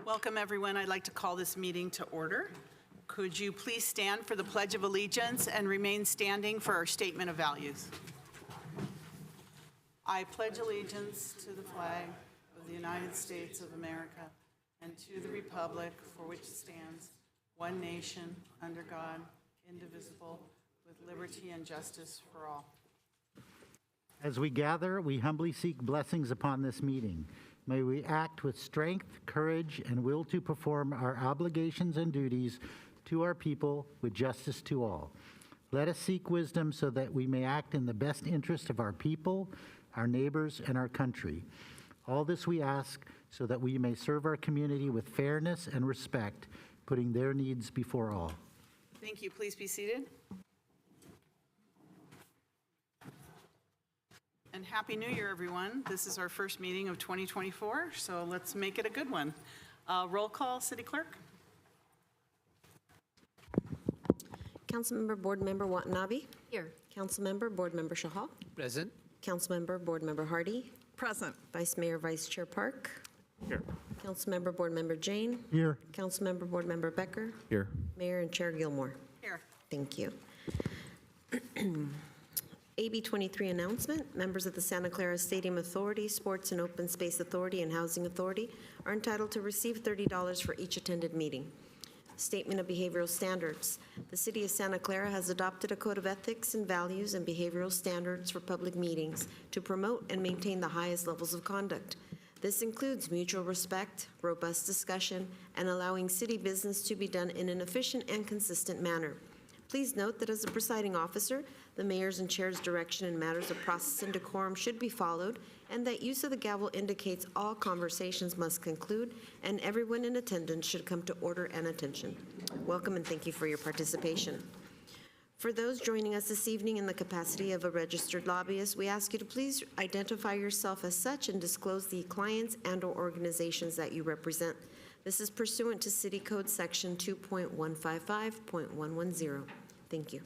Welcome, everyone. I'd like to call this meeting to order. Could you please stand for the Pledge of Allegiance and remain standing for our statement of values? I pledge allegiance to the flag of the United States of America and to the republic for which it stands, one nation, under God, indivisible, with liberty and justice for all. As we gather, we humbly seek blessings upon this meeting. May we act with strength, courage, and will to perform our obligations and duties to our people with justice to all. Let us seek wisdom so that we may act in the best interest of our people, our neighbors, and our country. All this we ask so that we may serve our community with fairness and respect, putting their needs before all. Thank you. Please be seated. And Happy New Year, everyone. This is our first meeting of 2024, so let's make it a good one. Roll call, City Clerk. Councilmember Board Member Watanabe. Here. Councilmember Board Member Shahal. Present. Councilmember Board Member Hardy. Present. Vice Mayor Vice Chair Park. Here. Councilmember Board Member Jane. Here. Councilmember Board Member Becker. Here. Mayor and Chair Gilmore. Here. Thank you. AB 23 announcement. Members of the Santa Clara Stadium Authority, Sports and Open Space Authority, and Housing Authority are entitled to receive $30 for each attended meeting. Statement of behavioral standards. The City of Santa Clara has adopted a code of ethics and values and behavioral standards for public meetings to promote and maintain the highest levels of conduct. This includes mutual respect, robust discussion, and allowing city business to be done in an efficient and consistent manner. Please note that as a presiding officer, the mayor's and chair's direction in matters of process and decorum should be followed, and that use of the gavel indicates all conversations must conclude, and everyone in attendance should come to order and attention. Welcome and thank you for your participation. For those joining us this evening in the capacity of a registered lobbyist, we ask you to please identify yourself as such and disclose the clients and/or organizations that you represent. This is pursuant to City Code Section 2.155.110. Thank you.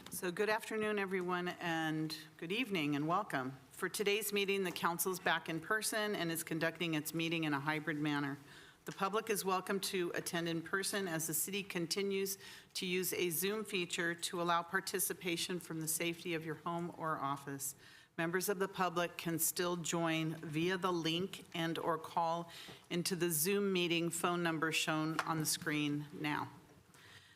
So good afternoon, everyone, and good evening, and welcome. For today's meeting, the council is back in person and is conducting its meeting in a hybrid manner. The public is welcome to attend in person as the city continues to use a Zoom feature to allow participation from the safety of your home or office. Members of the public can still join via the link and/or call into the Zoom meeting phone number shown on the screen now.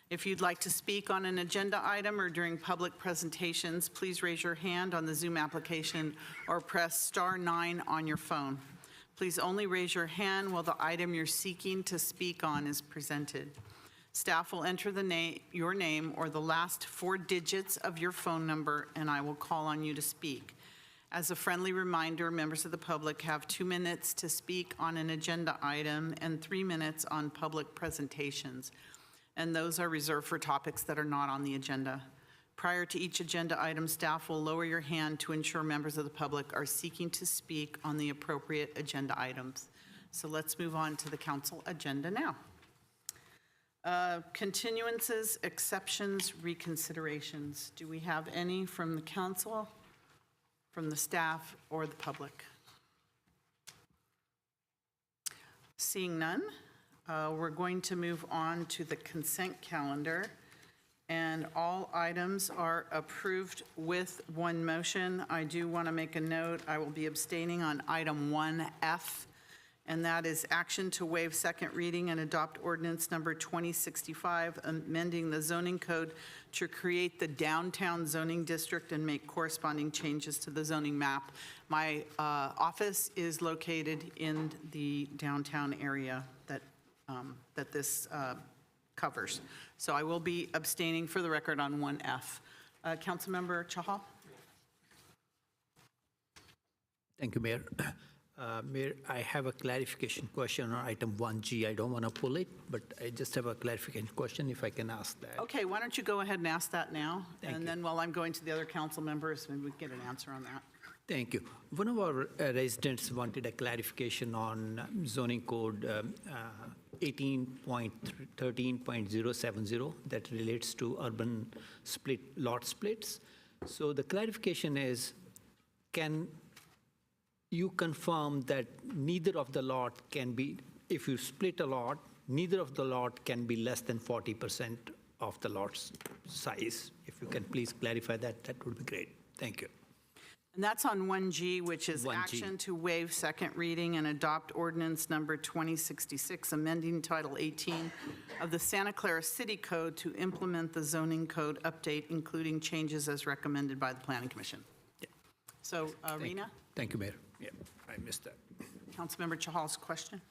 If you'd like to speak on an agenda item or during public presentations, please raise your hand on the Zoom application or press *9 on your phone. Please only raise your hand while the item you're seeking to speak on is presented. Staff will enter your name or the last 4 digits of your phone number, and I will call on you to speak. As a friendly reminder, members of the public have 2 minutes to speak on an agenda item and 3 minutes on public presentations, and those are reserved for topics that are not on the agenda. Prior to each agenda item, staff will lower your hand to ensure members of the public are seeking to speak on the appropriate agenda items. So let's move on to the council agenda now. Continuances, exceptions, reconsiderations. Do we have any from the council, from the staff, or the public? Seeing none, we're going to move on to the consent calendar, and all items are approved with one motion. I do want to make a note. I will be abstaining on item 1F, and that is action to waive second reading and adopt ordinance number 2065, amending the zoning code to create the downtown zoning district and make corresponding changes to the zoning map. My office is located in the downtown area that this covers. So I will be abstaining for the record on 1F. Councilmember Chahal? Thank you, Mayor. Mayor, I have a clarification question on item 1G. I don't want to pull it, but I just have a clarification question if I can ask that. Okay, why don't you go ahead and ask that now? Thank you. Then while I'm going to the other council members, maybe we can get an answer on that. Thank you. One of our residents wanted a clarification on zoning code 18.13.070 that relates to urban lot splits. So the clarification is, can you confirm that neither of the lot can be, if you split a lot, neither of the lot can be less than 40% of the lot's size. If you can please clarify that, that would be great. Thank you. And that's on 1G, which is 1G. action to waive second reading and adopt ordinance number 2066, amending Title 18 of the Santa Clara City Code to implement the zoning code update, including changes as recommended by the Planning Commission. Yeah. So, Rena, Thank you, Mayor. Yeah, I missed that. Councilmember Chahal's question.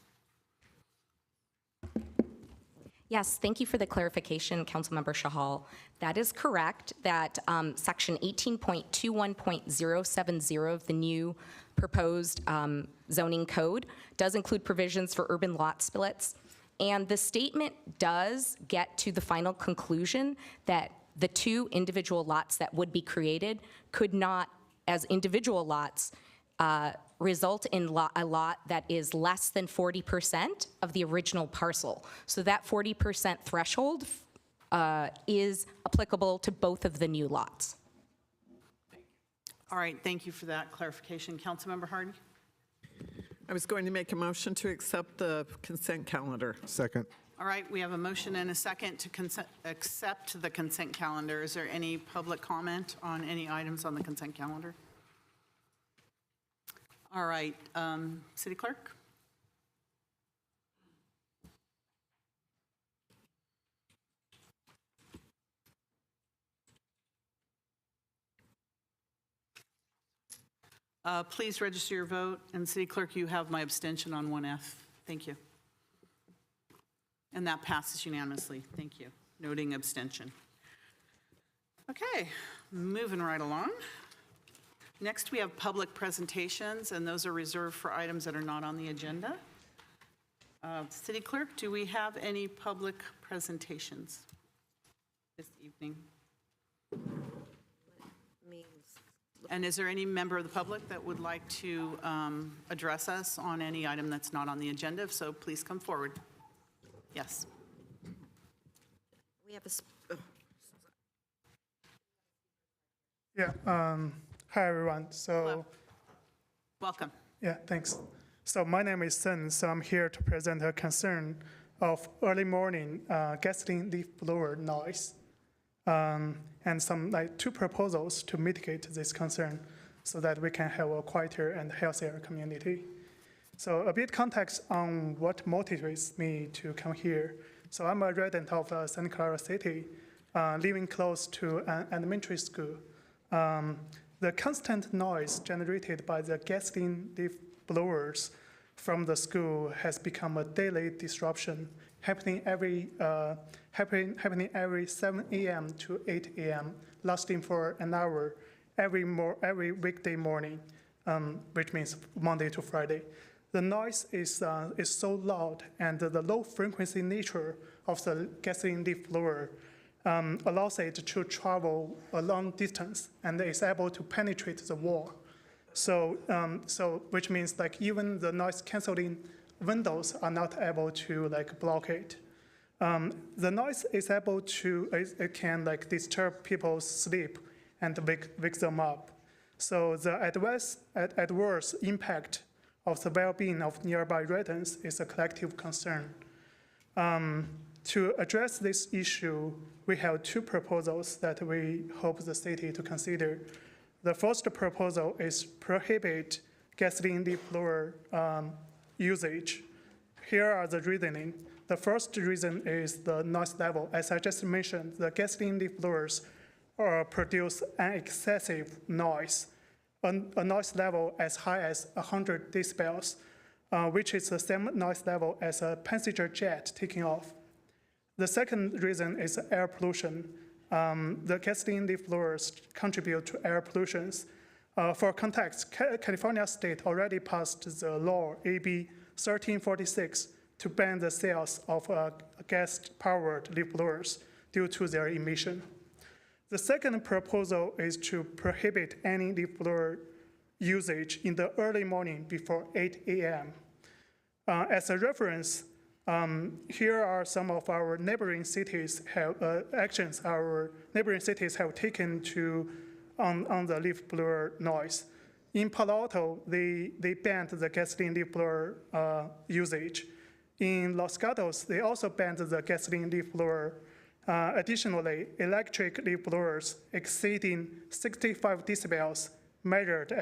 Yes, thank you for the clarification, Councilmember Shahal. That is correct, that Section 18.21.070 of the new proposed zoning code does include provisions for urban lot splits. And the statement does get to the final conclusion that the two individual lots that would be created could not, as individual lots, result in a lot that is less than 40% of the original parcel. So that 40% threshold is applicable to both of the new lots. All right, thank you for that clarification. Councilmember Hardy? I was going to make a motion to accept the consent calendar. Second. All right, we have a motion and a second to accept the consent calendar. Is there any public comment on any items on the consent calendar? All right, City Clerk? Please register your vote, and City Clerk, you have my abstention on 1F. Thank you. And that passes unanimously. Thank you. Noting abstention. Okay, moving right along. Next, we have public presentations, and those are reserved for items that are not on the agenda. City Clerk, do we have any public presentations this evening? And is there any member of the public that would like to address us on any item that's not on the agenda? If so, please come forward. Yes. We have a, Yeah, hi everyone. Hello. Welcome. Yeah, thanks. So my name is Sun, so I'm here to present a concern of early morning gasoline leaf blower noise. And some two proposals to mitigate this concern so that we can have a quieter and healthier community. So a bit context on what motivates me to come here. So I'm a resident of Santa Clara City, living close to an elementary school. The constant noise generated by the gasoline leaf blowers from the school has become a daily disruption, happening every 7 a.m. to 8 a.m., lasting for an hour every weekday morning, which means Monday to Friday. The noise is so loud, and the low frequency nature of the gasoline leaf blower allows it to travel a long distance and is able to penetrate the wall. So which means even the noise canceling windows are not able to block it. The noise is able to, it can disturb people's sleep and wake them up. So the adverse impact of the well-being of nearby residents is a collective concern. To address this issue, we have two proposals that we hope the city to consider. The first proposal is prohibit gasoline leaf blower usage. Here are the reasoning. The first reason is the noise level. As I just mentioned, the gasoline leaf blowers produce an excessive noise, a noise level as high as 100 decibels, which is the same noise level as a passenger jet taking off. The second reason is air pollution. The gasoline leaf blowers contribute to air pollution. For context, California state already passed the law AB 1346 to ban the sales of gas-powered leaf blowers due to their emission. The second proposal is to prohibit any leaf blower usage in the early morning before 8 a.m. As a reference, here are some of our neighboring cities actions our neighboring cities have taken on the leaf blower noise. In Palo Alto, they banned the gasoline leaf blower usage. In Los Gatos, they also banned the gasoline leaf blower. Additionally, electric leaf blowers exceeding 65 decibels measured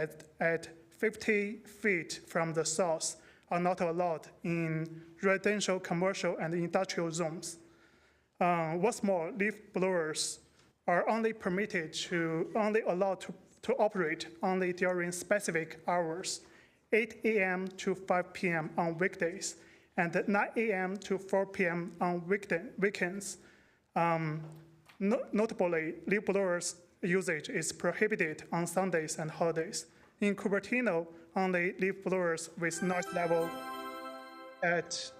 at 50 feet from the source are not allowed in residential, commercial, and industrial zones. What's more, leaf blowers are only allowed to operate only during specific hours, 8 a.m. to 5 p.m. on weekdays, and 9 a.m. to 4 p.m. on weekends. Notably, leaf blowers usage is prohibited on Sundays and holidays. In Cupertino, only leaf blowers with noise level at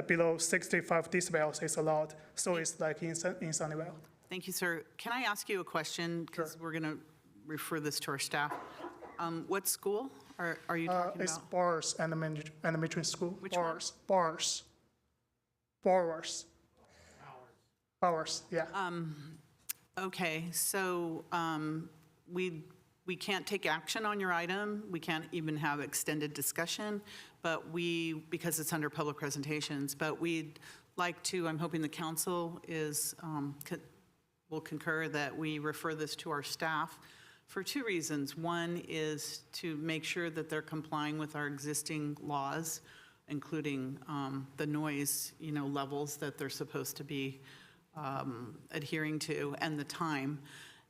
below 65 decibels is allowed. So it's like in Sunnyvale. Thank you, sir. Can I ask you a question? Because we're going to refer this to our staff. What school are you talking It's about? Bars and Elementary School. Which one? Bars. Bowers, yeah. Okay, so we can't take action on your item. We can't even have extended discussion, but because it's under public presentations, but we'd like to, I'm hoping the council will concur that we refer this to our staff for two reasons. One is to make sure that they're complying with our existing laws, including the noise, levels that they're supposed to be adhering to, and the time.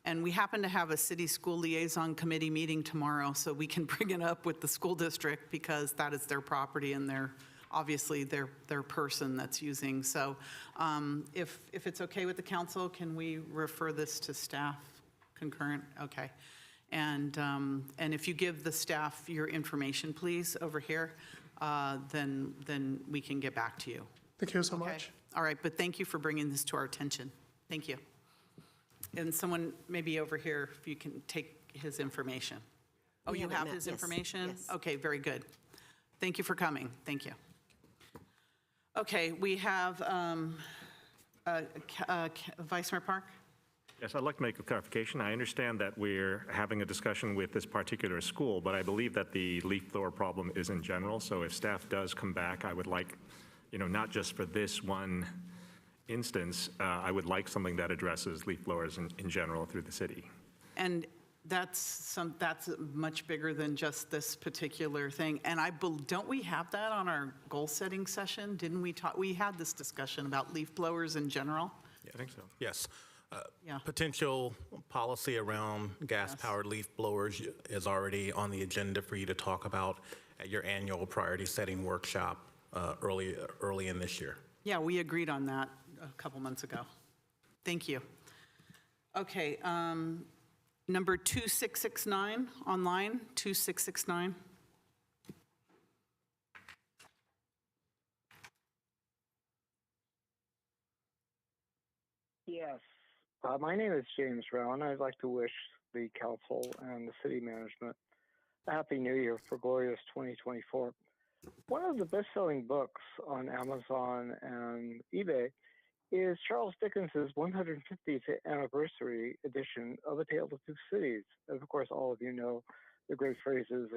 And we happen to have a city school liaison committee meeting tomorrow, so we can bring it up with the school district because that is their property and obviously their person that's using. So if it's okay with the council, can we refer this to staff? Concurrent, okay. And if you give the staff your information, please, over here, then we can get back to you. Thank you so Okay? much. All right, but thank you for bringing this to our attention. Thank you. And someone maybe over here, if you can take his information. Oh, We you have it have now, his yes, information? yes. Okay, very good. Thank you for coming. Thank you. Okay, we have Vice Mayor Park. Yes, I'd like to make a clarification. I understand that we're having a discussion with this particular school, but I believe that the leaf blower problem is in general. So if staff does come back, I would like, not just for this one instance, I would like something that addresses leaf blowers in general through the city. And that's much bigger than just this particular thing. And don't we have that on our goal-setting session? Didn't we talk, we had this discussion about leaf blowers in general? Yeah, I think so. Yes. Yeah. Potential policy around gas-powered leaf blowers is already on the agenda for you to talk about at your annual priority setting workshop early in this year. Yeah, we agreed on that a couple months ago. Thank you. Okay, number 2669 online, 2669. Yes. My name is James Rowan. I'd like to wish the council and the city management a happy new year for glorious 2024. One of the best-selling books on Amazon and eBay is Charles Dickens's 150th anniversary edition of A Tale of Two Cities. And of course, all of you know the great phrases,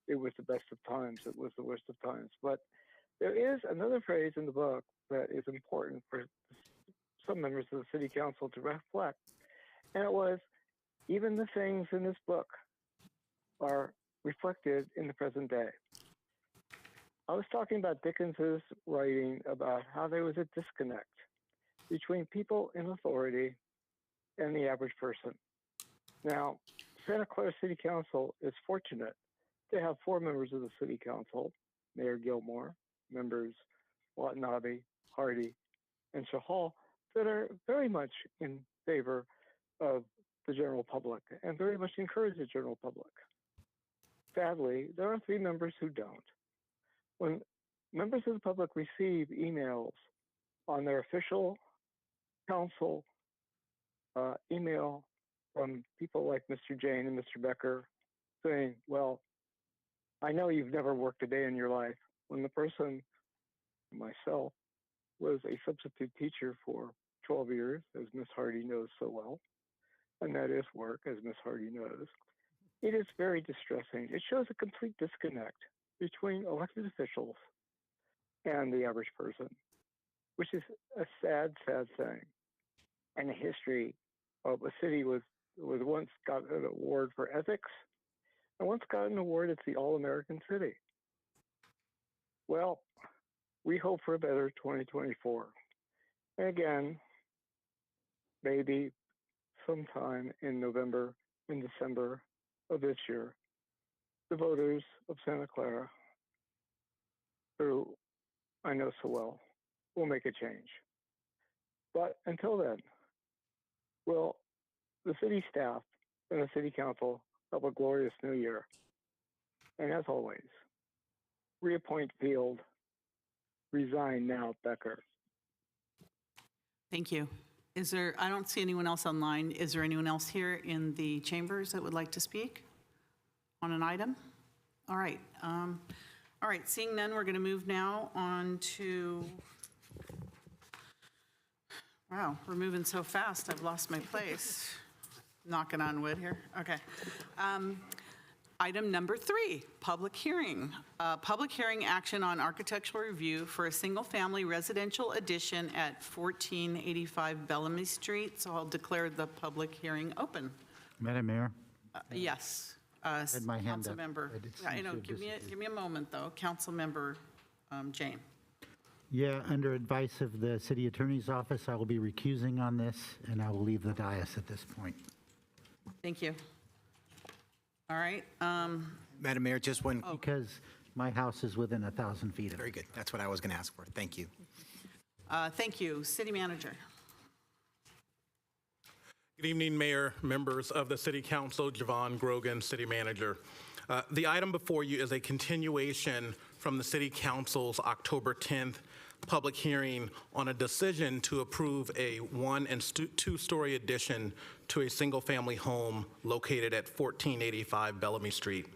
it was the best of times, it was the worst of times. But there is another phrase in the book that is important for some members of the city council to reflect. And it was, even the things in this book are reflected in the present day. I was talking about Dickens's writing about how there was a disconnect between people in authority and the average person. Now, Santa Clara City Council is fortunate to have 4 members of the city council, Mayor Gilmore, members Watanabe, Hardy, and Shahal, that are very much in favor of the general public and very much encourage the general public. Sadly, there are 3 members who don't. When members of the public receive emails on their official council email from people like Mr. Jane and Mr. Becker saying, well, I know you've never worked a day in your life. When the person, myself, was a substitute teacher for 12 years, as Ms. Hardy knows so well, and that is work, as Ms. Hardy knows. It is very distressing. It shows a complete disconnect between elected officials and the average person, which is a sad, sad thing. And the history of a city was once got an award for ethics, and once got an award as the All-American City. Well, we hope for a better 2024. And again, maybe sometime in November and December of this year, the voters of Santa Clara, who I know so well, will make a change. But until then, will the city staff and the city council have a glorious new year. And as always, reappoint Field, resign now Becker. Thank you. I don't see anyone else online. Is there anyone else here in the chambers that would like to speak on an item? All right. All right, seeing none, we're going to move now on to, wow, we're moving so fast, I've lost my place. Knocking on wood here. Okay. Item number 3, public hearing. Public hearing action on architectural review for a single-family residential addition at 1485 Bellamy Street. So I'll declare the public hearing open. Madam Mayor? Yes. had my hand up. Councilmember, but it I seems know, to give have me a moment, though. Councilmember Jane. Yeah, under advice of the city attorney's office, I will be recusing on this, and I will leave the dais at this point. Thank you. All right. Madam Mayor, just one, Because my house is within 1,000 feet of it. very good. That's what I was going to ask for. Thank you. Thank you. City Manager. Good evening, Mayor, members of the City Council, Javon Grogan, City Manager. The item before you is a continuation from the City Council's October 10th public hearing on a decision to approve a 1- and 2-story addition to a single-family home located at 1485 Bellamy Street.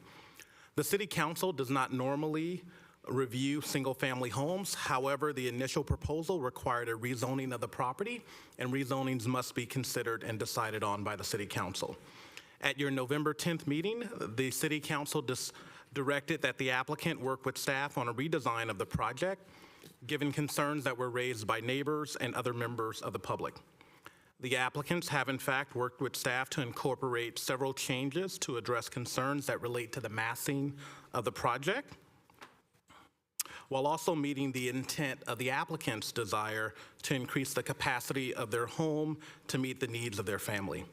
The City Council does not normally review single-family homes. However, the initial proposal required a rezoning of the property, and rezonings must be considered and decided on by the City Council. At your November 10th meeting, the City Council directed that the applicant work with staff on a redesign of the project, given concerns that were raised by neighbors and other members of the public. The applicants have in fact worked with staff to incorporate several changes to address concerns that relate to the massing of the project, while also meeting the intent of the applicant's desire to increase the capacity of their home to meet the needs of their family.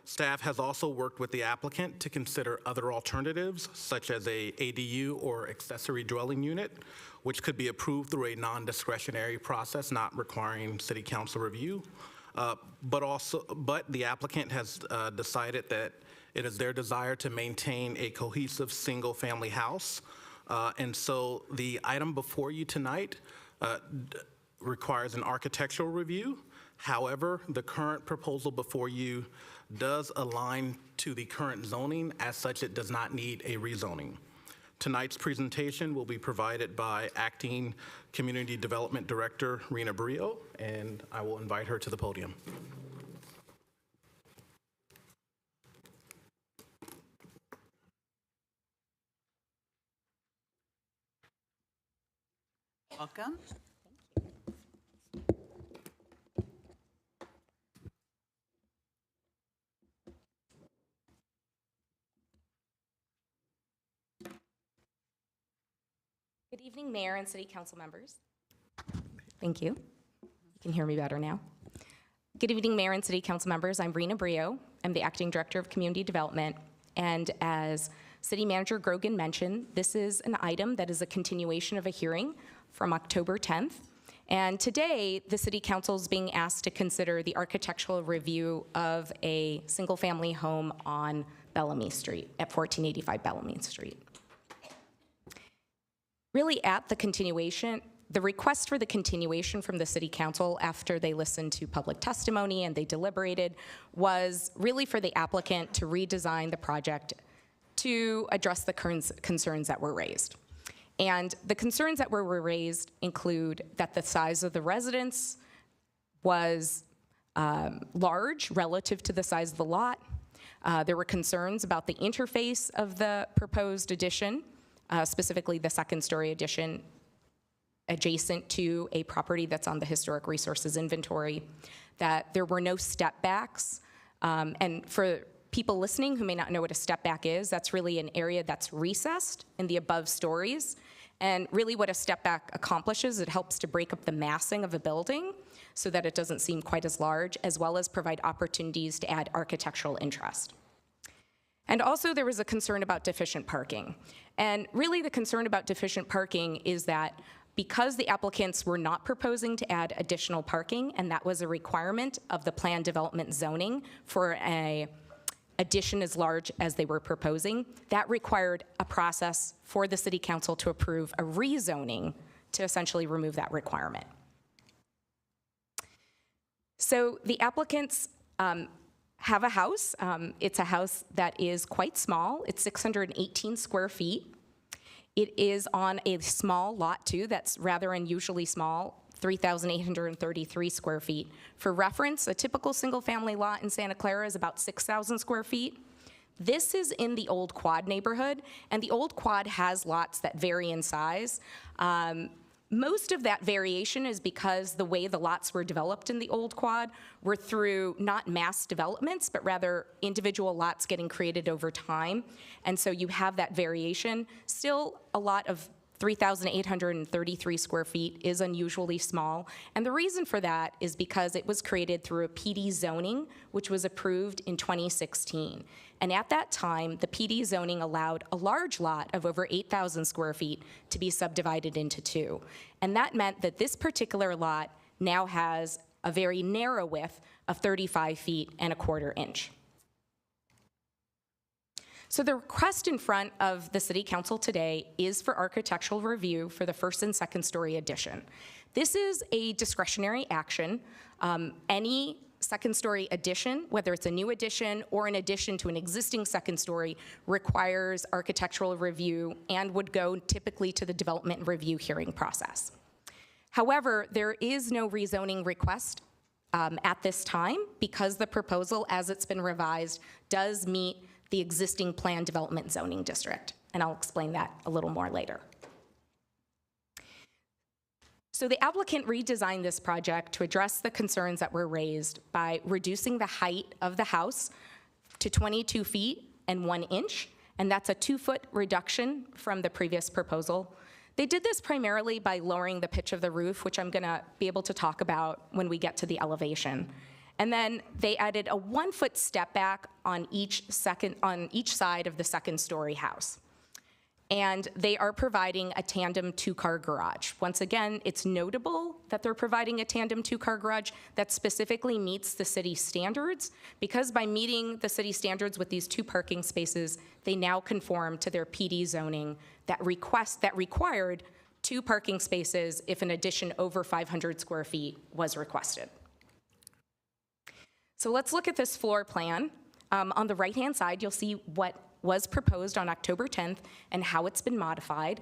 Staff has also worked with the applicant to consider other alternatives, such as a ADU or accessory dwelling unit, which could be approved through a non-discretionary process, not requiring City Council review. But the applicant has decided that it is their desire to maintain a cohesive single-family house. And so the item before you tonight requires an architectural review. However, the current proposal before you does align to the current zoning. As such, it does not need a rezoning. Tonight's presentation will be provided by Acting Community Development Director Rena Brio, and I will invite her to the podium. Welcome. Good evening, Mayor and City Council members. Thank you. You can hear me better now. Good evening, Mayor and City Council members. I'm Rena Brio. I'm the Acting Director of Community Development. And as City Manager Grogan mentioned, this is an item that is a continuation of a hearing from October 10th. And today, the City Council is being asked to consider the architectural review of a single-family home on Bellamy Street, at 1485 Bellamy Street. Really, at the continuation, the request for the continuation from the City Council after they listened to public testimony and they deliberated was really for the applicant to redesign the project to address the concerns that were raised. And the concerns that were raised include that the size of the residence was large relative to the size of the lot, There were concerns about the interface of the proposed addition, specifically the second-story addition adjacent to a property that's on the historic resources inventory, that there were no step backs. And for people listening who may not know what a step back is, that's really an area that's recessed in the above stories. And really what a step back accomplishes, it helps to break up the massing of a building so that it doesn't seem quite as large, as well as provide opportunities to add architectural interest. And also there was a concern about deficient parking. And really the concern about deficient parking is that because the applicants were not proposing to add additional parking, and that was a requirement of the planned development zoning for an addition as large as they were proposing, that required a process for the city council to approve a rezoning to essentially remove that requirement. So the applicants have a house. It's a house that is quite small. It's 618 square feet. It is on a small lot too, that's rather unusually small, 3,833 square feet. For reference, a typical single-family lot in Santa Clara is about 6,000 square feet. This is in the Old Quad neighborhood, and the Old Quad has lots that vary in size. Most of that variation is because the way the lots were developed in the Old Quad were through not mass developments, but rather individual lots getting created over time. And so you have that variation. Still, a lot of 3,833 square feet is unusually small. And the reason for that is because it was created through a PD zoning, which was approved in 2016. And at that time, the PD zoning allowed a large lot of over 8,000 square feet to be subdivided into two. And that meant that this particular lot now has a very narrow width of 35 feet and a quarter inch. So the request in front of the City Council today is for architectural review for the first and second story addition. This is a discretionary action. Any second story addition, whether it's a new addition or an addition to an existing second story, requires architectural review and would go typically to the development review hearing process. However, there is no rezoning request at this time because the proposal, as it's been revised, does meet the existing planned development zoning district, and I'll explain that a little more later. So the applicant redesigned this project to address the concerns that were raised by reducing the height of the house to 22 feet and 1 inch, and that's a 2-foot reduction from the previous proposal. They did this primarily by lowering the pitch of the roof, which I'm gonna be able to talk about when we get to the elevation. And then they added a 1-foot step back on each side of the second story house. And they are providing a tandem 2-car garage. Once again, it's notable that they're providing a tandem 2-car garage that specifically meets the city standards, because by meeting the city standards with these 2 parking spaces, they now conform to their PD zoning that required 2 parking spaces if an addition over 500 square feet was requested. So let's look at this floor plan. On the right-hand side, you'll see what was proposed on October 10th and how it's been modified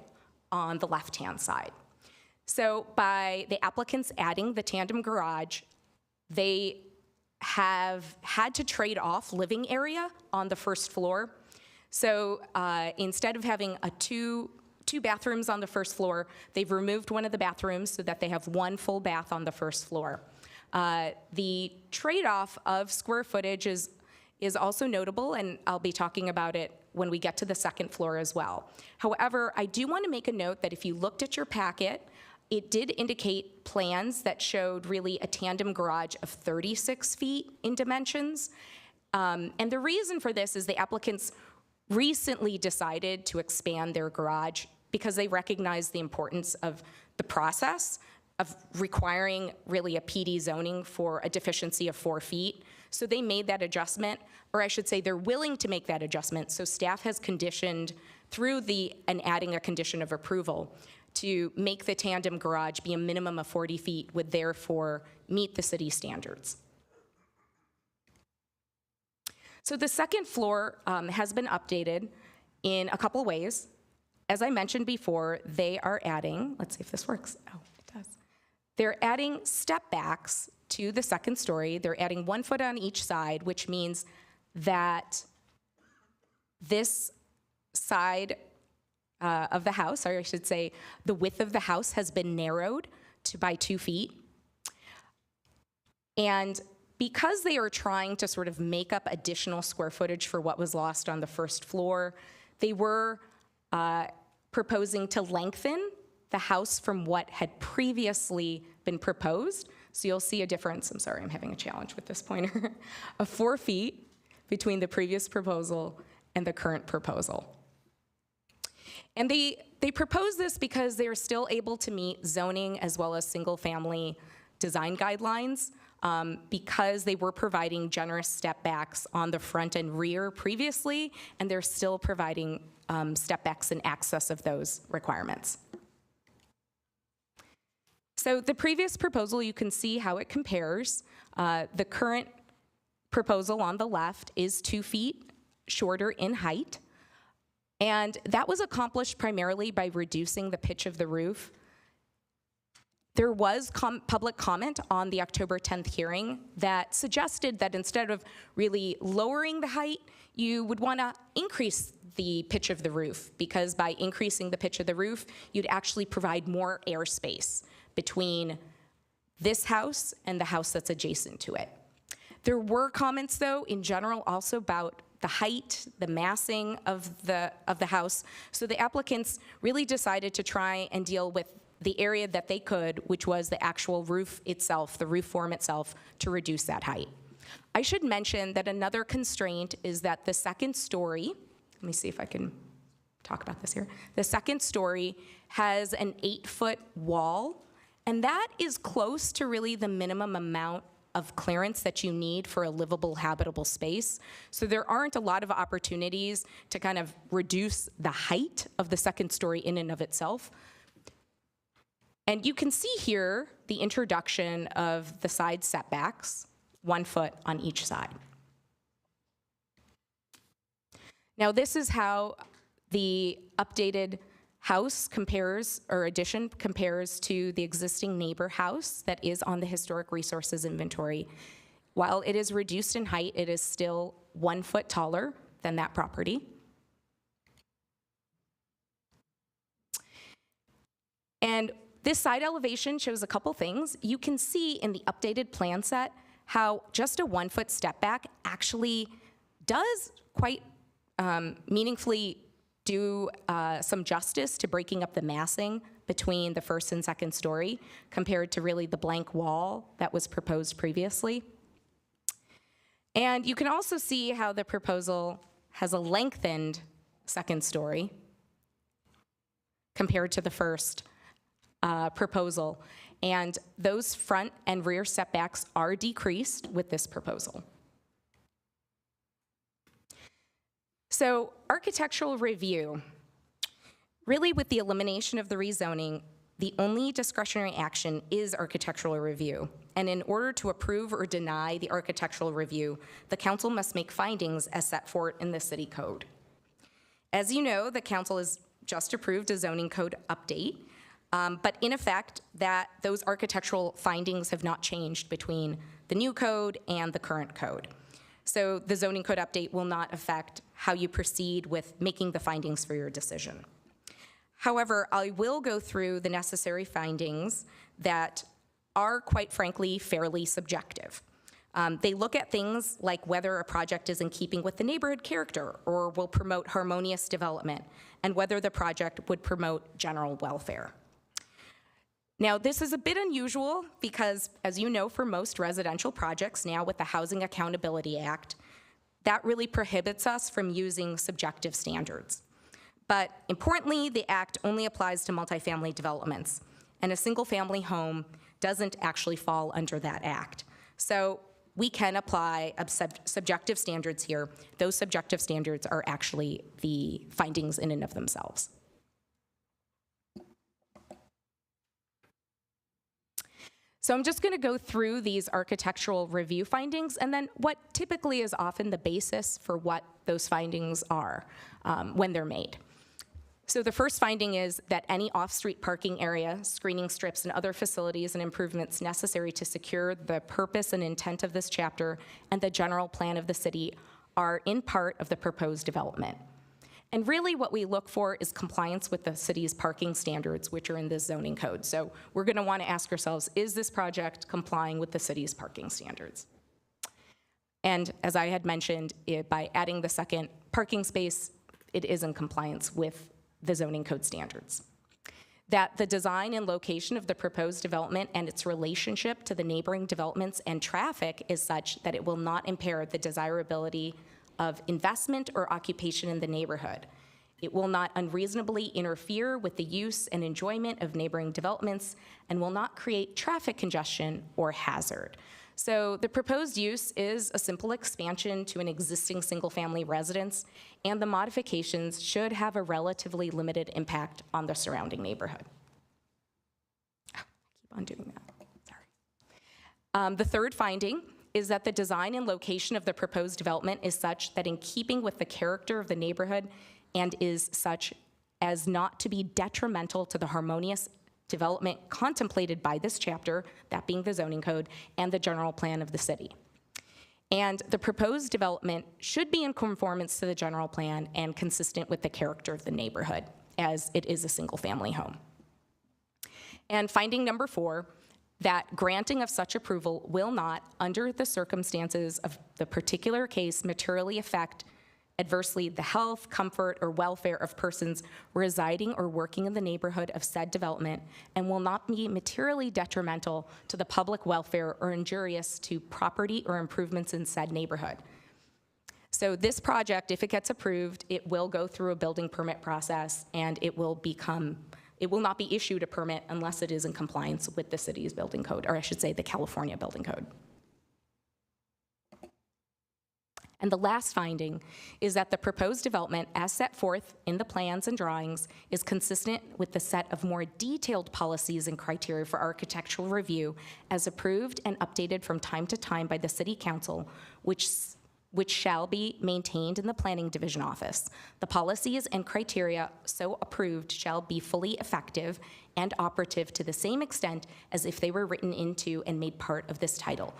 on the left-hand side. So by the applicants adding the tandem garage, they have had to trade off living area on the first floor. So instead of having two bathrooms on the first floor, they've removed one of the bathrooms so that they have 1 full bath on the first floor. The trade-off of square footage is also notable, and I'll be talking about it when we get to the second floor as well. However, I do want to make a note that if you looked at your packet, it did indicate plans that showed really a tandem garage of 36 feet in dimensions. And the reason for this is the applicants recently decided to expand their garage because they recognized the importance of the process of requiring really a PD zoning for a deficiency of 4 feet. So they made that adjustment, or I should say they're willing to make that adjustment. So staff has conditioned through and adding a condition of approval to make the tandem garage be a minimum of 40 feet, would therefore meet the city standards. So the second floor has been updated in a couple ways. As I mentioned before, they are adding, let's see if this works. Oh, it does. They're adding step backs to the second story. They're adding 1 foot on each side, which means that this side of the house, or I should say the width of the house, has been narrowed by 2 feet. And because they are trying to sort of make up additional square footage for what was lost on the first floor, they were proposing to lengthen the house from what had previously been proposed. So you'll see a difference, I'm sorry, I'm having a challenge with this pointer, of 4 feet between the previous proposal and the current proposal. And they propose this because they are still able to meet zoning as well as single-family design guidelines, because they were providing generous step backs on the front and rear previously, and they're still providing step backs in excess of those requirements. So the previous proposal, you can see how it compares. The current proposal on the left is 2 feet shorter in height, and that was accomplished primarily by reducing the pitch of the roof. There was public comment on the October 10th hearing that suggested that instead of really lowering the height, you would want to increase the pitch of the roof, because by increasing the pitch of the roof, you'd actually provide more airspace between this house and the house that's adjacent to it. There were comments, though, in general also about the height, the massing of the house. So the applicants really decided to try and deal with the area that they could, which was the actual roof itself, the roof form itself, to reduce that height. I should mention that another constraint is that the second story, let me see if I can talk about this here. The second story has an 8-foot wall, and that is close to really the minimum amount of clearance that you need for a livable, habitable space. So there aren't a lot of opportunities to kind of reduce the height of the second story in and of itself. And you can see here the introduction of the side setbacks, 1 foot on each side. Now this is how the updated house compares, or addition compares, to the existing neighbor house that is on the historic resources inventory. While it is reduced in height, it is still 1 foot taller than that property. And this side elevation shows a couple things. You can see in the updated plan set how just a 1 foot step back actually does quite meaningfully do some justice to breaking up the massing between the first and second story compared to really the blank wall that was proposed previously. And you can also see how the proposal has a lengthened second story compared to the first proposal. And those front and rear setbacks are decreased with this proposal. So architectural review, really with the elimination of the rezoning, the only discretionary action is architectural review. And in order to approve or deny the architectural review, the council must make findings as set forth in the city code. As you know, the council has just approved a zoning code update, but in effect, those architectural findings have not changed between the new code and the current code. So the zoning code update will not affect how you proceed with making the findings for your decision. However, I will go through the necessary findings that are, quite frankly, fairly subjective. They look at things like whether a project is in keeping with the neighborhood character or will promote harmonious development, and whether the project would promote general welfare. Now, this is a bit unusual because, as you know, for most residential projects now with the Housing Accountability Act, that really prohibits us from using subjective standards. But importantly, the act only applies to multifamily developments, and a single-family home doesn't actually fall under that act. So we can apply subjective standards here. Those subjective standards are actually the findings in and of themselves. So I'm just going to go through these architectural review findings and then what typically is often the basis for what those findings are when they're made. So the first finding is that any off-street parking area, screening strips, and other facilities and improvements necessary to secure the purpose and intent of this chapter and the general plan of the city are in part of the proposed development. And really what we look for is compliance with the city's parking standards, which are in this zoning code. So we're going to want to ask ourselves, is this project complying with the city's parking standards? And as I had mentioned, by adding the second parking space, it is in compliance with the zoning code standards. That the design and location of the proposed development and its relationship to the neighboring developments and traffic is such that it will not impair the desirability of investment or occupation in the neighborhood. It will not unreasonably interfere with the use and enjoyment of neighboring developments and will not create traffic congestion or hazard. So the proposed use is a simple expansion to an existing single-family residence, and the modifications should have a relatively limited impact on the surrounding neighborhood. I keep on doing that, sorry. The third finding is that the design and location of the proposed development is such that in keeping with the character of the neighborhood and is such as not to be detrimental to the harmonious development contemplated by this chapter, that being the zoning code, and the general plan of the city. And the proposed development should be in conformance to the general plan and consistent with the character of the neighborhood, as it is a single-family home. And finding number 4, that granting of such approval will not, under the circumstances of the particular case, materially affect adversely the health, comfort, or welfare of persons residing or working in the neighborhood of said development and will not be materially detrimental to the public welfare or injurious to property or improvements in said neighborhood. So this project, if it gets approved, it will go through a building permit process and it will not be issued a permit unless it is in compliance with the city's building code, or I should say the California building code. And the last finding is that the proposed development, as set forth in the plans and drawings, is consistent with the set of more detailed policies and criteria for architectural review as approved and updated from time to time by the City Council, which shall be maintained in the Planning Division office. The policies and criteria so approved shall be fully effective and operative to the same extent as if they were written into and made part of this title.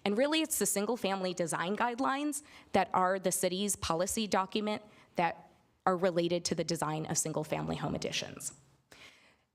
And really, it's the single-family design guidelines that are the city's policy document that are related to the design of single-family home additions.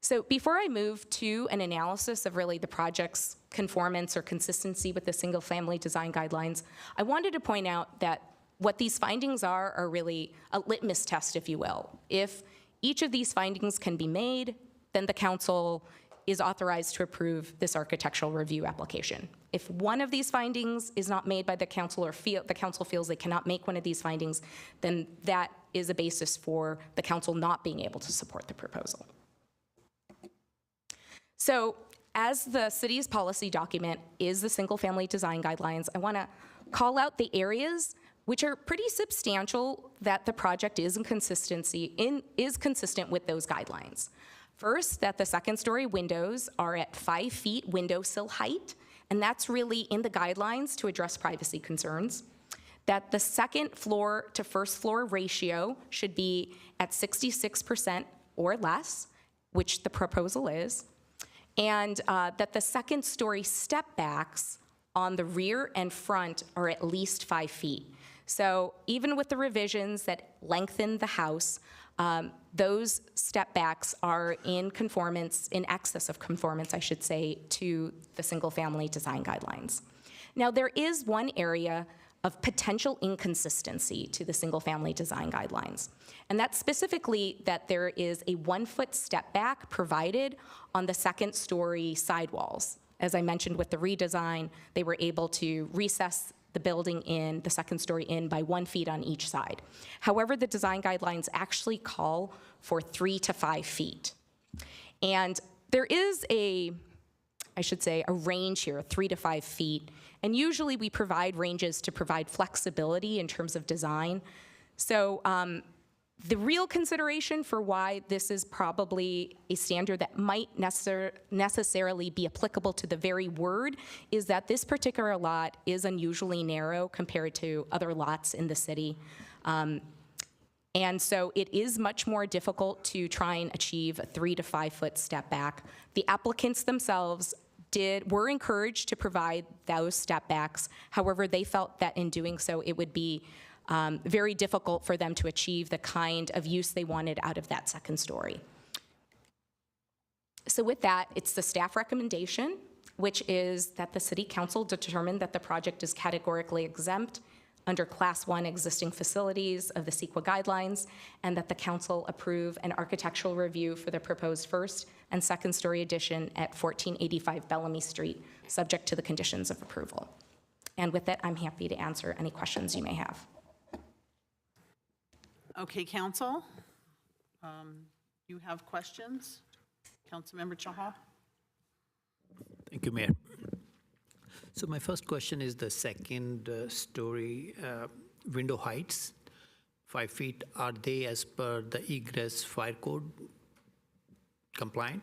So before I move to an analysis of really the project's conformance or consistency with the single-family design guidelines, I wanted to point out that what these findings are really a litmus test, if you will. If each of these findings can be made, then the council is authorized to approve this architectural review application. If one of these findings is not made by the council or the council feels they cannot make one of these findings, then that is a basis for the council not being able to support the proposal. So as the city's policy document is the single-family design guidelines, I want to call out the areas which are pretty substantial that the project is consistent with those guidelines. First, that the second-story windows are at 5 feet windowsill height, and that's really in the guidelines to address privacy concerns. That the second floor to first floor ratio should be at 66% or less, which the proposal is, and that the second-story step backs on the rear and front are at least 5 feet. So even with the revisions that lengthen the house, those step backs are in conformance, in excess of conformance, I should say, to the single-family design guidelines. Now, there is one area of potential inconsistency to the single-family design guidelines, and that's specifically that there is a 1-foot step back provided on the second-story sidewalls. As I mentioned with the redesign, they were able to recess the building in, the second story in, by 1 foot on each side. However, the design guidelines actually call for 3 to 5 feet. And there is a range here, 3 to 5 feet. And usually we provide ranges to provide flexibility in terms of design. So the real consideration for why this is probably a standard that might necessarily be applicable to the very word is that this particular lot is unusually narrow compared to other lots in the city. And so it is much more difficult to try and achieve a 3 to 5 foot step back. The applicants themselves were encouraged to provide those step backs. However, they felt that in doing so, it would be very difficult for them to achieve the kind of use they wanted out of that second story. So with that, it's the staff recommendation, which is that the City Council determine that the project is categorically exempt under Class 1 existing facilities of the CEQA guidelines, and that the council approve an architectural review for the proposed first and second story addition at 1485 Bellamy Street, subject to the conditions of approval. And with that, I'm happy to answer any questions you may have. Okay, council, you have questions? Councilmember Chahal? Thank you, Mayor. So my first question is the second story window heights, 5 feet. Are they as per the egress fire code compliant?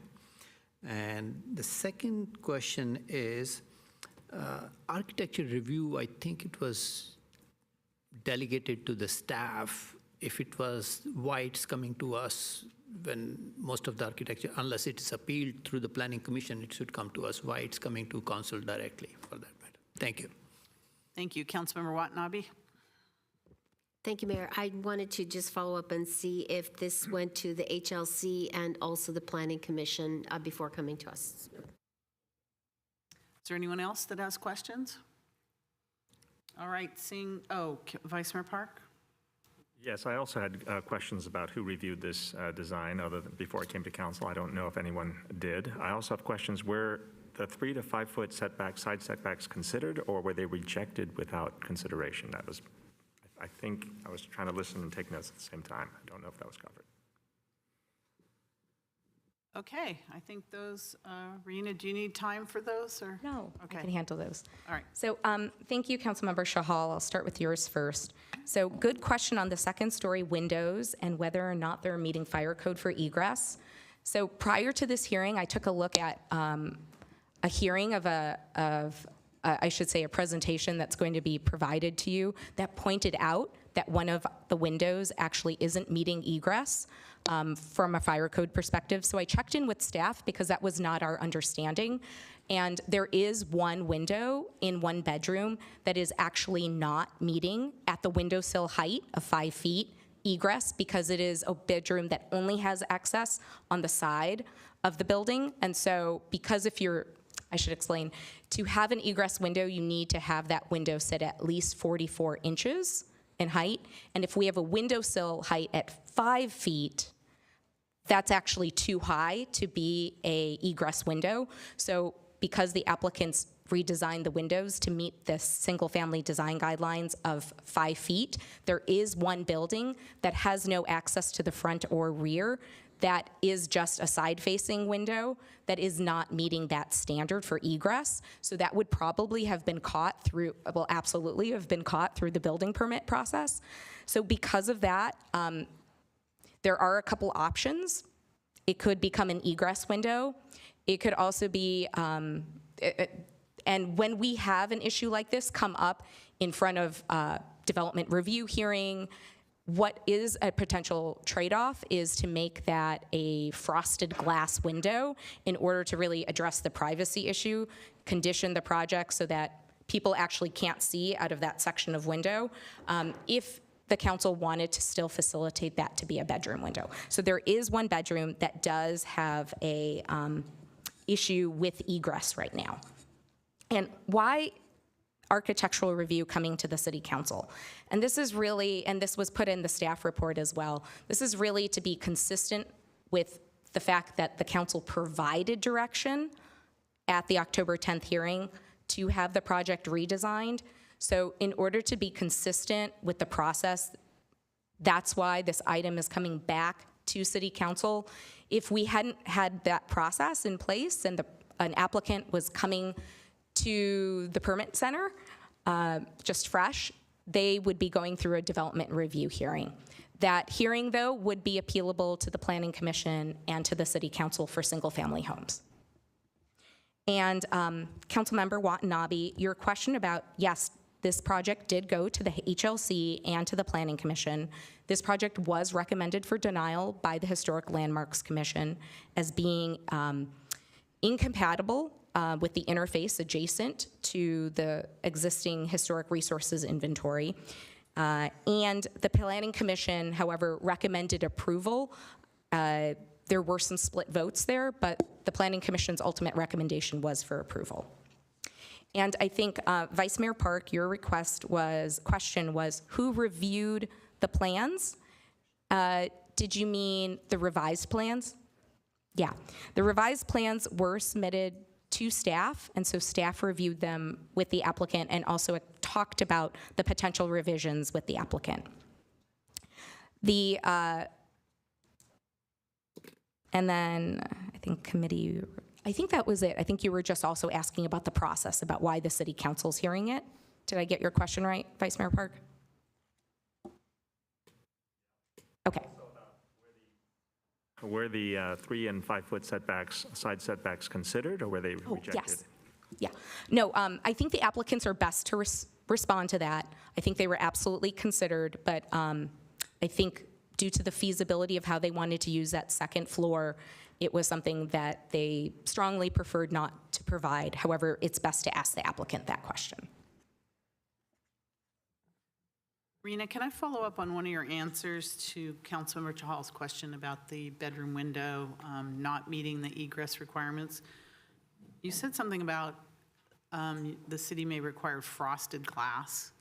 And the second question is architecture review. I think it was delegated to the staff. If it was whites coming to us, when most of the architecture, unless it is appealed through the planning commission, it should come to us. Why it's coming to council directly, for that matter. Thank you. Thank you. Councilmember Watanabe? Thank you, Mayor. I wanted to just follow up and see if this went to the HLC and also the planning commission before coming to us. Is there anyone else that has questions? All right, Vice Mayor Park? Yes, I also had questions about who reviewed this design other than before it came to council. I don't know if anyone did. I also have questions where the 3 to 5 foot setbacks, side setbacks considered, or were they rejected without consideration? That was, I think, I was trying to listen and take notes at the same time. I don't know if that was covered. Okay, I think those, Rena, do you need time for those, or? No, Okay. I can handle those. All right. So thank you, Councilmember Chahal. I'll start with yours first. So good question on the second story windows and whether or not they're meeting fire code for egress. So prior to this hearing, I took a look at a hearing of I should say a presentation that's going to be provided to you that pointed out that one of the windows actually isn't meeting egress from a fire code perspective. So I checked in with staff because that was not our understanding. And there is one window in one bedroom that is actually not meeting at the windowsill height of 5 feet egress because it is a bedroom that only has access on the side of the building. And so because I should explain, to have an egress window, you need to have that window sit at least 44 inches in height. And if we have a windowsill height at 5 feet, that's actually too high to be a egress window. So because the applicants redesigned the windows to meet the single-family design guidelines of 5 feet, there is one building that has no access to the front or rear that is just a side-facing window that is not meeting that standard for egress. So that would probably have been caught through, well, absolutely have been caught through the building permit process. So because of that, there are a couple options. It could become an egress window. It could also be, and when we have an issue like this come up in front of development review hearing, what is a potential trade-off is to make that a frosted glass window in order to really address the privacy issue, condition the project so that people actually can't see out of that section of window, if the council wanted to still facilitate that to be a bedroom window. So there is one bedroom that does have a issue with egress right now. And why architectural review coming to the city council? And this is really, and this was put in the staff report as well, this is really to be consistent with the fact that the council provided direction at the October 10th hearing to have the project redesigned. So in order to be consistent with the process, that's why this item is coming back to city council. If we hadn't had that process in place and an applicant was coming to the permit center, just fresh, they would be going through a development review hearing. That hearing, though, would be appealable to the Planning Commission and to the City Council for single-family homes. And Councilmember Watanabe, your question about, yes, this project did go to the HLC and to the Planning Commission. This project was recommended for denial by the Historic Landmarks Commission as being incompatible with the interface adjacent to the existing historic resources inventory. And the Planning Commission, however, recommended approval. There were some split votes there, but the Planning Commission's ultimate recommendation was for approval. And I think, Vice Mayor Park, your question was, who reviewed the plans? Did you mean the revised plans? Yeah. The revised plans were submitted to staff, and so staff reviewed them with the applicant and also talked about the potential revisions with the applicant. And then I think committee, I think that was it. I think you were just also asking about the process, about why the city council's hearing it. Did I get your question right, Vice Mayor Park? Okay. Were the 3 and 5 foot setbacks, side setbacks considered, or were they rejected? Yes. Yeah. No, I think the applicants are best to respond to that. I think they were absolutely considered, but I think due to the feasibility of how they wanted to use that second floor, it was something that they strongly preferred not to provide. However, it's best to ask the applicant that question. Rena, can I follow up on one of your answers to Councilmember Chahal's question about the bedroom window not meeting the egress requirements? You said something about the city may require frosted glass.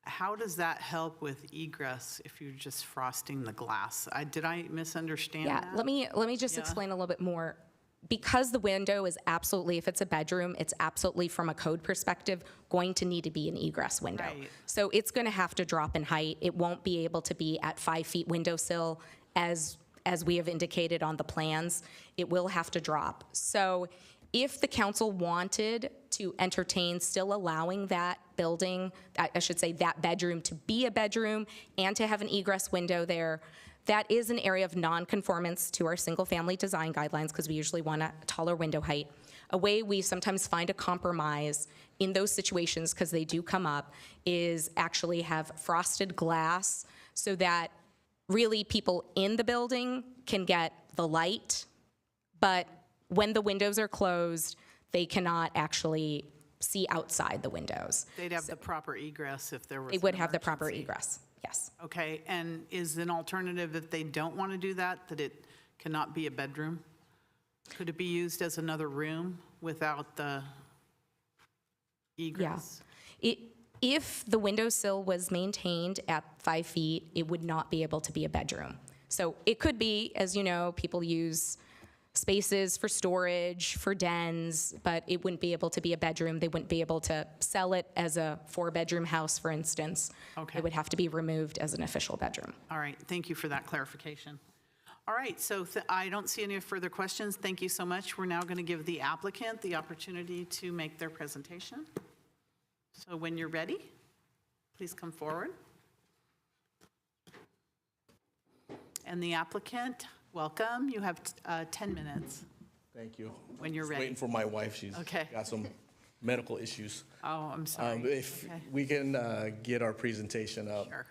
How does that help with egress if you're just frosting the glass? Did I misunderstand that? Let me just explain a little bit more. Because the window is absolutely, if it's a bedroom, it's absolutely, from a code perspective, going to need to be an egress window. Right. So it's going to have to drop in height. It won't be able to be at 5 feet windowsill as we have indicated on the plans. It will have to drop. So if the council wanted to entertain still allowing that building, I should say that bedroom, to be a bedroom and to have an egress window there, that is an area of non-conformance to our single-family design guidelines, because we usually want a taller window height. A way we sometimes find a compromise in those situations, because they do come up, is actually have frosted glass so that really people in the building can get the light, but when the windows are closed, they cannot actually see outside the windows. They'd have the proper egress if there was They an would have the proper emergency. egress, yes. Okay, and is an alternative if they don't want to do that, that it cannot be a bedroom? Could it be used as another room without the egress? Yeah. If the windowsill was maintained at 5 feet, it would not be able to be a bedroom. So it could be, as you know, people use spaces for storage, for dens, but it wouldn't be able to be a bedroom. They wouldn't be able to sell it as a 4-bedroom house, for instance. Okay. It would have to be removed as an official bedroom. All right, thank you for that clarification. All right, so I don't see any further questions. Thank you so much. We're now going to give the applicant the opportunity to make their presentation. So when you're ready, please come forward. And the applicant, welcome. You have 10 minutes. Thank you. When you're Just ready. waiting for my wife. She's Okay. got some medical issues. Oh, I'm sorry. If Okay. we can get our presentation up. Sure.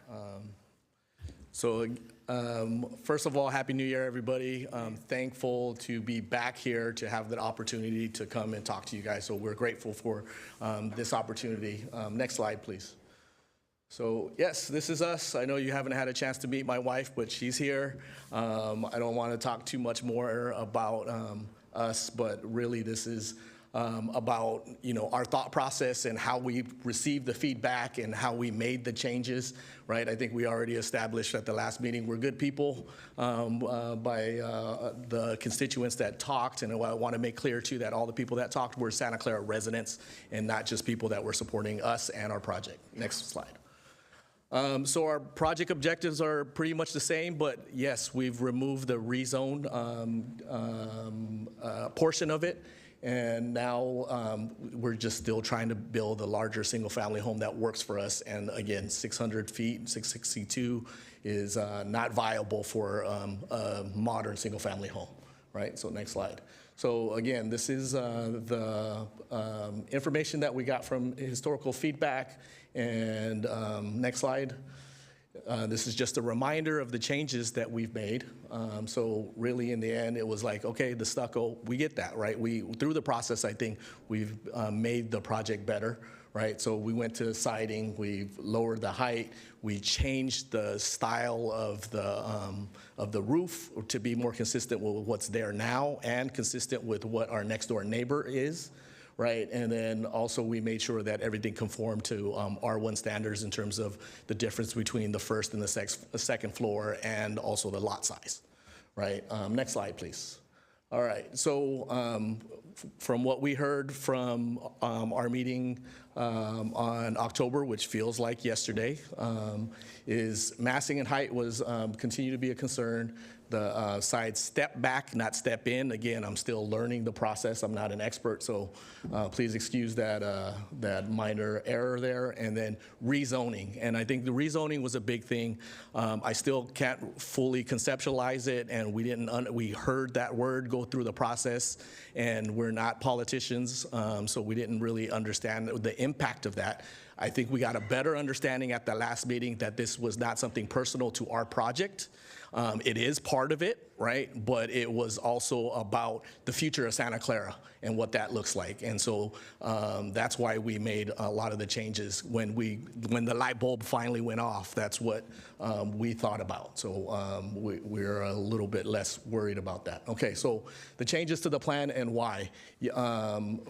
First of all, Happy New Year, everybody. Thankful to be back here to have that opportunity to come and talk to you guys. So we're grateful for this opportunity. Next slide, please. So yes, this is us. I know you haven't had a chance to meet my wife, but she's here. I don't want to talk too much more about us, but really this is about our thought process and how we received the feedback and how we made the changes, right? I think we already established at the last meeting we're good people by the constituents that talked, and I want to make clear too that all the people that talked were Santa Clara residents and not just people that were supporting us and our project. Next slide. So our project objectives are pretty much the same, but yes, we've removed the rezone portion of it, and now we're just still trying to build a larger single-family home that works for us. And again, 600 feet, 662 is not viable for a modern single-family home, right? So next slide. So again, this is the information that we got from historical feedback. And next slide. This is just a reminder of the changes that we've made. So really in the end, it was like, okay, the stucco, we get that, right? Through the process, I think we've made the project better, right? So we went to siding, we've lowered the height, we changed the style of the roof to be more consistent with what's there now and consistent with what our next door neighbor is, right? And then also we made sure that everything conformed to R1 standards in terms of the difference between the first and the second floor and also the lot size, right? Next slide, please. All right, so from what we heard from our meeting on October, which feels like yesterday, is massing and height was continue to be a concern. The side step back, not step in. Again, I'm still learning the process. I'm not an expert, so please excuse that minor error there. And then rezoning, and I think the rezoning was a big thing. I still can't fully conceptualize it, and we heard that word go through the process, and we're not politicians, so we didn't really understand the impact of that. I think we got a better understanding at the last meeting that this was not something personal to our project. It is part of it, right? But it was also about the future of Santa Clara and what that looks like. And so that's why we made a lot of the changes. When the light bulb finally went off, that's what we thought about. So we're a little bit less worried about that. Okay, so the changes to the plan and why.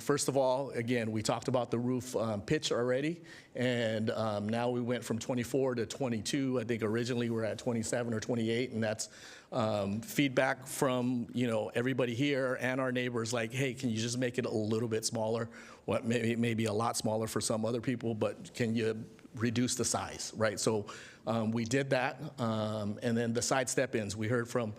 First of all, again, we talked about the roof pitch already. And now we went from 24 to 22. I think originally we were at 27 or 28, and that's feedback from everybody here and our neighbors. Like, hey, can you just make it a little bit smaller? What maybe a lot smaller for some other people, but can you reduce the size, right? So we did that, and then the side step-ins. We heard from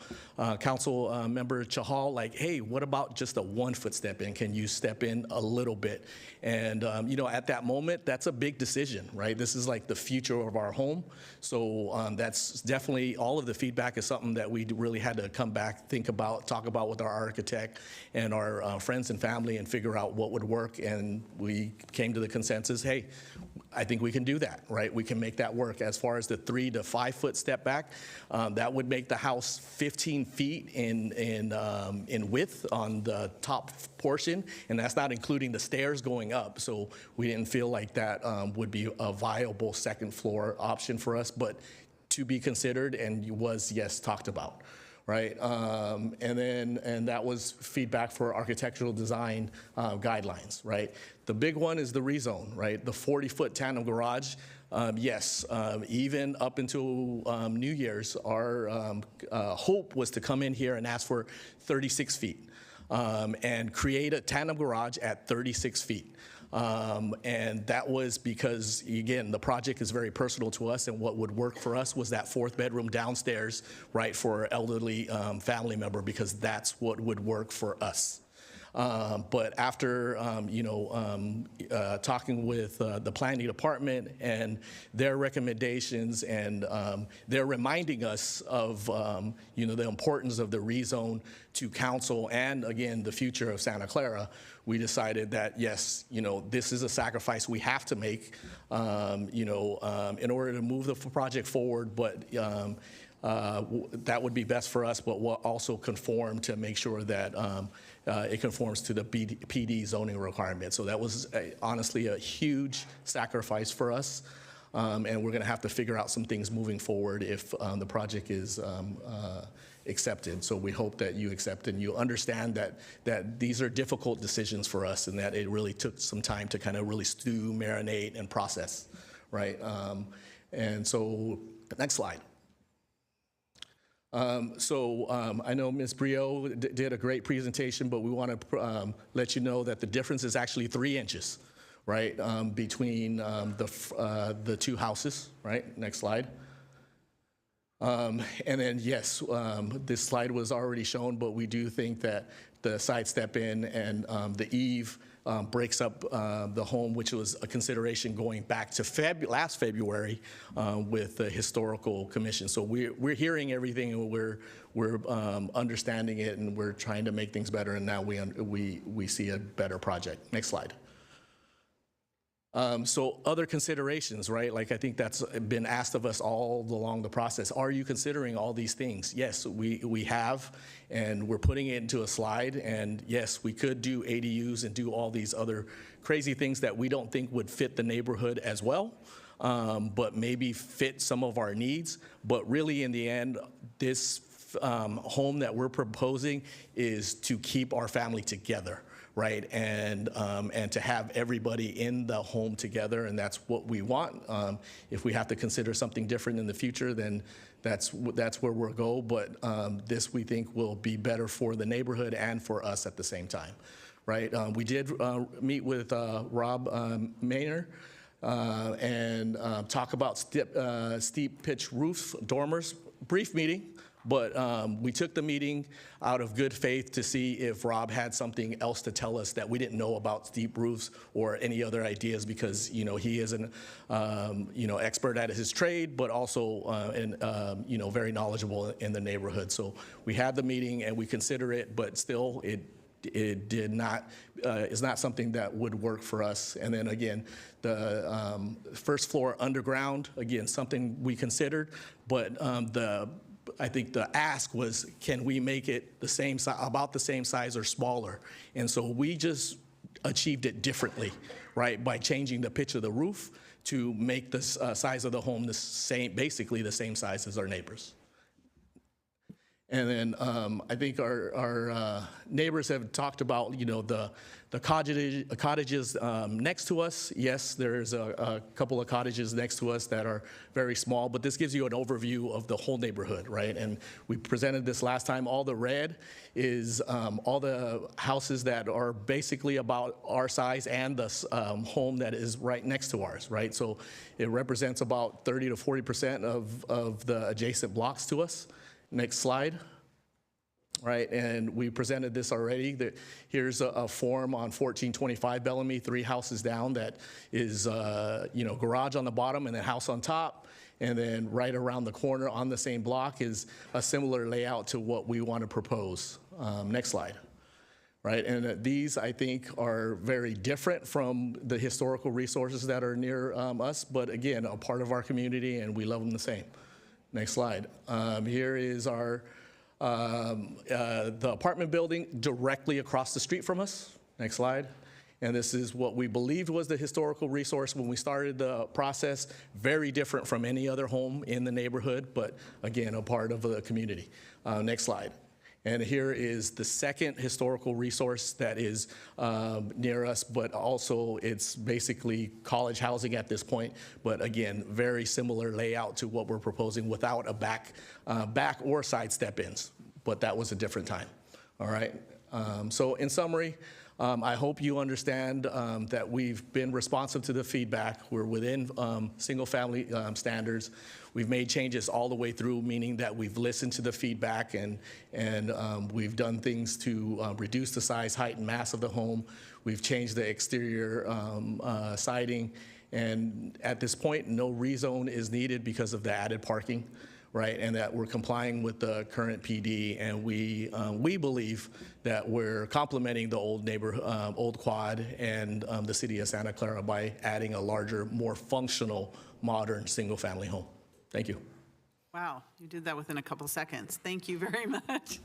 Council Member Chahal, like, hey, what about just a 1 foot step-in? Can you step in a little bit? And at that moment, that's a big decision, right? This is like the future of our home. So that's definitely, all of the feedback is something that we really had to come back, think about, talk about with our architect and our friends and family and figure out what would work. And we came to the consensus, hey, I think we can do that, right? We can make that work. As far as the 3 to 5 foot step back, that would make the house 15 feet in width on the top portion, and that's not including the stairs going up. So we didn't feel like that would be a viable second floor option for us, but to be considered and was, yes, talked about. Right, and that was feedback for architectural design guidelines. Right, the big one is the rezone. Right, the 40-foot tandem garage. Yes, even up until New Year's, our hope was to come in here and ask for 36 feet and create a tandem garage at 36 feet. And that was because, again, the project is very personal to us, and what would work for us was that 4th bedroom downstairs, right, for an elderly family member, because that's what would work for us. But after, talking with the planning department and their recommendations, and they're reminding us of, the importance of the rezone to council and, again, the future of Santa Clara, we decided that, yes, this is a sacrifice we have to make, in order to move the project forward, but that would be best for us, but we'll also conform to make sure that it conforms to the PD zoning requirement. So that was honestly a huge sacrifice for us, and we're going to have to figure out some things moving forward if the project is accepted. So we hope that you accept and you understand that these are difficult decisions for us, and that it really took some time to kind of really stew, marinate, and process, right? And so, next slide. I know Ms. Brio did a great presentation, but we want to let you know that the difference is actually 3 inches, right, between the two houses, right? Next slide. And then, yes, this slide was already shown, but we do think that the side step in and the eave breaks up the home, which was a consideration going back to last February with the Historical Commission. So we're hearing everything, and we're understanding it, and we're trying to make things better, and now we see a better project. Next slide. So other considerations, right? Like I think that's been asked of us all along the process. Are you considering all these things? Yes, we have, and we're putting it into a slide. And yes, we could do ADUs and do all these other crazy things that we don't think would fit the neighborhood as well, but maybe fit some of our needs. But really in the end, this home that we're proposing is to keep our family together, right? And to have everybody in the home together, and that's what we want. If we have to consider something different in the future, then that's where we'll go. But this, we think, will be better for the neighborhood and for us at the same time, right? We did meet with Rob Maynor and talk about steep pitch roof dormers. Brief meeting. But we took the meeting out of good faith to see if Rob had something else to tell us that we didn't know about steep roofs or any other ideas, because he is an expert at his trade, but also very knowledgeable in the neighborhood. So we had the meeting and we consider it, but still it did not is not something that would work for us. And then again, the first floor underground, again, something we considered, but I think the ask was, can we make it the same about the same size or smaller? And so we just achieved it differently, right? By changing the pitch of the roof to make the size of the home the same, basically the same size as our neighbors. And then I think our neighbors have talked about, the cottages next to us. Yes, there's a couple of cottages next to us that are very small, but this gives you an overview of the whole neighborhood, right? And we presented this last time. All the red is all the houses that are basically about our size and the home that is right next to ours, right? So it represents about 30 to 40% of the adjacent blocks to us. Next slide. Right, and we presented this already. Here's a form on 1425 Bellamy, 3 houses down, that is, garage on the bottom and then house on top. And then right around the corner on the same block is a similar layout to what we want to propose. Next slide. Right, and these, I think, are very different from the historical resources that are near us, but again, a part of our community, and we love them the same. Next slide. Here is our the apartment building directly across the street from us. Next slide. And this is what we believed was the historical resource when we started the process. Very different from any other home in the neighborhood, but again, a part of the community. Next slide. And here is the second historical resource that is near us, but also it's basically college housing at this point. But again, very similar layout to what we're proposing without a back or side step-ins. But that was a different time. All right. So in summary, I hope you understand that we've been responsive to the feedback. We're within single-family standards. We've made changes all the way through, meaning that we've listened to the feedback and we've done things to reduce the size, height, and mass of the home. We've changed the exterior siding, and at this point, no rezone is needed because of the added parking, right? And that we're complying with the current PD, and we believe that we're complementing the old quad and the city of Santa Clara by adding a larger, more functional, modern single-family home. Thank you. Wow, you did that within a couple seconds. Thank you very much.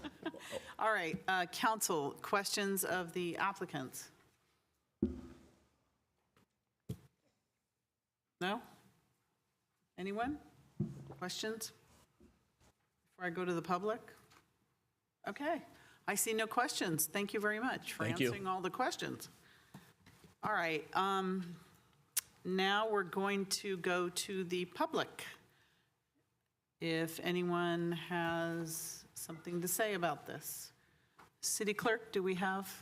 All right, council, questions of the applicants? No? Anyone? Questions? Before I go to the public? Okay, I see no questions. Thank you very much for answering all the questions. All right, now we're going to go to the public. If anyone has something to say about this. City Clerk, do we have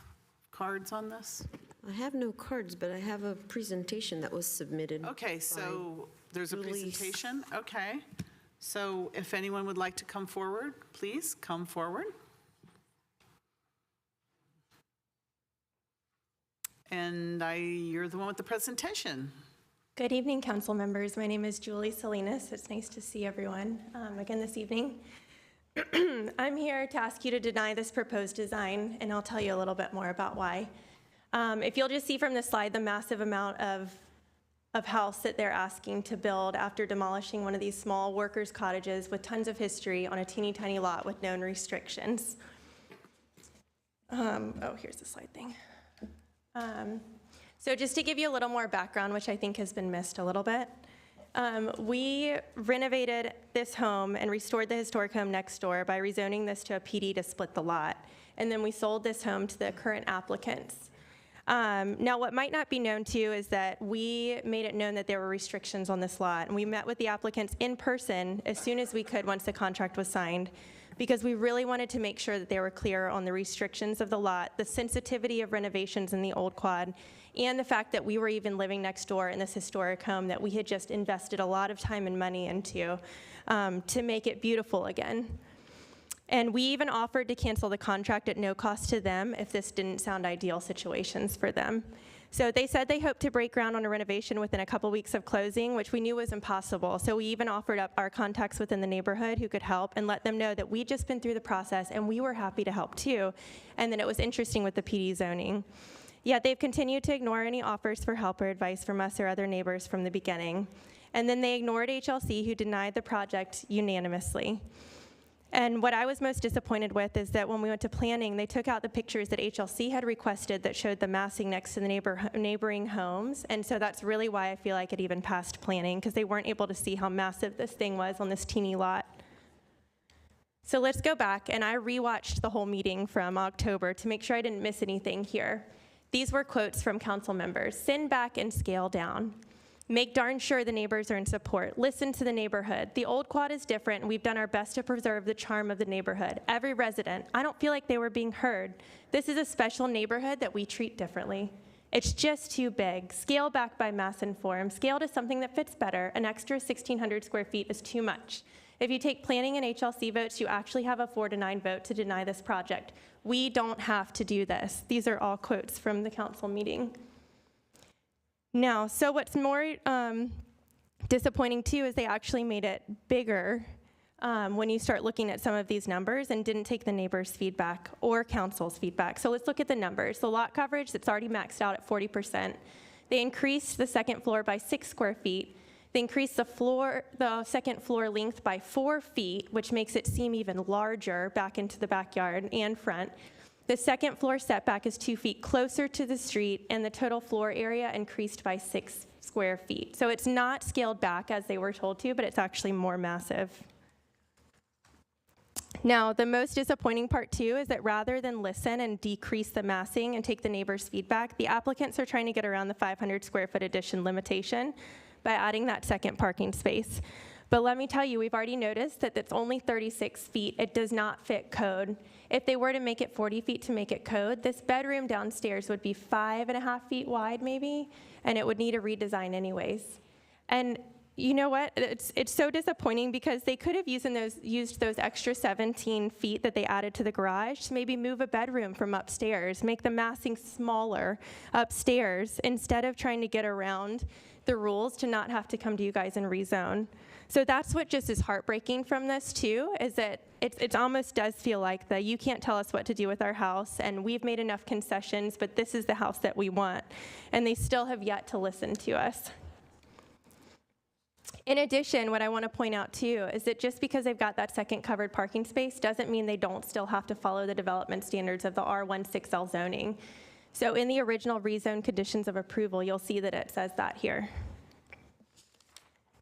cards on this? I have no cards, but I have a presentation that was submitted. Okay, so there's a Julie. presentation? Okay. So if anyone would like to come forward, please come forward. And you're the one with the presentation. Good evening, council members. My name is Julie Salinas. It's nice to see everyone again this evening. I'm here to ask you to deny this proposed design, and I'll tell you a little bit more about why. If you'll just see from the slide the massive amount of of house that they're asking to build after demolishing one of these small workers' cottages with tons of history on a teeny tiny lot with known restrictions. Here's the slide thing. So just to give you a little more background, which I think has been missed a little bit, we renovated this home and restored the historic home next door by rezoning this to a PD to split the lot. And then we sold this home to the current applicants. Now, what might not be known to you is that we made it known that there were restrictions on this lot, and we met with the applicants in person as soon as we could once the contract was signed, because we really wanted to make sure that they were clear on the restrictions of the lot, the sensitivity of renovations in the old quad, and the fact that we were even living next door in this historic home that we had just invested a lot of time and money into to make it beautiful again. And we even offered to cancel the contract at no cost to them if this didn't sound ideal situations for them. So they said they hoped to break ground on a renovation within a couple weeks of closing, which we knew was impossible. So we even offered up our contacts within the neighborhood who could help and let them know that we'd just been through the process and we were happy to help too. And then it was interesting with the PD zoning. Yet they've continued to ignore any offers for help or advice from us or other neighbors from the beginning. And then they ignored HLC, who denied the project unanimously. And what I was most disappointed with is that when we went to planning, they took out the pictures that HLC had requested that showed the massing next to the neighboring homes. And so that's really why I feel like it even passed planning, because they weren't able to see how massive this thing was on this teeny lot. So let's go back, and I rewatched the whole meeting from October to make sure I didn't miss anything here. These were quotes from council members. Send back and scale down. Make darn sure the neighbors are in support. Listen to the neighborhood. The old quad is different, and we've done our best to preserve the charm of the neighborhood. Every resident, I don't feel like they were being heard. This is a special neighborhood that we treat differently. It's just too big. Scale back by mass and form. Scale to something that fits better. An extra 1,600 square feet is too much. If you take planning and HLC votes, you actually have a 4-9 vote to deny this project. We don't have to do this. These are all quotes from the council meeting. Now, so what's more disappointing too is they actually made it bigger when you start looking at some of these numbers and didn't take the neighbors' feedback or council's feedback. So let's look at the numbers. The lot coverage that's already maxed out at 40%. They increased the second floor by 6 square feet. They increased the second floor length by 4 feet, which makes it seem even larger back into the backyard and front. The second floor setback is 2 feet closer to the street, and the total floor area increased by 6 square feet. So it's not scaled back as they were told to, but it's actually more massive. Now, the most disappointing part too is that rather than listen and decrease the massing and take the neighbors' feedback, the applicants are trying to get around the 500 square foot addition limitation by adding that second parking space. But let me tell you, we've already noticed that it's only 36 feet. It does not fit code. If they were to make it 40 feet to make it code, this bedroom downstairs would be 5.5 feet wide maybe, and it would need a redesign anyways. And you know what? It's so disappointing because they could have used those extra 17 feet that they added to the garage to maybe move a bedroom from upstairs, make the massing smaller upstairs, instead of trying to get around the rules to not have to come to you guys and rezone. So that's what just is heartbreaking from this too, is that it almost does feel like that you can't tell us what to do with our house, and we've made enough concessions, but this is the house that we want. And they still have yet to listen to us. In addition, what I want to point out too is that just because they've got that second covered parking space doesn't mean they don't still have to follow the development standards of the R16L zoning. So in the original rezone conditions of approval, you'll see that it says that here.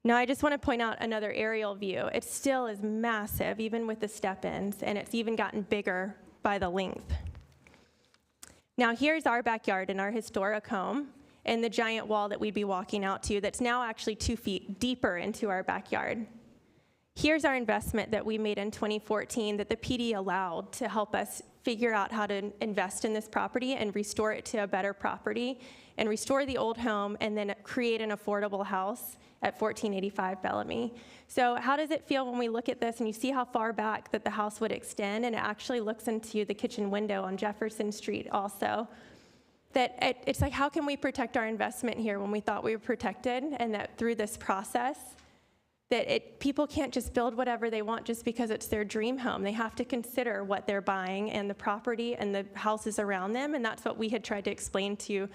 Now, I just want to point out another aerial view. It still is massive, even with the step-ins, and it's even gotten bigger by the length. Now, here's our backyard in our historic home, and the giant wall that we'd be walking out to that's now actually 2 feet deeper into our backyard. Here's our investment that we made in 2014 that the PD allowed to help us figure out how to invest in this property and restore it to a better property and restore the old home and then create an affordable house at 1485 Bellamy. So how does it feel when we look at this and you see how far back that the house would extend, and it actually looks into the kitchen window on Jefferson Street also? That it's like, how can we protect our investment here when we thought we were protected, and that through this process, that people can't just build whatever they want just because it's their dream home. They have to consider what they're buying and the property and the houses around them, and that's what we had tried to explain to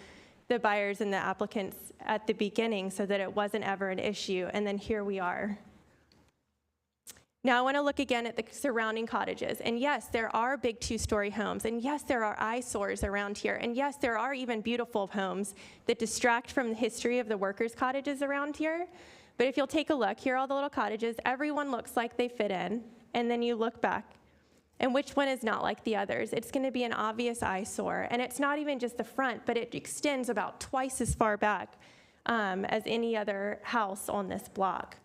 the buyers and the applicants at the beginning so that it wasn't ever an issue, and then here we are. Now I want to look again at the surrounding cottages, and yes, there are big two-story homes, and yes, there are eyesores around here, and yes, there are even beautiful homes that distract from the history of the workers' cottages around here. But if you'll take a look, here are all the little cottages. Everyone looks like they fit in, and then you look back, and which one is not like the others? It's going to be an obvious eyesore, and it's not even just the front, but it extends about twice as far back as any other house on this block.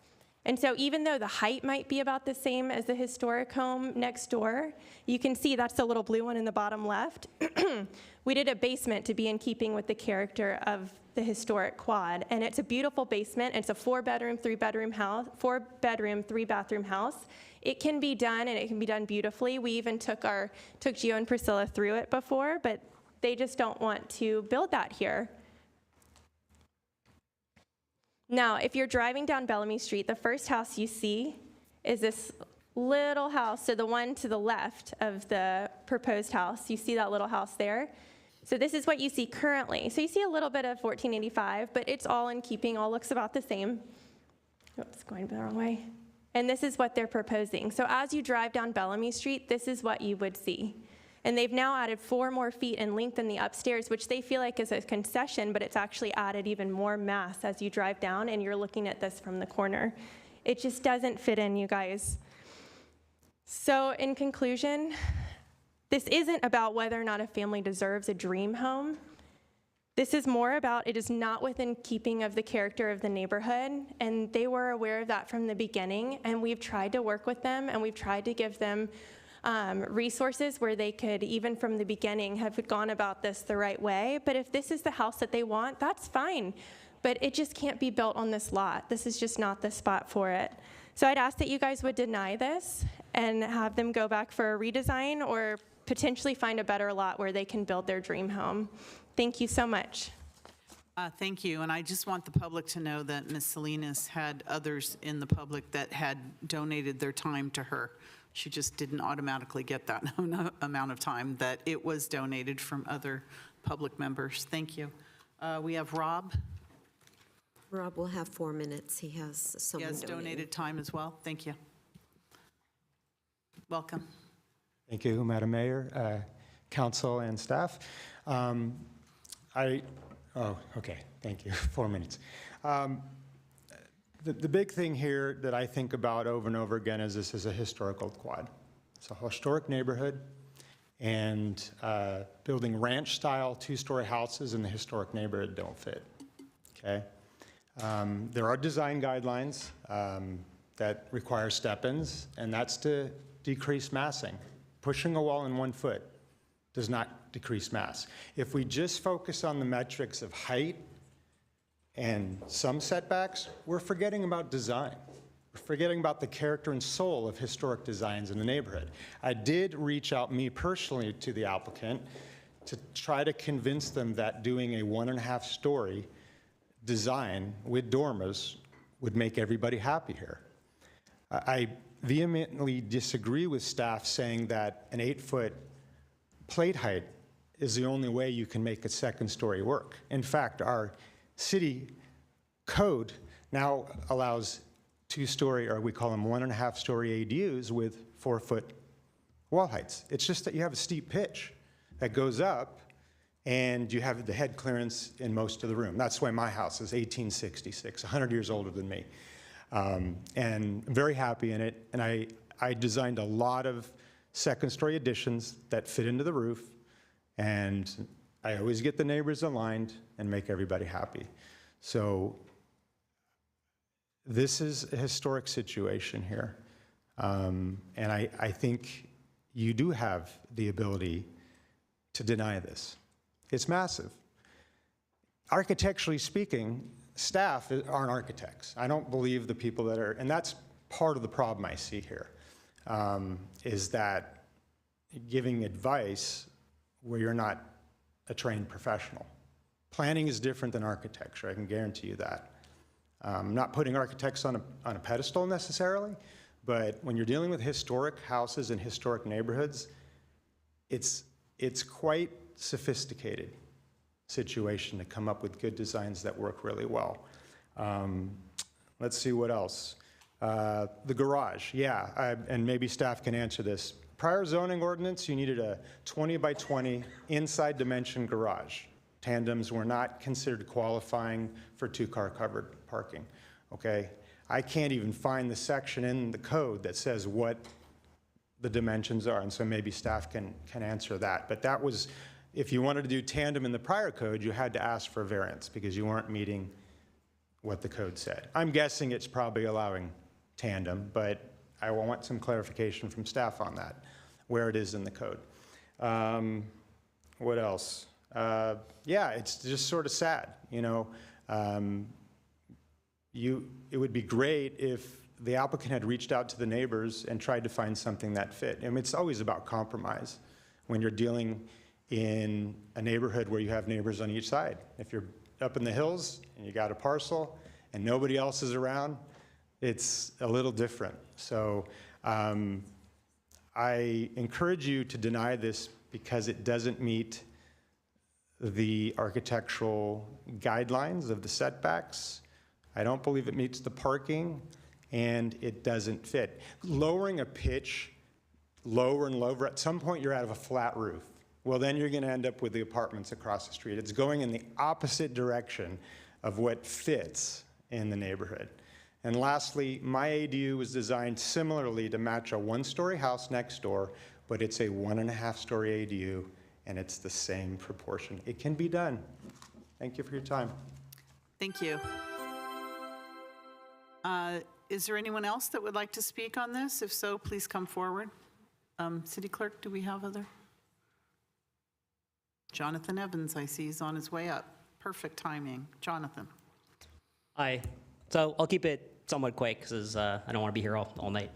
And so even though the height might be about the same as the historic home next door, you can see that's the little blue one in the bottom left. We did a basement to be in keeping with the character of the historic quad, and it's a beautiful basement. It's a 4-bedroom, 3-bedroom house, 4-bedroom, 3-bathroom house. It can be done, and it can be done beautifully. We even took Gio and Priscilla through it before, but they just don't want to build that here. Now, if you're driving down Bellamy Street, the first house you see is this little house, so the one to the left of the proposed house. You see that little house there? So this is what you see currently. So you see a little bit of 1485, but it's all in keeping, all looks about the same. Oops, going the wrong way. And this is what they're proposing. So as you drive down Bellamy Street, this is what you would see. And they've now added 4 more feet in length in the upstairs, which they feel like is a concession, but it's actually added even more mass as you drive down and you're looking at this from the corner. It just doesn't fit in, you guys. So in conclusion, this isn't about whether or not a family deserves a dream home. This is more about it is not within keeping of the character of the neighborhood, and they were aware of that from the beginning, and we've tried to work with them, and we've tried to give them resources where they could, even from the beginning, have gone about this the right way. But if this is the house that they want, that's fine. But it just can't be built on this lot. This is just not the spot for it. So I'd ask that you guys would deny this and have them go back for a redesign or potentially find a better lot where they can build their dream home. Thank you so much. Thank you, and I just want the public to know that Ms. Salinas had others in the public that had donated their time to her. She just didn't automatically get that amount of time, that it was donated from other public members. Thank you. We have Rob. Rob will have 4 minutes. He has someone He has donated time as well. Thank you. Welcome. Thank you, Madam Mayor, council, and staff. Okay, thank you. 4 minutes. The big thing here that I think about over and over again is this is a historical quad. It's a historic neighborhood, and building ranch-style 2-story houses in the historic neighborhood don't fit, okay? There are design guidelines that require step-ins, and that's to decrease massing. Pushing a wall in 1 foot does not decrease mass. If we just focus on the metrics of height and some setbacks, we're forgetting about design. We're forgetting about the character and soul of historic designs in the neighborhood. I did reach out, me personally, to the applicant to try to convince them that doing a 1.5-story design with dormers would make everybody happy here. I vehemently disagree with staff saying that an 8-foot plate height is the only way you can make a 2nd-story work. In fact, our city code now allows 2-story, or we call them 1.5-story ADUs with 4-foot wall heights. It's just that you have a steep pitch that goes up, and you have the head clearance in most of the room. That's why my house is 1866, 100 years older than me. And I'm very happy in it, and I designed a lot of 2nd-story additions that fit into the roof, and I always get the neighbors aligned and make everybody happy. So this is a historic situation here. And I think you do have the ability to deny this. It's massive. Architecturally speaking, staff aren't architects. I don't believe the people that are, and that's part of the problem I see here, is that giving advice where you're not a trained professional. Planning is different than architecture, I can guarantee you that. I'm not putting architects on a pedestal necessarily, but when you're dealing with historic houses and historic neighborhoods, it's quite sophisticated. situation to come up with good designs that work really well. Let's see what else. The garage, yeah, and maybe staff can answer this. Prior zoning ordinance, you needed a 20 by 20 inside dimension garage. Tandems were not considered qualifying for two-car covered parking, okay? I can't even find the section in the code that says what the dimensions are, and so maybe staff can answer that. But that was, if you wanted to do tandem in the prior code, you had to ask for variance because you weren't meeting what the code said. I'm guessing it's probably allowing tandem, but I want some clarification from staff on that, where it is in the code. What else? Yeah, it's just sort of sad, you know. It would be great if the applicant had reached out to the neighbors and tried to find something that fit. I mean, it's always about compromise when you're dealing in a neighborhood where you have neighbors on each side. If you're up in the hills and you got a parcel and nobody else is around, it's a little different. So I encourage you to deny this because it doesn't meet the architectural guidelines of the setbacks. I don't believe it meets the parking, and it doesn't fit. Lowering a pitch lower and lower, at some point you're out of a flat roof. Well, then you're gonna end up with the apartments across the street. It's going in the opposite direction of what fits in the neighborhood. And lastly, my ADU was designed similarly to match a one-story house next door, but it's a 1.5-story ADU, and it's the same proportion. It can be done. Thank you for your time. Thank you. Is there anyone else that would like to speak on this? If so, please come forward. City Clerk, do we have other? Jonathan Evans, I see, is on his way up. Perfect timing. Jonathan. Hi. So I'll keep it somewhat quick because I don't want to be here all night.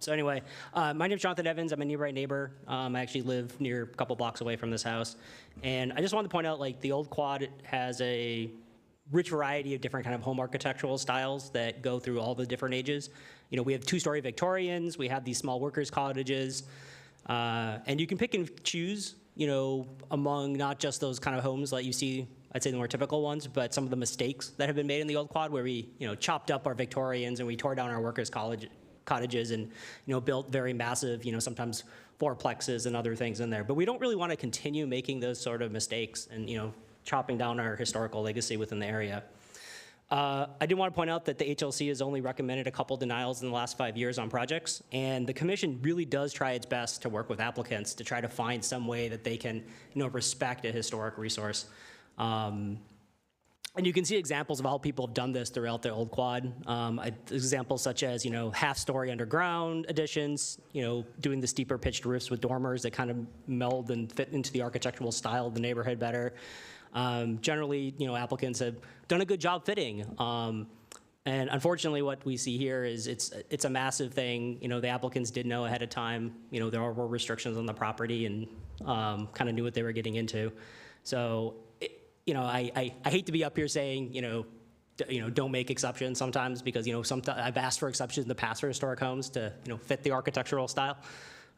So anyway, my name's Jonathan Evans. I'm a nearby neighbor. I actually live near a couple blocks away from this house. And I just wanted to point out, like, the old quad has a rich variety of different kind of home architectural styles that go through all the different ages. You know, we have two-story Victorians, we have these small workers' cottages, and you can pick and choose, you know, among not just those kind of homes that you see, I'd say the more typical ones, but some of the mistakes that have been made in the old quad where we, you know, chopped up our Victorians and we tore down our workers' cottages and, you know, built very massive, you know, sometimes fourplexes and other things in there. But we don't really want to continue making those sort of mistakes and, you know, chopping down our historical legacy within the area. I did want to point out that the HLC has only recommended a couple denials in the last 5 years on projects, and the commission really does try its best to work with applicants to try to find some way that they can, you know, respect a historic resource. And you can see examples of how people have done this throughout the old quad. Examples such as, you know, half-story underground additions, you know, doing the steeper pitched roofs with dormers that kind of meld and fit into the architectural style of the neighborhood better. Generally, you know, applicants have done a good job fitting. And unfortunately, what we see here is it's a massive thing. You know, the applicants did know ahead of time, you know, there were restrictions on the property and kind of knew what they were getting into. So, you know, I hate to be up here saying, you know, don't make exceptions sometimes because, you know, I've asked for exceptions in the past for historic homes to, you know, fit the architectural style.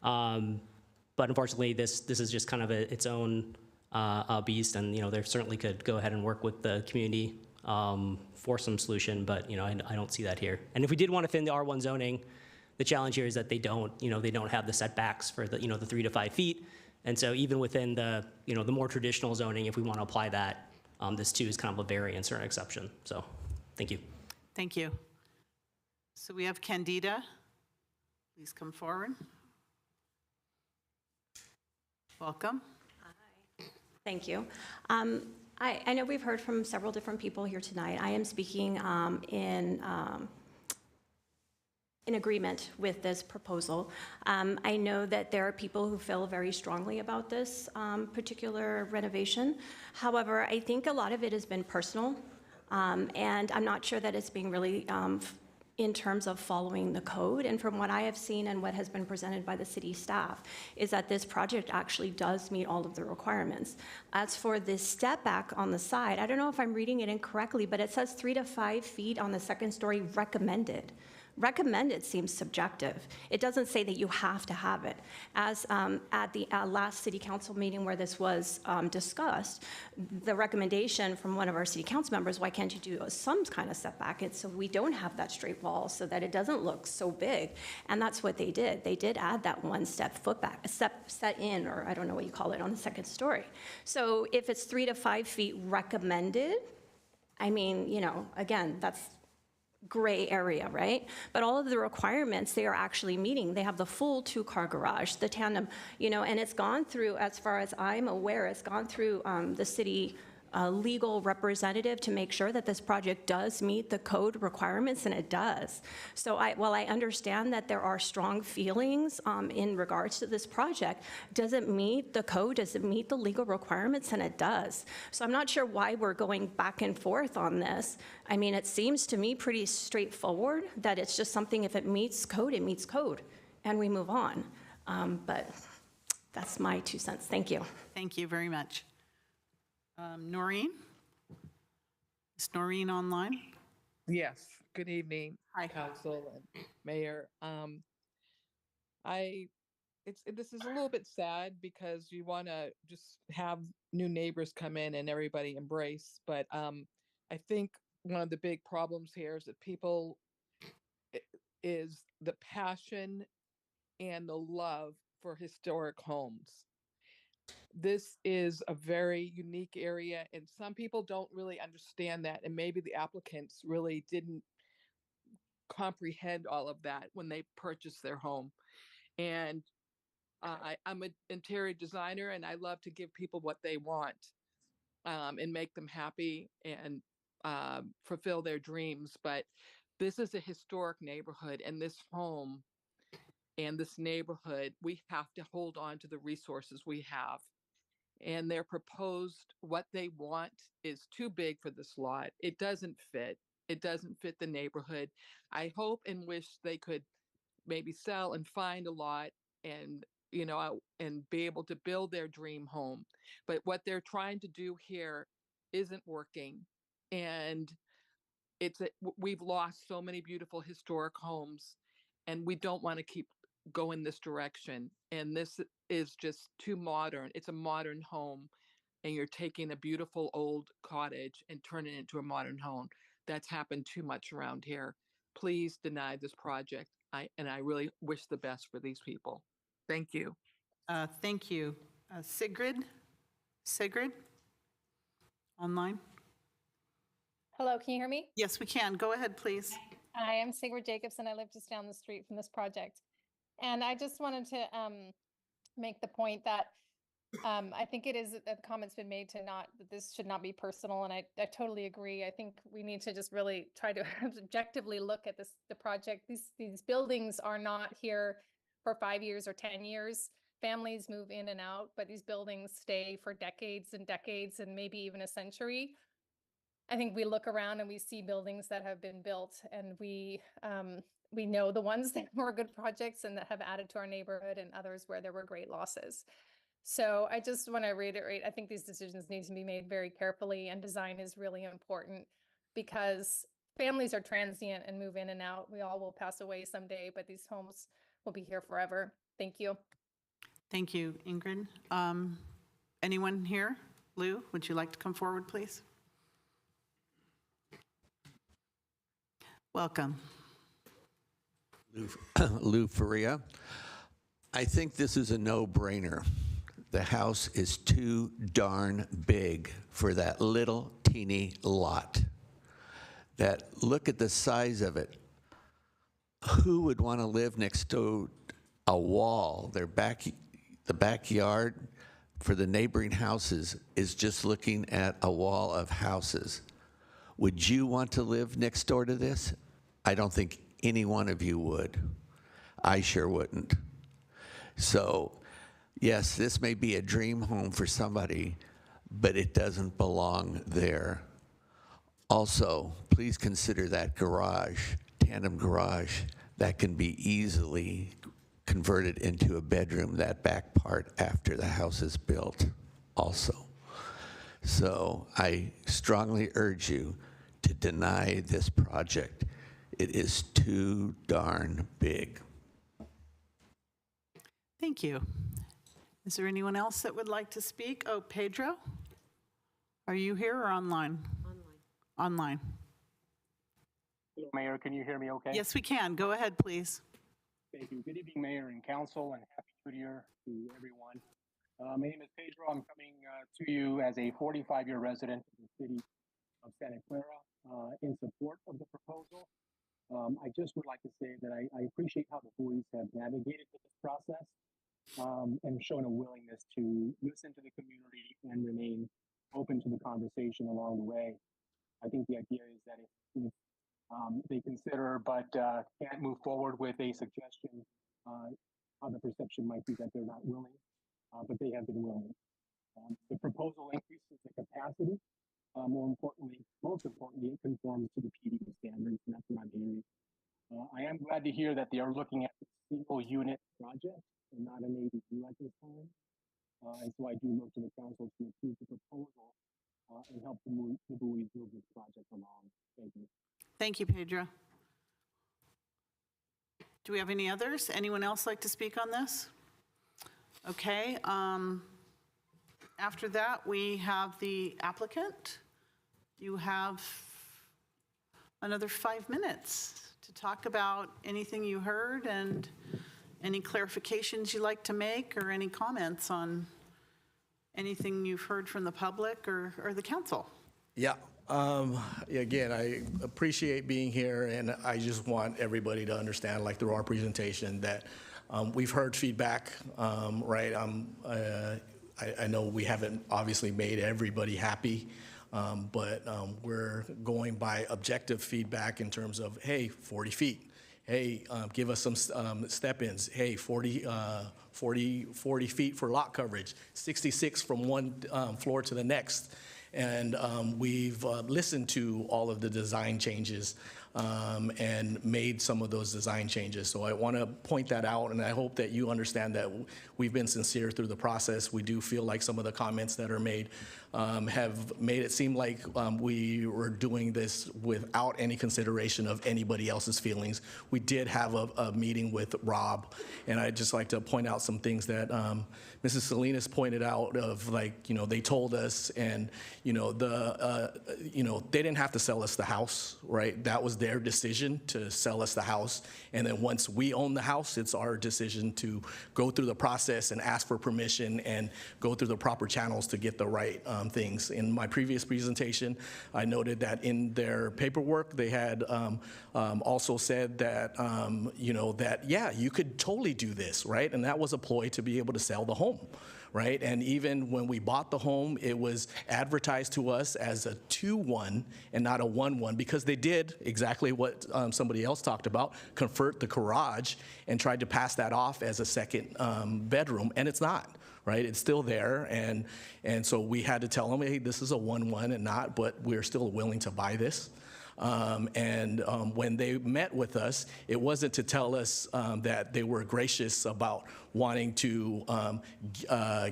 But unfortunately, this is just kind of its own beast, and, you know, they certainly could go ahead and work with the community for some solution, but, you know, I don't see that here. And if we did want to fit in the R1 zoning, the challenge here is that they don't have the setbacks for the, you know, the 3 to 5 feet. And so even within the, you know, the more traditional zoning, if we want to apply that, this too is kind of a variance or an exception. So, thank you. Thank you. So we have Candida. Please come forward. Welcome. Thank you. I know we've heard from several different people here tonight. I am speaking in agreement with this proposal. I know that there are people who feel very strongly about this particular renovation. However, I think a lot of it has been personal, and I'm not sure that it's being really in terms of following the code. And from what I have seen and what has been presented by the city staff is that this project actually does meet all of the requirements. As for this step back on the side, I don't know if I'm reading it incorrectly, but it says 3 to 5 feet on the second story recommended. Recommended seems subjective. It doesn't say that you have to have it. As at the last city council meeting where this was discussed, the recommendation from one of our city council members, why can't you do some kind of setback? And so we don't have that straight wall so that it doesn't look so big. And that's what they did. They did add that one step foot back, a step set in, or I don't know what you call it, on the second story. So if it's 3 to 5 feet recommended, I mean, you know, again, that's gray area, right? But all of the requirements they are actually meeting. They have the full 2-car garage, the tandem, you know, and it's gone through, as far as I'm aware, it's gone through the city legal representative to make sure that this project does meet the code requirements, and it does. So while I understand that there are strong feelings in regards to this project, does it meet the code? Does it meet the legal requirements? And it does. So I'm not sure why we're going back and forth on this. I mean, it seems to me pretty straightforward that it's just something, if it meets code, it meets code, and we move on. But that's my 2 cents. Thank you. Thank you very much. Noreen? Is Noreen online? Yes. Good evening, Hi. Council and Mayor. This is a little bit sad because you want to just have new neighbors come in and everybody embrace, but I think one of the big problems here is that people is the passion and the love for historic homes. This is a very unique area, and some people don't really understand that, and maybe the applicants really didn't comprehend all of that when they purchased their home. And I'm an interior designer, and I love to give people what they want and make them happy and fulfill their dreams. But this is a historic neighborhood, and this home and this neighborhood, we have to hold on to the resources we have. And their proposed, what they want is too big for this lot. It doesn't fit. It doesn't fit the neighborhood. I hope and wish they could maybe sell and find a lot and, you know, and be able to build their dream home. But what they're trying to do here isn't working. And we've lost so many beautiful historic homes, and we don't want to keep going this direction. And this is just too modern. It's a modern home, and you're taking a beautiful old cottage and turning it into a modern home. That's happened too much around here. Please deny this project. And I really wish the best for these people. Thank you. Thank you. Sigrid? Online? Hello, can you hear me? Yes, we can. Go ahead, please. I am Sigrid Jacobson. I live just down the street from this project. And I just wanted to make the point that I think it is, the comment's been made to that this should not be personal. And I totally agree. I think we need to just really try to objectively look at the project. These buildings are not here for 5 years or 10 years. Families move in and out, but these buildings stay for decades and decades and maybe even a century. I think we look around and we see buildings that have been built, and we know the ones that were good projects and that have added to our neighborhood, and others where there were great losses. So I just want to reiterate, I think these decisions need to be made very carefully, and design is really important because families are transient and move in and out. We all will pass away someday, but these homes will be here forever. Thank you. Thank you, Ingrid. Anyone here? Lou, would you like to come forward, please? Welcome. Lou Faria. I think this is a no-brainer. The house is too darn big for that little teeny lot. Look at the size of it. Who would want to live next to a wall? The backyard for the neighboring houses is just looking at a wall of houses. Would you want to live next door to this? I don't think any one of you would. I sure wouldn't. So, yes, this may be a dream home for somebody, but it doesn't belong there. Also, please consider that garage, tandem garage, that can be easily converted into a bedroom, that back part after the house is built also. So I strongly urge you to deny this project. It is too darn big. Thank you. Is there anyone else that would like to speak? Oh, Pedro? Are you here or online? Online. Hello, Mayor. Can you hear me okay? Yes, we can. Go ahead, please. Thank you. Good evening, Mayor and Council, and Happy New Year to everyone. My name is Pedro. I'm coming to you as a 45-year resident of the city of Santa Clara in support of the proposal. I just would like to say that I appreciate how the boys have navigated this process and shown a willingness to listen to the community and remain open to the conversation along the way. I think the idea is that if they consider but can't move forward with a suggestion, how the perception might be that they're not willing, but they have been willing. The proposal increases the capacity. Most importantly, it conforms to the PD standards, and that's what I'm hearing. I am glad to hear that they are looking at the single unit project and not an ADU at this time. And so I do look to the council to approve the proposal and help the buoys move this project along. Thank you. Thank you, Pedro. Do we have any others? Anyone else like to speak on this? Okay. After that, we have the applicant. You have another 5 minutes to talk about anything you heard and any clarifications you'd like to make or any comments on anything you've heard from the public or the council. Yeah. Again, I appreciate being here, and I just want everybody to understand, like through our presentation, that we've heard feedback, right? I know we haven't obviously made everybody happy, but we're going by objective feedback in terms of, hey, 40 feet. Hey, give us some step-ins. Hey, 40 feet for lot coverage, 66 from one floor to the next. And we've listened to all of the design changes and made some of those design changes. So I want to point that out, and I hope that you understand that we've been sincere through the process. We do feel like some of the comments that are made have made it seem like we were doing this without any consideration of anybody else's feelings. We did have a meeting with Rob, and I'd just like to point out some things that Mrs. Salinas pointed out of, like, they told us, and, they didn't have to sell us the house, right? That was their decision to sell us the house. And then once we own the house, it's our decision to go through the process and ask for permission and go through the proper channels to get the right things. In my previous presentation, I noted that in their paperwork, they had also said that, yeah, you could totally do this, right? And that was a ploy to be able to sell the home, right? And even when we bought the home, it was advertised to us as a 2-1 and not a 1-1, because they did exactly what somebody else talked about, convert the garage and tried to pass that off as a second bedroom, and it's not. Right, it's still there, and so we had to tell them, hey, this is a 1-1 and not, but we're still willing to buy this. When they met with us, it wasn't to tell us that they were gracious about wanting to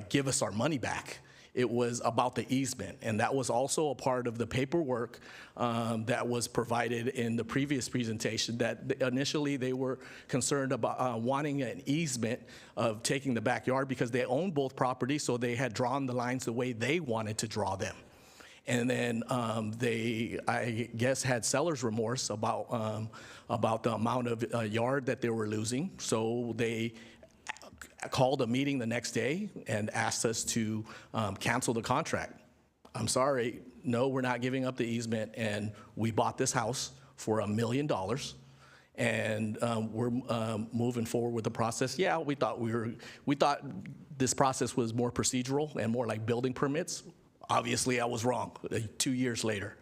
give us our money back. It was about the easement, and that was also a part of the paperwork that was provided in the previous presentation, that initially they were concerned about wanting an easement of taking the backyard because they own both properties, so they had drawn the lines the way they wanted to draw them. And then they, I guess, had seller's remorse about the amount of yard that they were losing, so they called a meeting the next day and asked us to cancel the contract. I'm sorry, no, we're not giving up the easement, and we bought this house for $1 million, and we're moving forward with the process. Yeah, we thought this process was more procedural and more like building permits. Obviously, I was wrong 2 years later,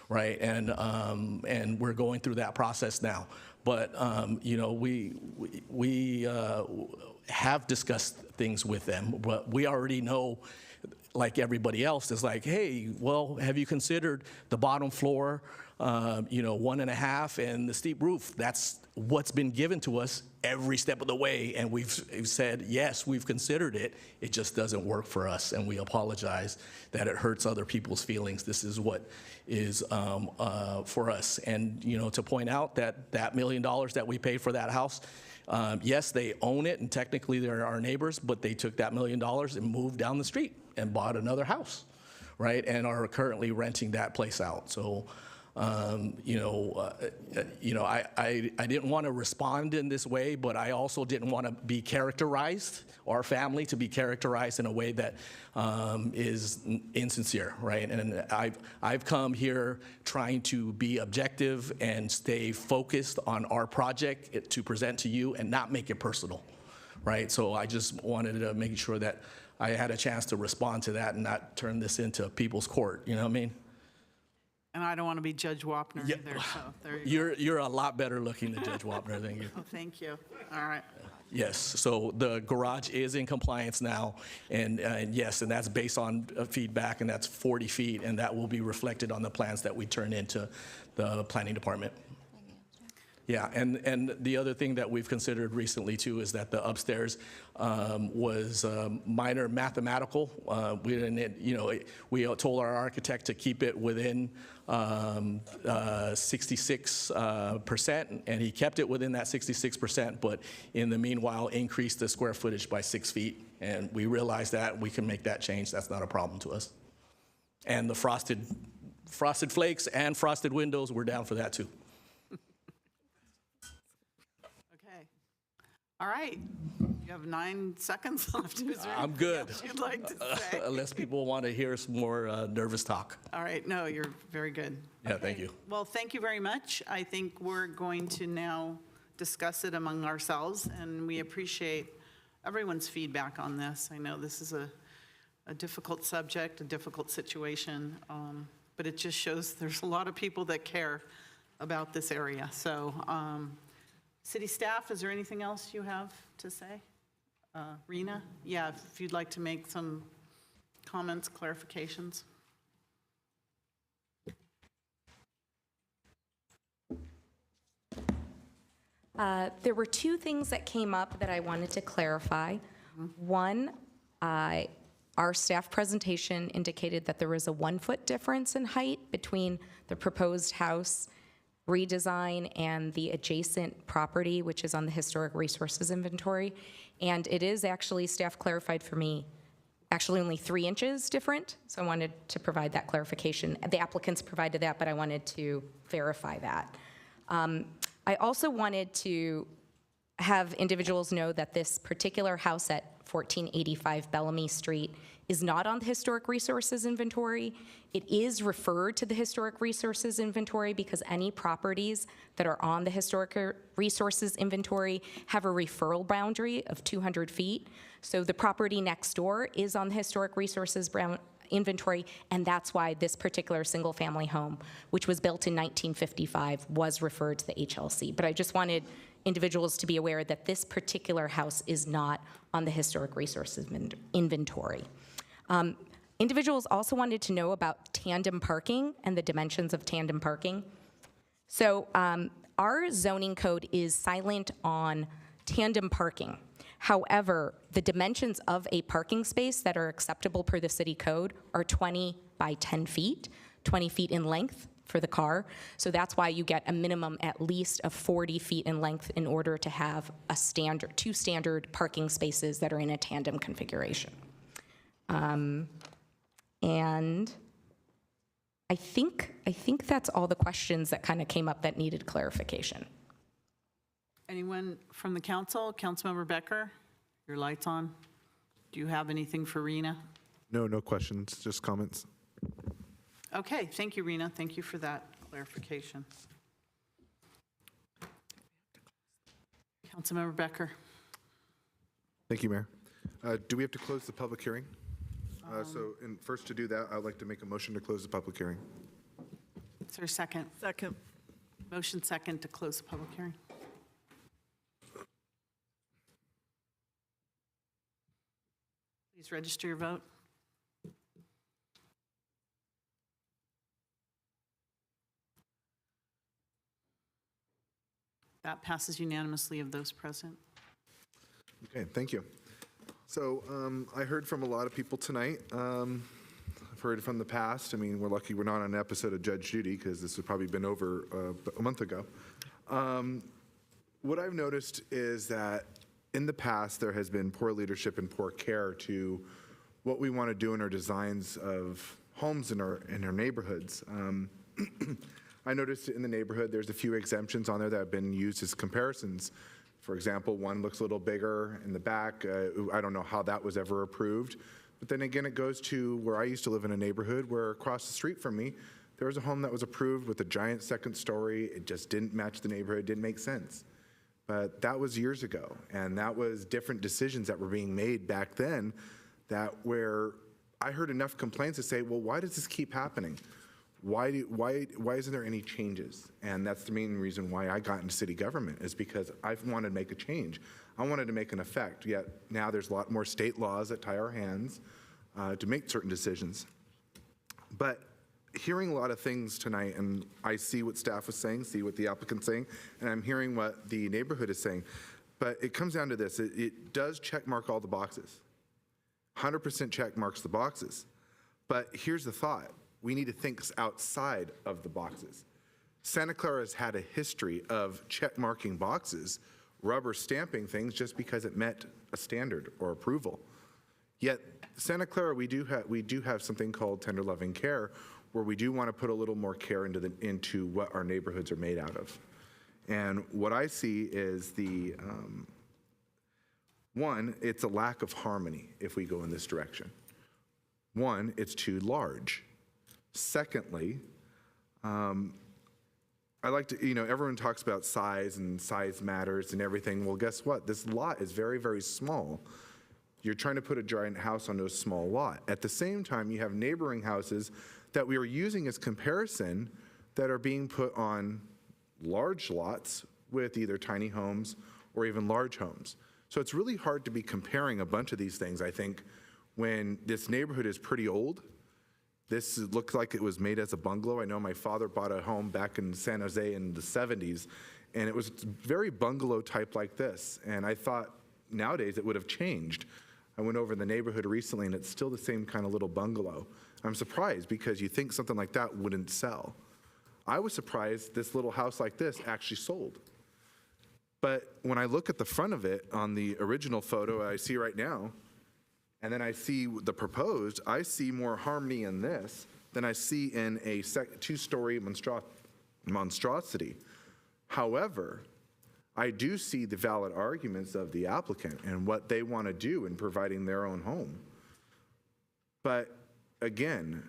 right? And we're going through that process now. But we have discussed things with them, but we already know, like everybody else, is like, hey, well, have you considered the bottom floor, 1.5 and the steep roof? That's what's been given to us every step of the way, and we've said, yes, we've considered it. It just doesn't work for us, and we apologize that it hurts other people's feelings. This is what is for us. And, to point out that $1 million that we paid for that house, yes, they own it, and technically they're our neighbors, but they took that $1 million and moved down the street and bought another house, right? And are currently renting that place out. So, I didn't want to respond in this way, but I also didn't want to be characterized, our family to be characterized in a way that is insincere, right? And I've come here trying to be objective and stay focused on our project to present to you and not make it personal, right? So I just wanted to make sure that I had a chance to respond to that and not turn this into people's court, you know what I mean? And I don't want to be Judge Wapner either, so there you go. You're a lot better looking than Judge Wapner, thank you. Oh, thank you. All right. Yes, so the garage is in compliance now, and yes, and that's based on feedback, and that's 40 feet, and that will be reflected on the plans that we turn into the planning department. Yeah, and the other thing that we've considered recently too is that the upstairs was minor mathematical. We didn't, we told our architect to keep it within 66%, and he kept it within that 66%, but in the meanwhile increased the square footage by 6 feet. And we realized that we can make that change. That's not a problem to us. And the frosted flakes and frosted windows, we're down for that too. All right. You have 9 seconds left. Is there I'm good. anything else you'd like to say? Unless people want to hear some more nervous talk. All right. No, you're very good. Yeah, thank you. Well, thank you very much. I think we're going to now discuss it among ourselves, and we appreciate everyone's feedback on this. I know this is a difficult subject, a difficult situation, but it just shows there's a lot of people that care about this area. So, city staff, is there anything else you have to say? Rena? Yeah, if you'd like to make some comments, clarifications. There were 2 things that came up that I wanted to clarify. One, our staff presentation indicated that there was a 1-foot difference in height between the proposed house redesign and the adjacent property, which is on the historic resources inventory. And it is actually, staff clarified for me, actually only 3 inches different. So I wanted to provide that clarification. The applicants provided that, but I wanted to verify that. I also wanted to have individuals know that this particular house at 1485 Bellamy Street is not on the historic resources inventory. It is referred to the historic resources inventory because any properties that are on the historic resources inventory have a referral boundary of 200 feet. So the property next door is on the historic resources inventory, and that's why this particular single-family home, which was built in 1955, was referred to the HLC. But I just wanted individuals to be aware that this particular house is not on the historic resources inventory. Individuals also wanted to know about tandem parking and the dimensions of tandem parking. So our zoning code is silent on tandem parking. However, the dimensions of a parking space that are acceptable per the city code are 20 by 10 feet, 20 feet in length for the car. So that's why you get a minimum at least of 40 feet in length in order to have a standard, 2 standard parking spaces that are in a tandem configuration. And I think that's all the questions that kind of came up that needed clarification. Anyone from the council? Councilmember Becker, your light's on. Do you have anything for Rena? No questions, just comments. Okay, thank you, Rena. Thank you for that clarification. Councilmember Becker. Thank you, Mayor. Do we have to close the public hearing? First to do that, I'd like to make a motion to close the public hearing. Is there a second? Second. Motion second to close the public hearing. Please register your vote. That passes unanimously of those present. Okay, thank you. So I heard from a lot of people tonight. I've heard from the past. I mean, we're lucky we're not on an episode of Judge Judy because this has probably been over a month ago. What I've noticed is that in the past, there has been poor leadership and poor care to what we want to do in our designs of homes in our neighborhoods. I noticed in the neighborhood, there's a few exemptions on there that have been used as comparisons. For example, one looks a little bigger in the back. I don't know how that was ever approved. But then again, it goes to where I used to live in a neighborhood where across the street from me, there was a home that was approved with a giant second story. It just didn't match the neighborhood, didn't make sense. But that was years ago, and that was different decisions that were being made back then that where I heard enough complaints to say, well, why does this keep happening? Why isn't there any changes? And that's the main reason why I got into city government, is because I wanted to make a change. I wanted to make an effect, yet now there's a lot more state laws that tie our hands to make certain decisions. But hearing a lot of things tonight, and I see what staff was saying, see what the applicant's saying, and I'm hearing what the neighborhood is saying. But it comes down to this. It does check mark all the boxes. 100% check marks the boxes. But here's the thought. We need to think outside of the boxes. Santa Clara has had a history of check marking boxes, rubber stamping things just because it met a standard or approval. Yet Santa Clara, we do have something called tender loving care, where we do want to put a little more care into what our neighborhoods are made out of. And what I see is one, it's a lack of harmony if we go in this direction. One, it's too large. Secondly, I like to, everyone talks about size and size matters and everything. Well, guess what? This lot is very, very small. You're trying to put a giant house onto a small lot. At the same time, you have neighboring houses that we are using as comparison that are being put on large lots with either tiny homes or even large homes. So it's really hard to be comparing a bunch of these things, I think, when this neighborhood is pretty old. This looks like it was made as a bungalow. I know my father bought a home back in San Jose in the 70s, and it was very bungalow type like this. And I thought nowadays it would have changed. I went over in the neighborhood recently, and it's still the same kind of little bungalow. I'm surprised because you think something like that wouldn't sell. I was surprised this little house like this actually sold. But when I look at the front of it on the original photo I see right now, and then I see the proposed, I see more harmony in this than I see in a two-story monstrosity. However, I do see the valid arguments of the applicant and what they want to do in providing their own home. But again,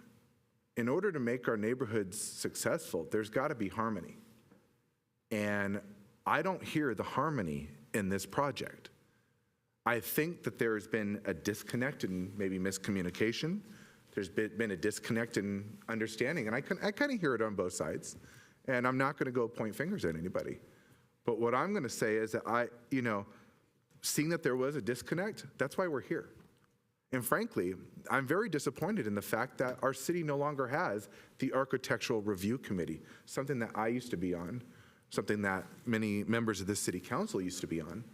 in order to make our neighborhoods successful, there's got to be harmony. And I don't hear the harmony in this project. I think that there has been a disconnect and maybe miscommunication. There's been a disconnect in understanding, and I kind of hear it on both sides. And I'm not going to go point fingers at anybody. But what I'm going to say is that seeing that there was a disconnect, that's why we're here. And frankly, I'm very disappointed in the fact that our city no longer has the Architectural Review Committee, something that I used to be on, something that many members of this city council used to be on.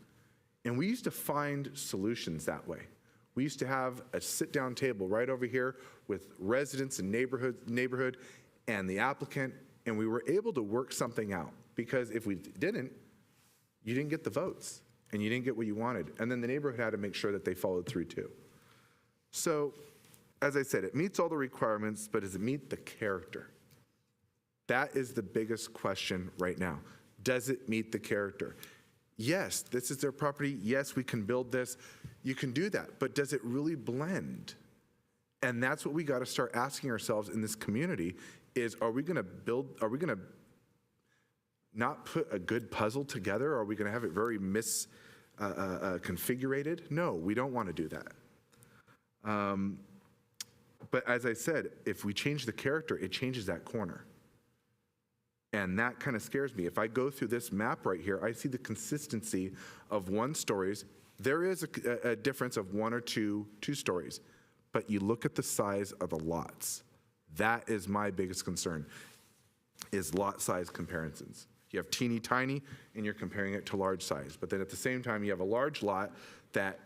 And we used to find solutions that way. We used to have a sit-down table right over here with residents and neighborhood and the applicant, and we were able to work something out. Because if we didn't, you didn't get the votes, and you didn't get what you wanted. And then the neighborhood had to make sure that they followed through too. So, as I said, it meets all the requirements, but does it meet the character? That is the biggest question right now. Does it meet the character? Yes, this is their property. Yes, we can build this. You can do that, but does it really blend? And that's what we got to start asking ourselves in this community is, are we going to not put a good puzzle together? Are we going to have it very configurated? No, we don't want to do that. But as I said, if we change the character, it changes that corner. And that kind of scares me. If I go through this map right here, I see the consistency of one stories. There is a difference of one or two stories, but you look at the size of the lots. That is my biggest concern, is lot size comparisons. You have teeny tiny, and you're comparing it to large size. But then at the same time, you have a large lot that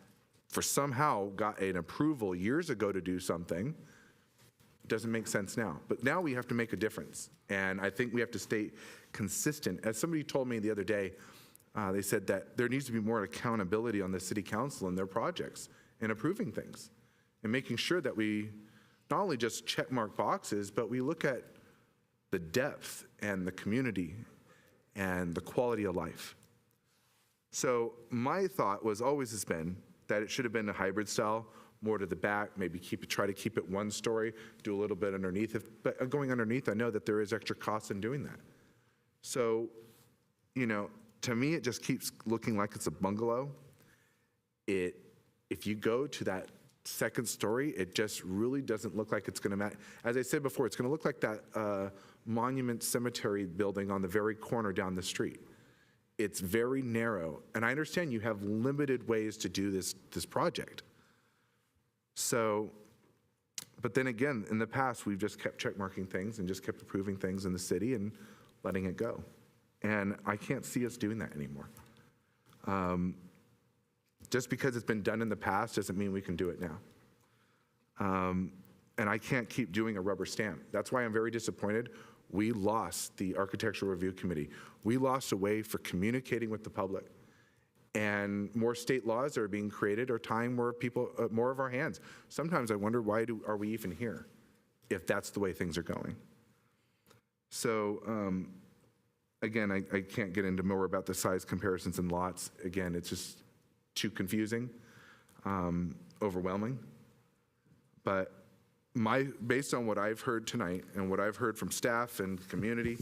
for somehow got an approval years ago to do something. Doesn't make sense now. But now we have to make a difference. And I think we have to stay consistent. As somebody told me the other day, they said that there needs to be more accountability on the city council and their projects and approving things and making sure that we not only just check mark boxes, but we look at the depth and the community and the quality of life. So my thought was always has been that it should have been a hybrid style, more to the back, maybe try to keep it one story, do a little bit underneath. But going underneath, I know that there is extra cost in doing that. So, to me, it just keeps looking like it's a bungalow. If you go to that second story, it just really doesn't look like it's going to match. As I said before, it's going to look like that Monument Cemetery building on the very corner down the street. It's very narrow, and I understand you have limited ways to do this project. So, but then again, in the past, we've just kept checkmarking things and just kept approving things in the city and letting it go. And I can't see us doing that anymore. Just because it's been done in the past doesn't mean we can do it now. And I can't keep doing a rubber stamp. That's why I'm very disappointed. We lost the Architectural Review Committee. We lost a way for communicating with the public. And more state laws are being created or tying more people, more of our hands. Sometimes I wonder are we even here if that's the way things are going. So again, I can't get into more about the size comparisons and lots. Again, it's just too confusing, overwhelming. But based on what I've heard tonight and what I've heard from staff and community,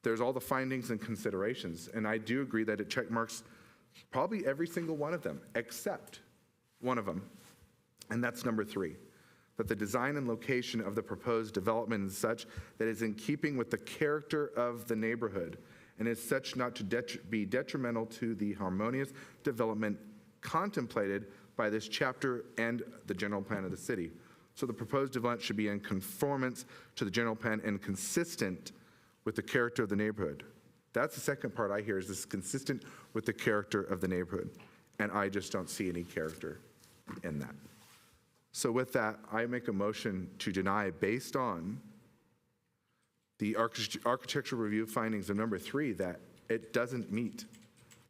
there's all the findings and considerations. And I do agree that it checkmarks probably every single one of them, except one of them. And that's number 3, that the design and location of the proposed development is such that is in keeping with the character of the neighborhood and is such not to be detrimental to the harmonious development contemplated by this chapter and the general plan of the city. So the proposed development should be in conformance to the general plan and consistent with the character of the neighborhood. That's the second part I hear, is this consistent with the character of the neighborhood. And I just don't see any character in that. So with that, I make a motion to deny based on the architectural review findings of number 3 that it doesn't meet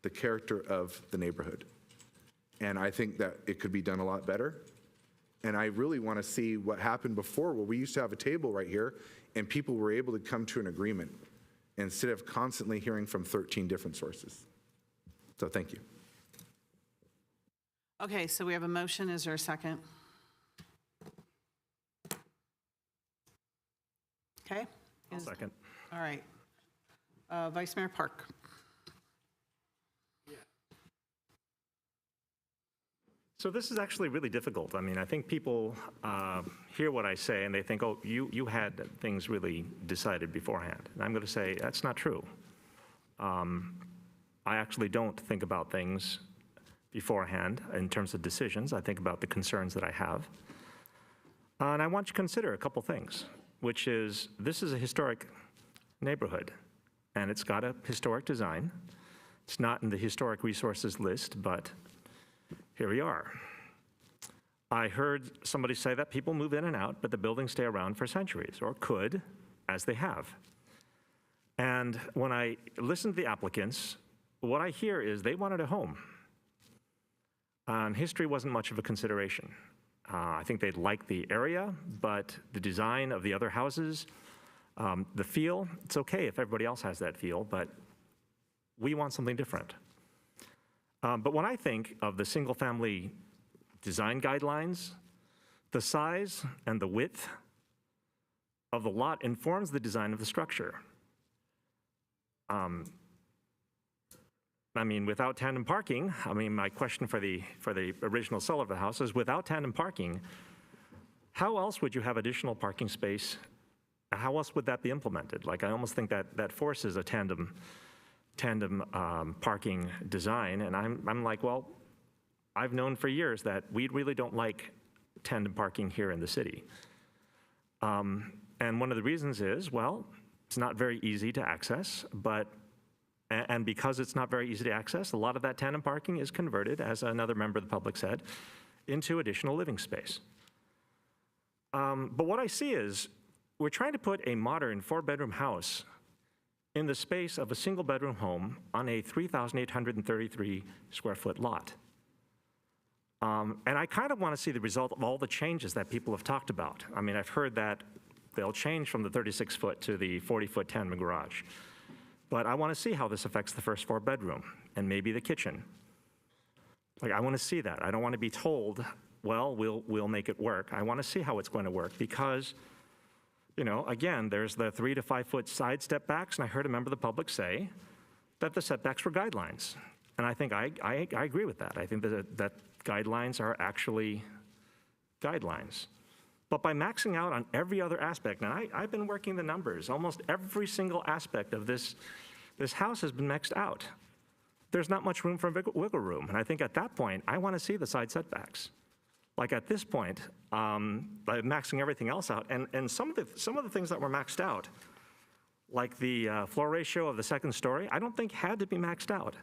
the character of the neighborhood. And I think that it could be done a lot better. And I really want to see what happened before, where we used to have a table right here and people were able to come to an agreement instead of constantly hearing from 13 different sources. So thank you. Okay, so we have a motion. Is there a second? Okay. I'll second. All right. Vice Mayor Park. So this is actually really difficult. I mean, I think people hear what I say and they think, oh, you had things really decided beforehand. And I'm going to say that's not true. I actually don't think about things beforehand in terms of decisions. I think about the concerns that I have. And I want you to consider a couple things, which is this is a historic neighborhood and it's got a historic design. It's not in the historic resources list, but here we are. I heard somebody say that people move in and out, but the buildings stay around for centuries, or could, as they have. And when I listen to the applicants, what I hear is they wanted a home. And history wasn't much of a consideration. I think they'd like the area, but the design of the other houses, the feel, it's okay if everybody else has that feel, but we want something different. But when I think of the single-family design guidelines, the size and the width of the lot informs the design of the structure. I mean, without tandem parking, my question for the original seller of the house is, without tandem parking, how else would you have additional parking space? How else would that be implemented? Like, I almost think that forces a tandem parking design, and I'm like, well, I've known for years that we really don't like tandem parking here in the city. And one of the reasons is, well, It's not very easy to access, and because it's not very easy to access, a lot of that tandem parking is converted, as another member of the public said, into additional living space. But what I see is we're trying to put a modern 4-bedroom house in the space of a single-bedroom home on a 3,833 square foot lot. And I kind of want to see the result of all the changes that people have talked about. I mean, I've heard that they'll change from the 36-foot to the 40-foot tandem garage. But I want to see how this affects the first 4-bedroom and maybe the kitchen. Like, I want to see that. I don't want to be told, well, we'll make it work. I want to see how it's going to work because, you know, again, there's the 3 to 5 foot side step backs, and I heard a member of the public say that the setbacks were guidelines. And I think I agree with that. I think that guidelines are actually guidelines. But by maxing out on every other aspect, and I've been working the numbers, almost every single aspect of this house has been maxed out. There's not much room for wiggle room. And I think at that point, I want to see the side setbacks. Like at this point, by maxing everything else out, and some of the things that were maxed out, like the floor ratio of the second story, I don't think had to be maxed out.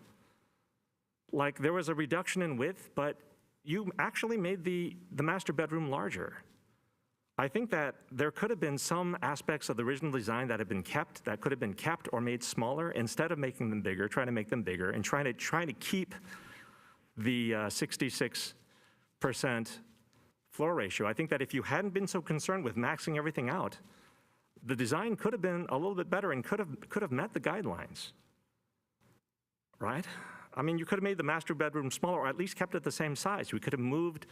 Like there was a reduction in width, but you actually made the master bedroom larger. I think that there could have been some aspects of the original design that could have been kept or made smaller instead of making them bigger, trying to make them bigger and trying to keep the 66% floor ratio. I think that if you hadn't been so concerned with maxing everything out, the design could have been a little bit better and could have met the guidelines, right? I mean, you could have made the master bedroom smaller or at least kept it the same size. We could have moved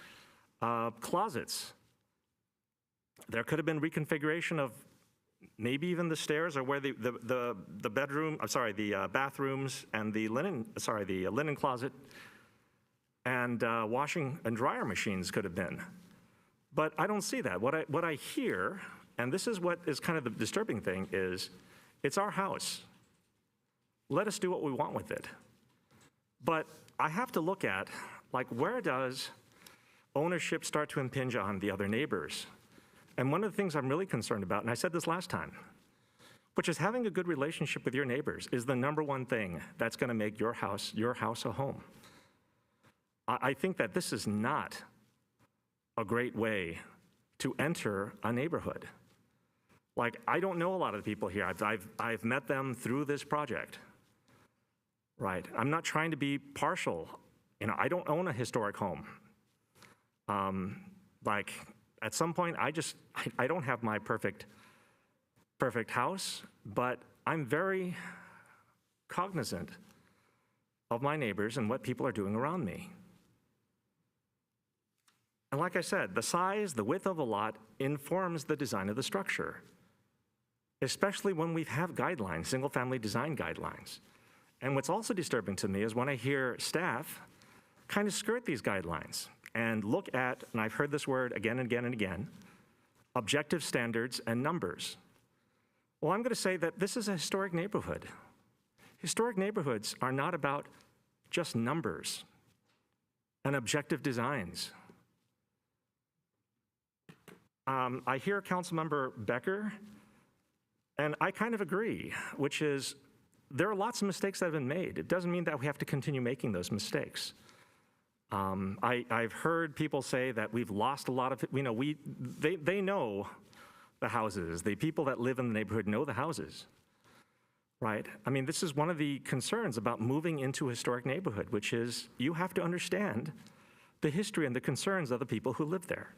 closets. There could have been reconfiguration of maybe even the stairs or where the bathrooms and the linen closet and washing and dryer machines could have been. But I don't see that. What I hear, and this is what is kind of the disturbing thing, is it's our house. Let us do what we want with it. But I have to look at, like, where does ownership start to impinge on the other neighbors? And one of the things I'm really concerned about, and I said this last time, which is having a good relationship with your neighbors is the number one thing that's going to make your house a home. I think that this is not a great way to enter a neighborhood. Like, I don't know a lot of the people here. I've met them through this project, right? I'm not trying to be partial. You know, I don't own a historic home. Like, at some point, I don't have my perfect house, but I'm very cognizant of my neighbors and what people are doing around me. And like I said, the size, the width of a lot informs the design of the structure, especially when we have guidelines, single-family design guidelines. And what's also disturbing to me is when I hear staff kind of skirt these guidelines and look at, and I've heard this word again and again and again, objective standards and numbers. Well, I'm going to say that this is a historic neighborhood. Historic neighborhoods are not about just numbers and objective designs. I hear Councilmember Becker, and I kind of agree, which is there are lots of mistakes that have been made. It doesn't mean that we have to continue making those mistakes. I've heard people say that we've lost a lot of, they know the houses. The people that live in the neighborhood know the houses, right? I mean, this is one of the concerns about moving into a historic neighborhood, which is you have to understand the history and the concerns of the people who live there.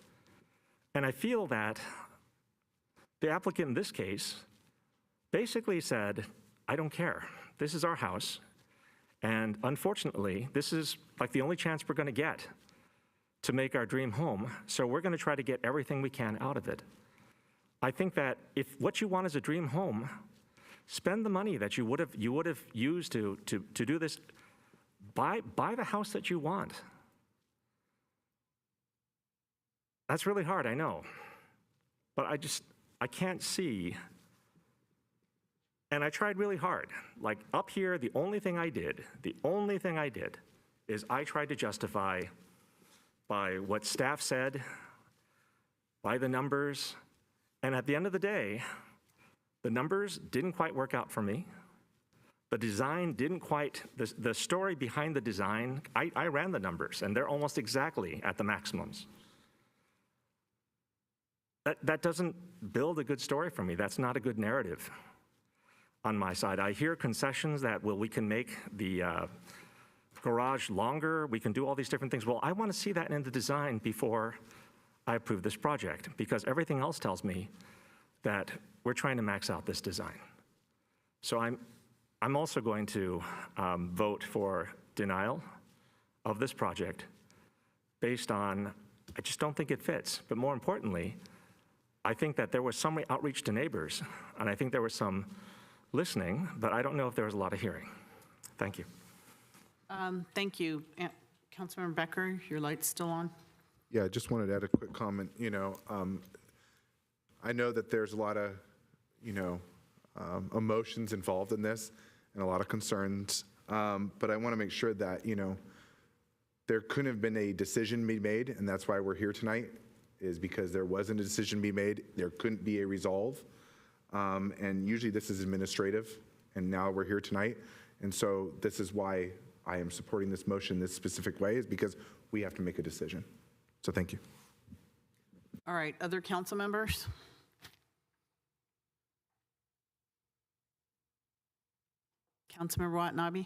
And I feel that the applicant in this case basically said, I don't care. This is our house. And unfortunately, this is like the only chance we're going to get to make our dream home. So we're going to try to get everything we can out of it. I think that if what you want is a dream home, spend the money that you would have used to do this. Buy the house that you want. That's really hard, I know. But I can't see. And I tried really hard. Like up here, the only thing I did is I tried to justify by what staff said, by the numbers, and at the end of the day, The numbers didn't quite work out for me. The design didn't quite, the story behind the design, I ran the numbers, and they're almost exactly at the maximums. That doesn't build a good story for me. That's not a good narrative on my side. I hear concessions that, well, we can make the garage longer, we can do all these different things. Well, I want to see that in the design before I approve this project, because everything else tells me that we're trying to max out this design. So I'm also going to vote for denial of this project based on, I just don't think it fits. But more importantly, I think that there was some outreach to neighbors, and I think there was some listening, but I don't know if there was a lot of hearing. Thank you. Thank you. Councilmember Becker, your light's still on. Yeah, I just wanted to add a quick comment. I know that there's a lot of, emotions involved in this and a lot of concerns, but I want to make sure that, there couldn't have been a decision be made, and that's why we're here tonight, is because there wasn't a decision be made. There couldn't be a resolve, and usually this is administrative, and now we're here tonight, and so this is why I am supporting this motion this specific way, is because we have to make a decision. So thank you. All right, other council members? Councilmember Watanabe?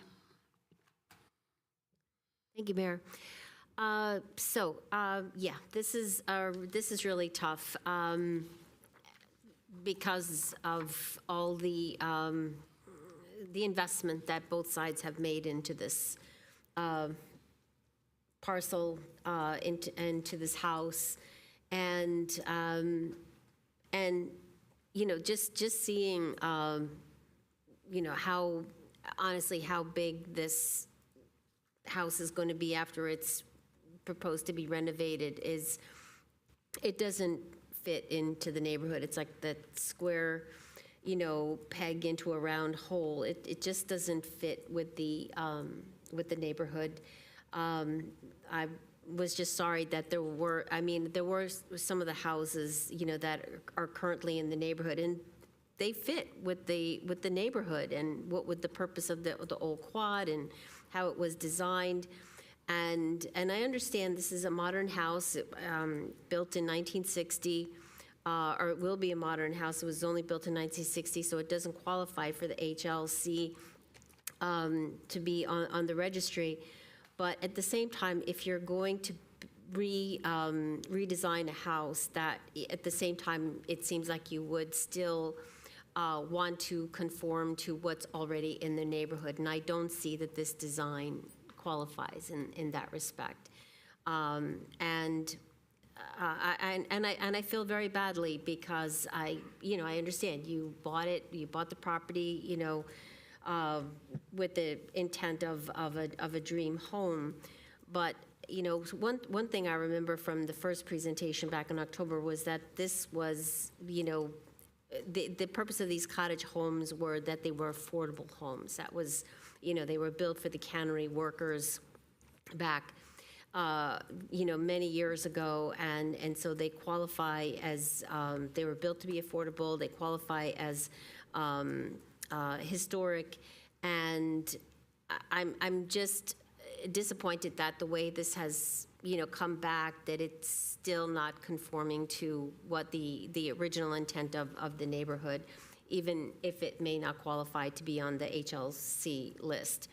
Thank you, Mayor. Yeah, this is really tough because of all the investment that both sides have made into this parcel, into this house, and just seeing how honestly how big this house is going to be after it's proposed to be renovated it doesn't fit into the neighborhood. It's like that square, peg into a round hole. It just doesn't fit with the neighborhood. I was just sorry that there were some of the houses, that are currently in the neighborhood, and they fit with the neighborhood and what would the purpose of the old quad and how it was designed. And I understand this is a modern house built in 1960, or it will be a modern house. It was only built in 1960, so it doesn't qualify for the HLC to be on the registry. But at the same time, if you're going to redesign a house, that at the same time, it seems like you would still want to conform to what's already in the neighborhood. And I don't see that this design qualifies in that respect. And I feel very badly because I understand you bought the property, with the intent of a dream home. But, one thing I remember from the first presentation back in October was that this was, the purpose of these cottage homes were that they were affordable homes. That was, they were built for the cannery workers back, many years ago, and so they qualify as, they were built to be affordable, they qualify as historic, and I'm just disappointed that the way this has, come back, that it's still not conforming to what the original intent of the neighborhood, even if it may not qualify to be on the HLC list.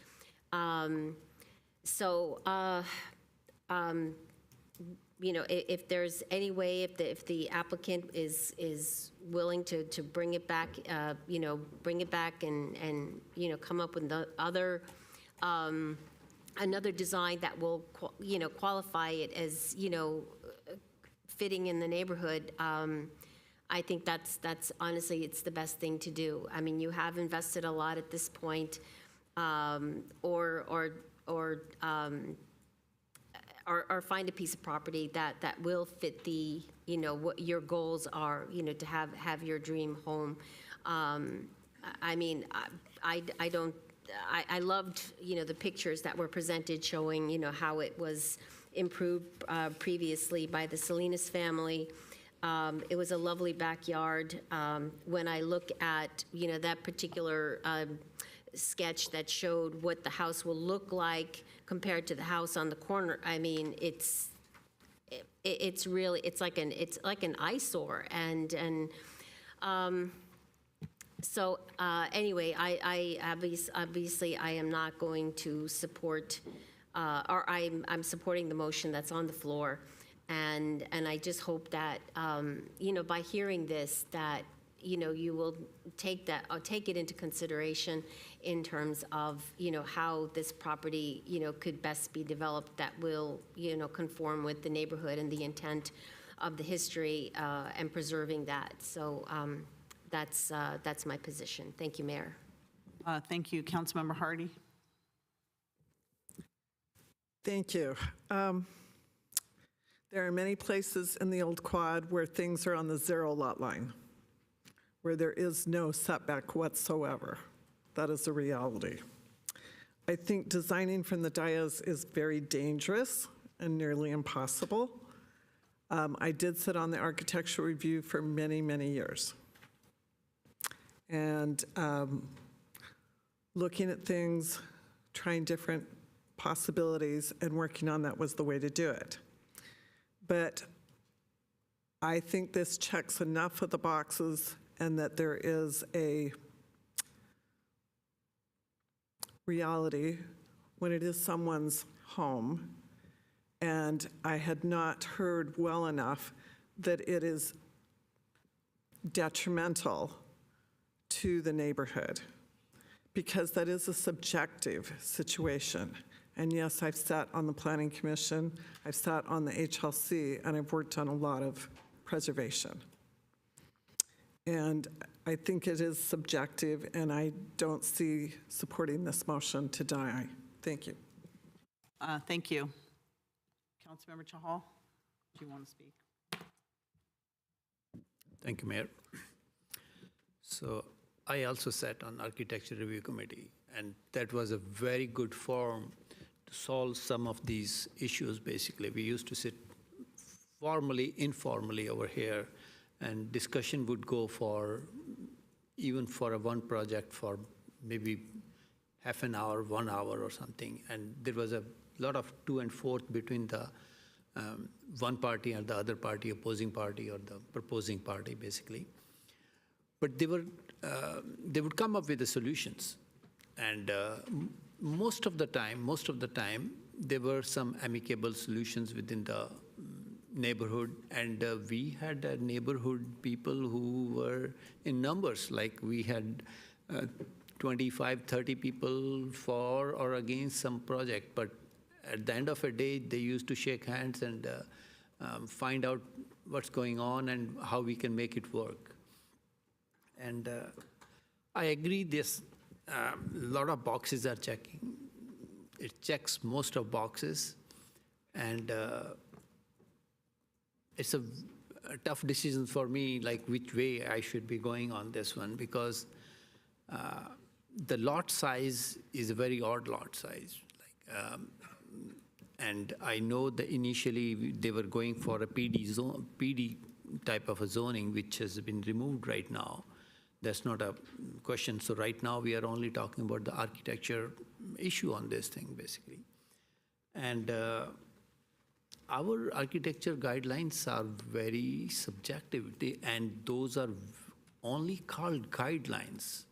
If there's any way, if the applicant is willing to bring it back, bring it back and come up with the other, another design that will, qualify it as, fitting in the neighborhood, I think that's honestly, it's the best thing to do. I mean, you have invested a lot at this point, or find a piece of property that will fit the, what your goals are, to have your dream home. I mean, I loved, the pictures that were presented showing, how it was improved previously by the Salinas family. It was a lovely backyard. When I look at, that particular sketch that showed what the house will look like compared to the house on the corner, I mean, it's really, it's like an eyesore. So anyway, I obviously I am not going to support, or I'm supporting the motion that's on the floor. And I just hope that, by hearing this, that, you will take it into consideration in terms of, how this property, could best be developed that will, conform with the neighborhood and the intent of the history and preserving that. So that's my position. Thank you, Mayor. Thank you. Councilmember Hardy. Thank you. There are many places in the old quad where things are on the 0 lot line, where there is no setback whatsoever. That is a reality. I think designing from the dais is very dangerous and nearly impossible. I did sit on the architectural review for many, many years. And looking at things, trying different possibilities, and working on that was the way to do it. But I think this checks enough of the boxes, and that there is a reality when it is someone's home. And I had not heard well enough that it is detrimental to the neighborhood, because that is a subjective situation. And yes, I've sat on the Planning Commission, I've sat on the HLC, and I've worked on a lot of preservation. And I think it is subjective, and I don't see supporting this motion to die. Thank you. Thank you. Councilmember Chahal, do you want to speak? Thank you, Mayor. So I also sat on Architecture Review Committee, and that was a very good forum to solve some of these issues, basically. We used to sit formally, informally over here, and discussion would go for, even for one project, for maybe half an hour, 1 hour or something. And there was a lot of to and forth between the one party and the other party, opposing party or the proposing party, basically. But they would come up with the solutions. And most of the time, there were some amicable solutions within the neighborhood. And we had neighborhood people who were in numbers, like we had 25, 30 people for or against some project. But at the end of a day, they used to shake hands and find out what's going on and how we can make it work. And I agree, this lot of boxes are checking. It checks most of boxes, and it's a tough decision for me, like which way I should be going on this one, because the lot size is a very odd lot size. And I know that initially they were going for a PD type of a zoning, which has been removed right now. That's not a question. So right now we are only talking about the architecture issue on this thing, basically. And our architecture guidelines are very subjective, and those are only called guidelines.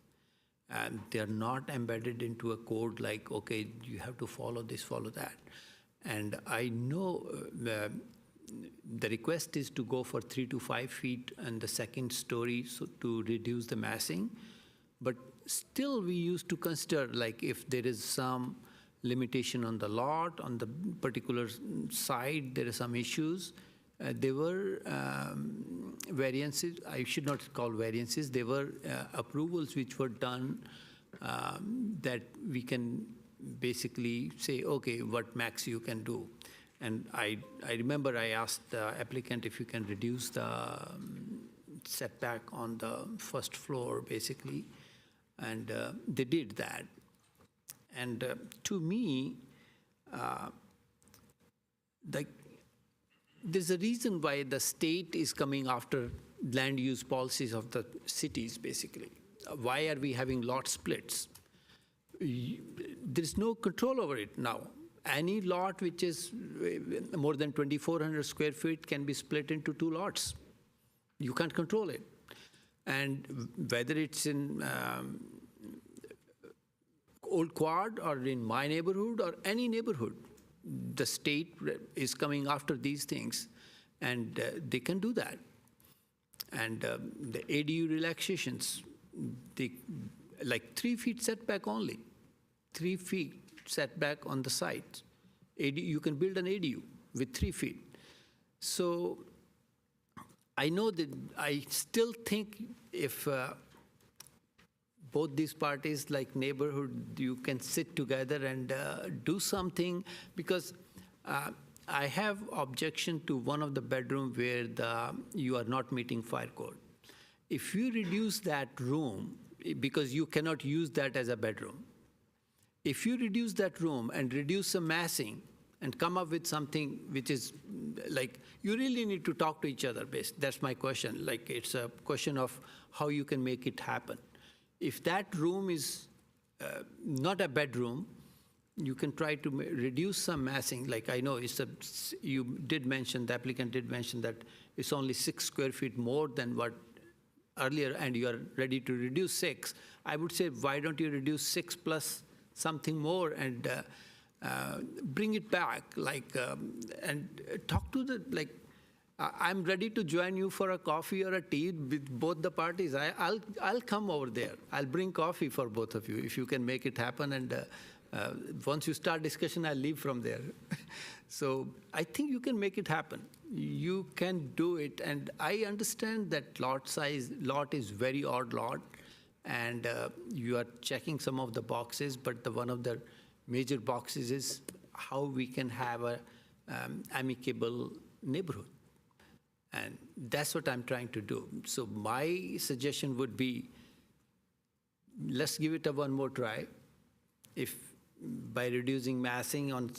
And they're not embedded into a code like, okay, you have to follow this, follow that. And I know the request is to go for 3 to 5 feet and the second story, so to reduce the massing. But still we used to consider, like, if there is some limitation on the lot, on the particular side, there are some issues. There were variances, I should not call variances, there were approvals which were done that we can basically say, okay, what max you can do. And I remember I asked the applicant if you can reduce the setback on the first floor, basically, and they did that. And to me, there's a reason why the state is coming after land use policies of the cities, basically. Why are we having lot splits? There's no control over it now. Any lot which is more than 2,400 square feet can be split into 2 lots. You can't control it. And whether it's in Old Quad or in my neighborhood or any neighborhood, the state is coming after these things, and they can do that. And the ADU relaxations, like 3 feet setback only, 3 feet setback on the site. You can build an ADU with 3 feet. So I know that I still think if both these parties, like neighborhood, you can sit together and do something, because I have objection to one of the bedroom where you are not meeting fire code. If you reduce that room, because you cannot use that as a bedroom, if you reduce that room and reduce some massing and come up with something which is like, you really need to talk to each other. That's my question. Like, it's a question of how you can make it happen. If that room is not a bedroom, you can try to reduce some massing. Like, I know you did mention, the applicant did mention that it's only 6 square feet more than what earlier, and you are ready to reduce 6. I would say, why don't you reduce 6 plus something more and bring it back, and talk to I'm ready to join you for a coffee or a tea with both the parties. I'll come over there. I'll bring coffee for both of you if you can make it happen. And once you start discussion, I'll leave from there. So I think you can make it happen. You can do it. And I understand that lot is very odd lot, and you are checking some of the boxes, but one of the major boxes is how we can have a amicable neighborhood. And that's what I'm trying to do. So my suggestion would be, let's give it one more try. If by reducing massing on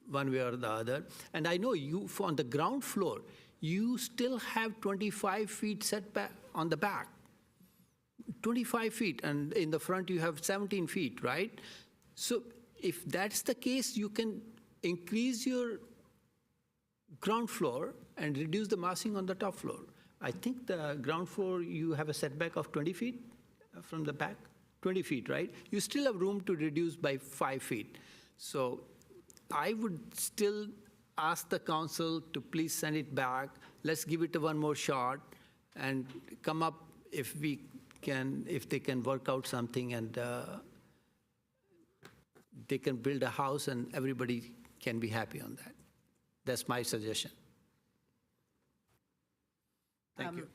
one way or the other. And I know you, on the ground floor, you still have 25 feet setback on the back. 25 feet, and in the front you have 17 feet, right? So if that's the case, you can increase your ground floor and reduce the massing on the top floor. I think the ground floor, you have a setback of 20 feet from the back, 20 feet, right? You still have room to reduce by 5 feet. So I would still ask the council to please send it back. Let's give it one more shot and come up if they can work out something, and they can build a house and everybody can be happy on that. That's my suggestion. Thank you.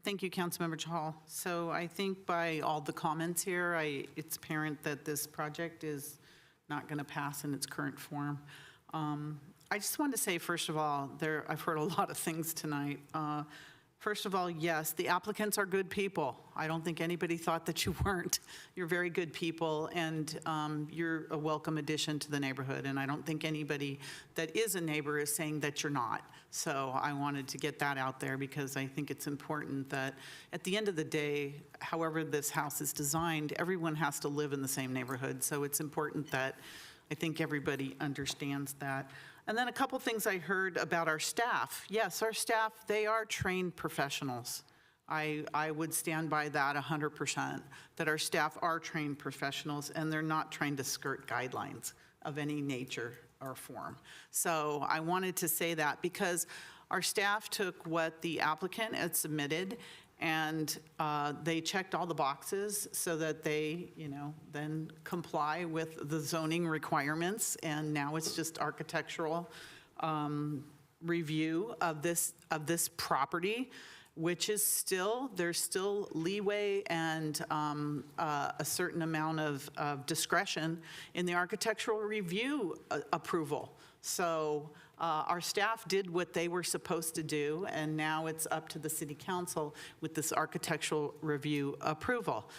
Thank you, Councilmember Chahal. So I think by all the comments here, it's apparent that this project is not going to pass in its current form. I just want to say, first of all, I've heard a lot of things tonight. First of all, yes, the applicants are good people. I don't think anybody thought that you weren't. You're very good people, and you're a welcome addition to the neighborhood, and I don't think anybody that is a neighbor is saying that you're not. So I wanted to get that out there, because I think it's important that at the end of the day, however this house is designed, everyone has to live in the same neighborhood. So it's important that I think everybody understands that. And then a couple things I heard about our staff. Yes, our staff, they are trained professionals. I would stand by that 100%, that our staff are trained professionals and they're not trying to skirt guidelines of any nature or form. So I wanted to say that, because our staff took what the applicant had submitted and they checked all the boxes so that they, then comply with the zoning requirements. And now it's just architectural review of this property, which is there's still leeway and a certain amount of discretion in the architectural review approval. So our staff did what they were supposed to do, and now it's up to the city council with this architectural review approval.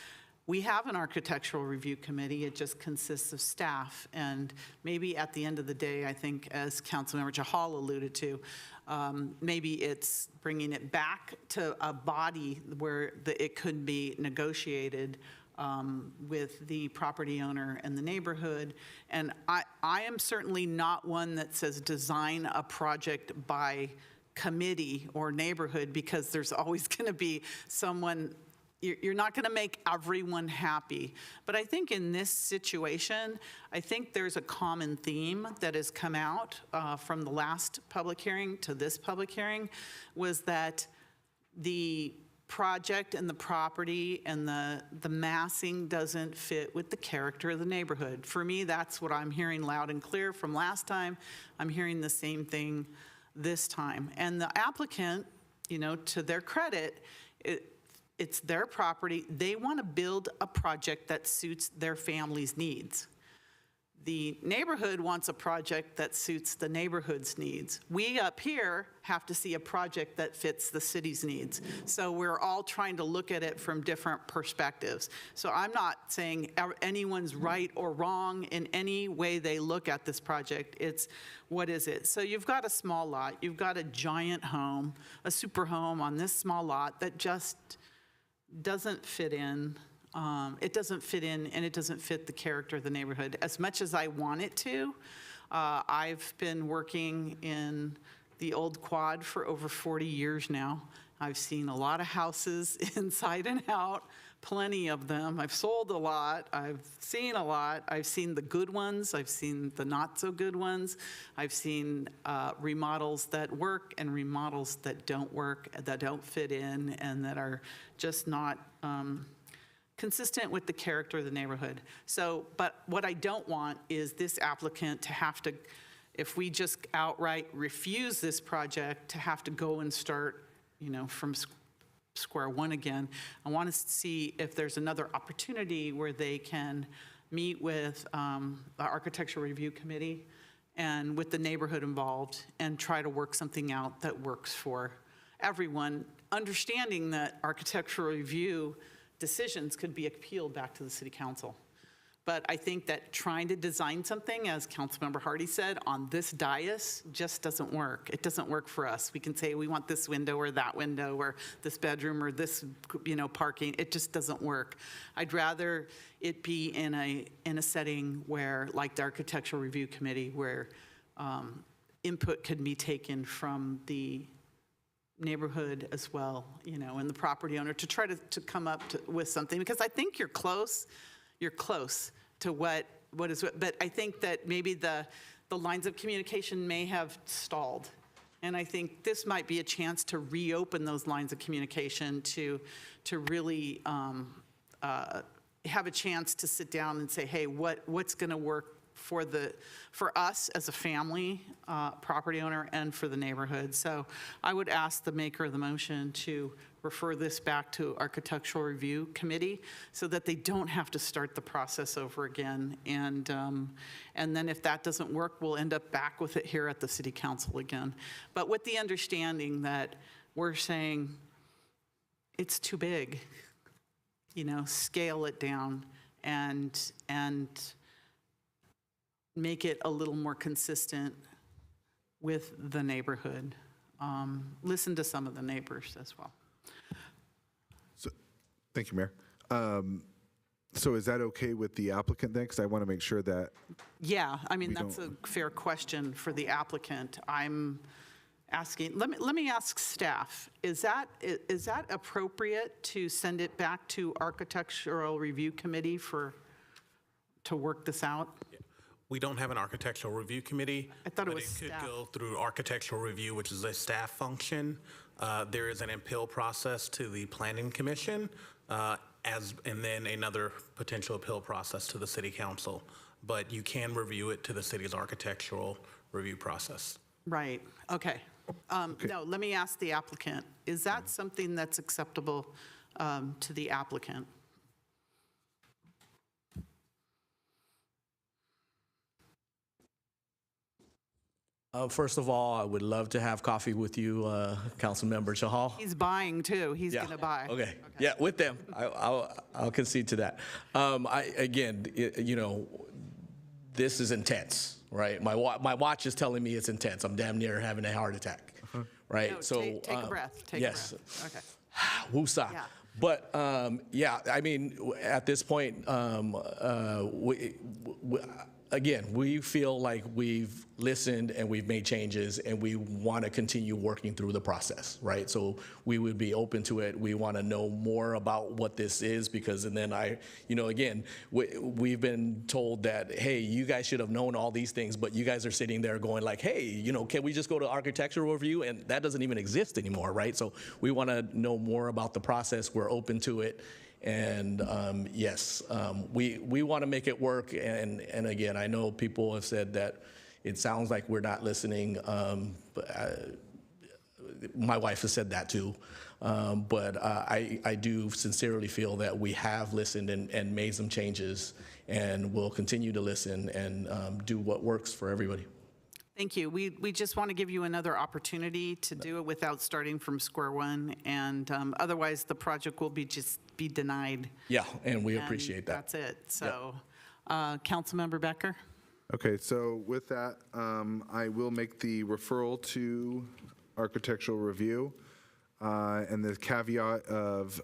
We have an architectural review committee. It just consists of staff. And maybe at the end of the day, I think, as Councilmember Chahal alluded to, maybe it's bringing it back to a body where it could be negotiated with the property owner and the neighborhood. And I am certainly not one that says design a project by committee or neighborhood, because there's always going to be someone. You're not going to make everyone happy. But I think in this situation, I think there's a common theme that has come out from the last public hearing to this public hearing, was that the project and the property and the massing doesn't fit with the character of the neighborhood. For me, that's what I'm hearing loud and clear from last time. I'm hearing the same thing this time. And the applicant, to their credit, it's their property. They want to build a project that suits their family's needs. The neighborhood wants a project that suits the neighborhood's needs. We up here have to see a project that fits the city's needs. So we're all trying to look at it from different perspectives. So I'm not saying anyone's right or wrong in any way they look at this project. It's, what is it? So you've got a small lot. You've got a giant home, a super home on this small lot that just doesn't fit in. It doesn't fit in, and it doesn't fit the character of the neighborhood. As much as I want it to, I've been working in the old quad for over 40 years now. I've seen a lot of houses inside and out, plenty of them. I've sold a lot. I've seen a lot. I've seen the good ones. I've seen the not so good ones. I've seen remodels that work and remodels that don't work, that don't fit in, and that are just not consistent with the character of the neighborhood. So, but what I don't want is this applicant to have to, if we just outright refuse this project, to have to go and start, from square one again. I want to see if there's another opportunity where they can meet with the Architectural Review Committee and with the neighborhood involved and try to work something out that works for everyone, understanding that architectural review decisions could be appealed back to the city council. But I think that trying to design something, as Councilmember Hardy said, on this dais just doesn't work. It doesn't work for us. We can say we want this window or that window or this bedroom or this, parking. It just doesn't work. I'd rather it be in a setting where, like the Architectural Review Committee, where input could be taken from the neighborhood as well, and the property owner to try to come up with something, because I think you're close to what is what, but I think that maybe the lines of communication may have stalled. And I think this might be a chance to reopen those lines of communication to really have a chance to sit down and say, hey, what's going to work for us as a family property owner and for the neighborhood. So I would ask the maker of the motion to refer this back to Architectural Review Committee so that they don't have to start the process over again. And then if that doesn't work, we'll end up back with it here at the City Council again. But with the understanding that we're saying it's too big, scale it down and make it a little more consistent with the neighborhood. Listen to some of the neighbors as well. So, thank you, Mayor. So is that okay with the applicant then? Because I want to make sure that. Yeah, that's a fair question for the applicant. I'm asking, let me ask staff, is that appropriate to send it back to Architectural Review Committee to work this out? We don't have an architectural review committee. I thought it was But it staff. could go through architectural review, which is a staff function. There is an appeal process to the planning commission, and then another potential appeal process to the city council. But you can review it to the city's architectural review process. Right, okay. No, let me ask the applicant. Is that something that's acceptable to the applicant? First of all, I would love to have coffee with you, Councilmember Chahal. He's buying too. He's Yeah. going to buy. Okay. Yeah, with them. I'll concede to that. This is intense, right? My watch is telling me it's intense. I'm damn near having a heart attack, right? No, take a breath. Take yes. a breath. Okay. Woosah. Yeah. But I mean, at this point, we feel like we've listened and we've made changes, and we want to continue working through the process, right? So we would be open to it. We want to know more about what this is, because, and then we've been told that, hey, you guys should have known all these things, but you guys are sitting there going like, hey, can we just go to architectural review? And that doesn't even exist anymore, right? So we want to know more about the process. We're open to it. And yes, we want to make it work. And again, I know people have said that it sounds like we're not listening. But my wife has said that too. But I do sincerely feel that we have listened and made some changes, and we'll continue to listen and do what works for everybody. Thank you. We just want to give you another opportunity to do it without starting from square one, and otherwise the project will be denied. Yeah, and we appreciate that. That's it. So, Councilmember Becker? Okay, so with that, I will make the referral to architectural review, and the caveat of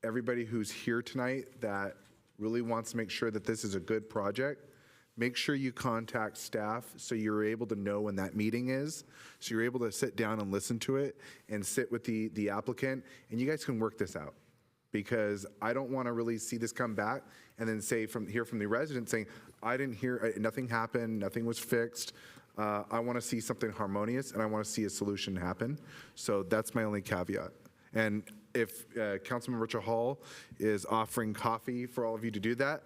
everybody who's here tonight that really wants to make sure that this is a good project. Make sure you contact staff so you're able to know when that meeting is, so you're able to sit down and listen to it and sit with the applicant, and you guys can work this out. Because I don't want to really see this come back and then hear from the residents saying, I didn't hear, nothing happened, nothing was fixed. I want to see something harmonious, and I want to see a solution happen. So that's my only caveat. And if Councilmember Chahal is offering coffee for all of you to do that,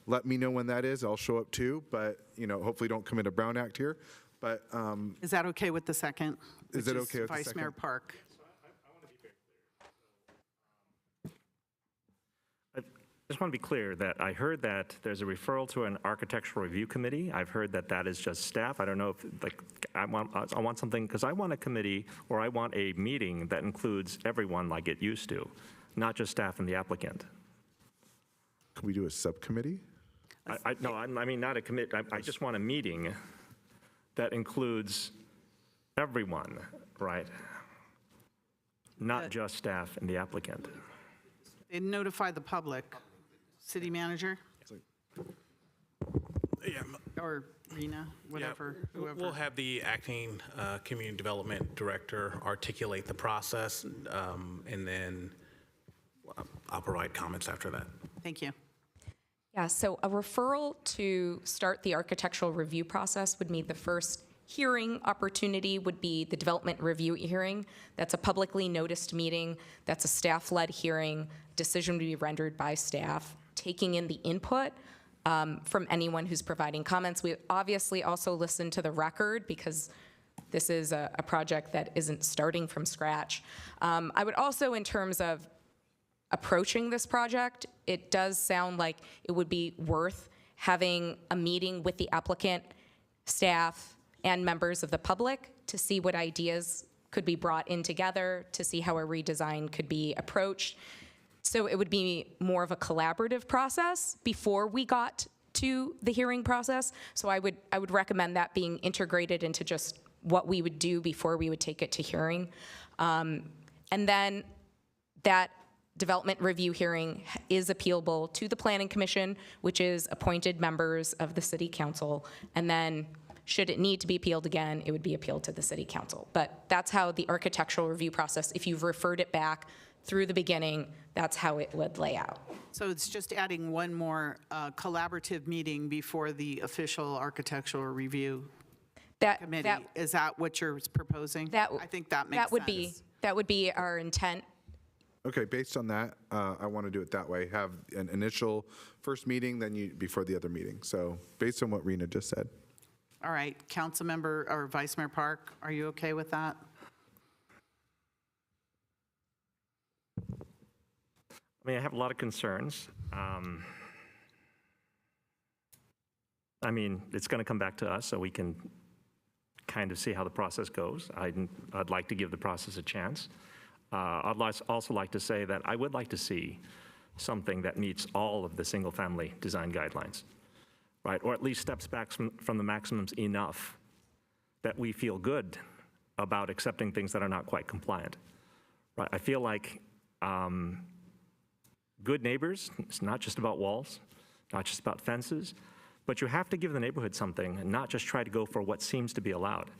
let me know when that is. I'll show up too, but hopefully don't commit a Brown Act here. But is that okay with the second? Is it okay with the second? Vice Mayor Park. I just want to be clear that I heard that there's a referral to an architectural review committee. I've heard that is just staff. I don't know if, I want something, because I want a committee, or I want a meeting that includes everyone like it used to, not just staff and the applicant. Can we do a subcommittee? No, I mean, not a committee. I just want a meeting that includes everyone, right? Not just staff and the applicant. They notify the public. City manager? Yeah. Or Rena, whatever, whoever. We'll have the acting community development director articulate the process, and then I'll provide comments after that. Thank you. Yeah, so a referral to start the architectural review process would mean the first hearing opportunity would be the development review hearing. That's a publicly noticed meeting. That's a staff-led hearing. Decision would be rendered by staff, taking in the input from anyone who's providing comments. We obviously also listen to the record, because this is a project that isn't starting from scratch. I would also, in terms of approaching this project, it does sound like it would be worth having a meeting with the applicant, staff, and members of the public to see what ideas could be brought in together, to see how a redesign could be approached. So it would be more of a collaborative process before we got to the hearing process. So I would recommend that being integrated into just what we would do before we would take it to hearing. And then that development review hearing is appealable to the Planning Commission, which is appointed members of the City Council. And then should it need to be appealed again, it would be appealed to the City Council. But that's how the architectural review process, if you've referred it back through the beginning, that's how it would lay out. So it's just adding one more collaborative meeting before the official architectural review committee. Is that what you're proposing? I think that makes sense. That would be our intent. Okay, based on that, I want to do it that way. Have an initial first meeting, then before the other meeting. So based on what Rena just said. All right, Councilmember or Vice Mayor Park, are you okay with that? I mean, I have a lot of concerns. I mean, it's going to come back to us, so we can kind of see how the process goes. I'd like to give the process a chance. Also like to say that I would like to see something that meets all of the single-family design guidelines, right? Or at least steps back from the maximums enough that we feel good about accepting things that are not quite compliant, right? I feel like good neighbors, it's not just about walls, not just about fences, but you have to give the neighborhood something and not just try to go for what seems to be allowed.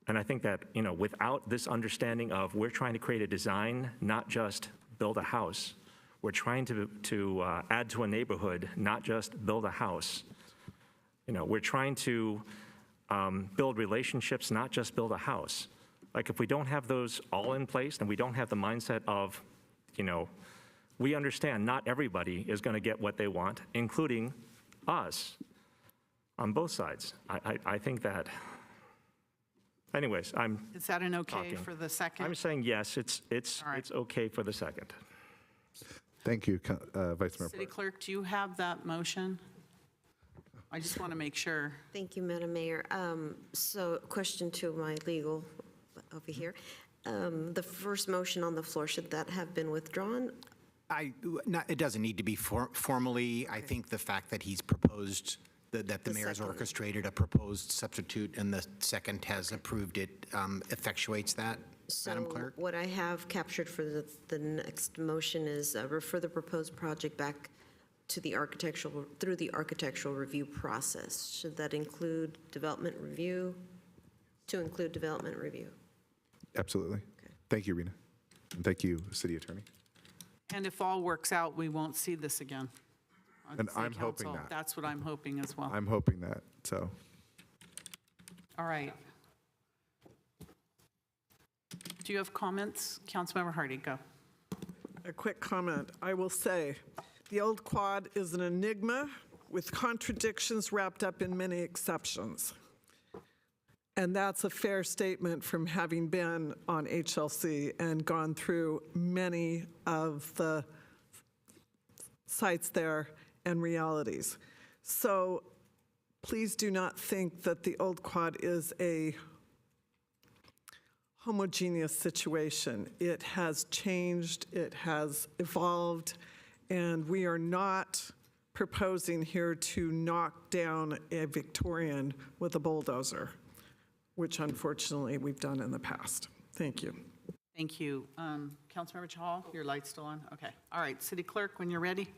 And I think that, without this understanding of we're trying to create a design, not just build a house, we're trying to add to a neighborhood, not just build a house. We're trying to build relationships, not just build a house. Like if we don't have those all in place, and we don't have the mindset of, we understand not everybody is going to get what they want, including us on both sides. I think that, anyways, Is that an okay talking. for the second? I'm saying yes, it's right. it's okay for the second. Thank you, Vice Mayor. City Clerk, do you have that motion? I just want to make sure. Thank you, Madam Mayor. So question to my legal over here. The first motion on the floor, should that have been withdrawn? It doesn't need to be formally. I think the fact that he's proposed, that the mayor has second. orchestrated a proposed substitute and the second has approved it, effectual that, Madam Clerk? So what I have captured for the next motion is refer the proposed project back to the through the architectural review process. Should that include development review? To include development review. Absolutely. Thank you, Rena. And thank you, City Attorney. And if all works out, we won't see this again. on And City I'm hoping Council. that. That's what I'm hoping as well. I'm hoping that, so. All right. Do you have comments? Councilmember Hardy, go. A quick comment. I will say, the old quad is an enigma with contradictions wrapped up in many exceptions. And that's a fair statement from having been on HLC and gone through many of the sites there and realities. So please do not think that the old quad is a homogeneous situation. It has changed, it has evolved, and we are not proposing here to knock down a Victorian with a bulldozer, which unfortunately we've done in the past. Thank you. Thank you. Councilmember Chahal, your light's still on? Okay. All right, City Clerk, when you're ready.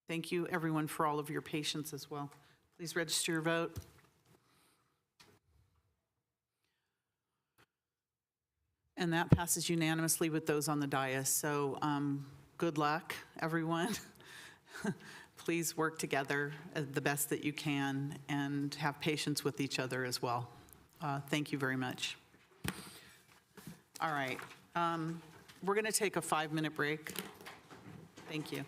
Thank you, everyone, for all of your patience as well. Please register your vote. And that passes unanimously with those on the dais. So good luck, everyone. Please work together the best that you can and have patience with each other as well. Thank you very much. All right. We're going to take a 5-minute break. Thank you.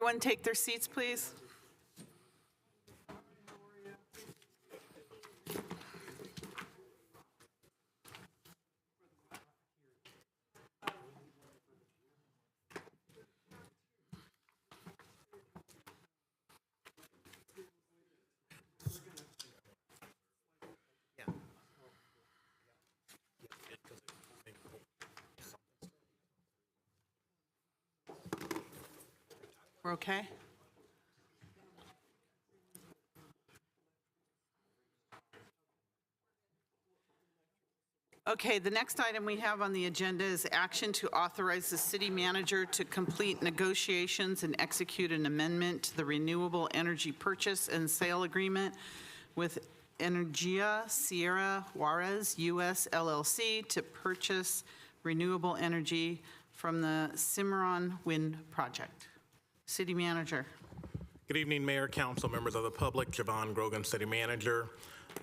Everyone take their seats, please. We're okay? Okay, the next item we have on the agenda is action to authorize the city manager to complete negotiations and execute an amendment to the renewable energy purchase and sale agreement with Energia Sierra Juarez US LLC to purchase renewable energy from the Cimarron Wind Project. City manager. Good evening, Mayor, Council, members of the public. Javon Grogan, City Manager.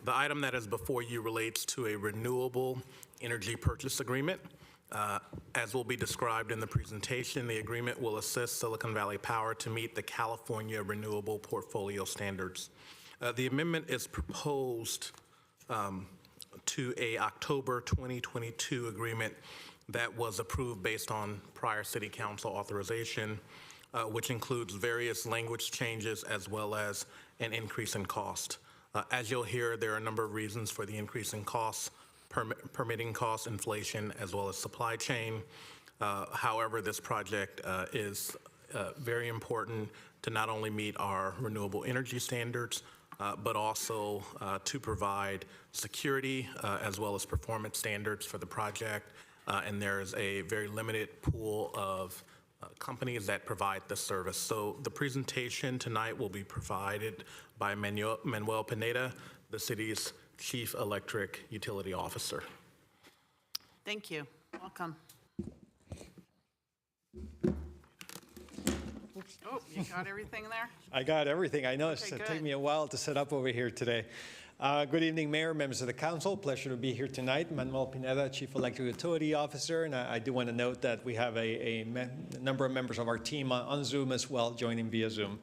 The item that is before you relates to a renewable energy purchase agreement. As will be described in the presentation, the agreement will assist Silicon Valley Power to meet the California Renewable Portfolio Standards. The amendment is proposed to a October 2022 agreement that was approved based on prior City Council authorization, which includes various language changes as well as an increase in cost. As you'll hear, there are a number of reasons for the increase in costs, permitting costs, inflation, as well as supply chain. However, this project is very important to not only meet our renewable energy standards, but also to provide security as well as performance standards for the project. And there's a very limited pool of companies that provide this service. So the presentation tonight will be provided by Manuel Pineda, the city's Chief Electric Utility Officer. Thank you. Welcome. Oh, you got everything there? I got everything. I know it's Okay, taken good. me a while to set up over here today. Good evening, Mayor, members of the council. Pleasure to be here tonight. Manuel Pineda, Chief Electric Utility Officer, and I do want to note that we have a number of members of our team on Zoom as well, joining via Zoom.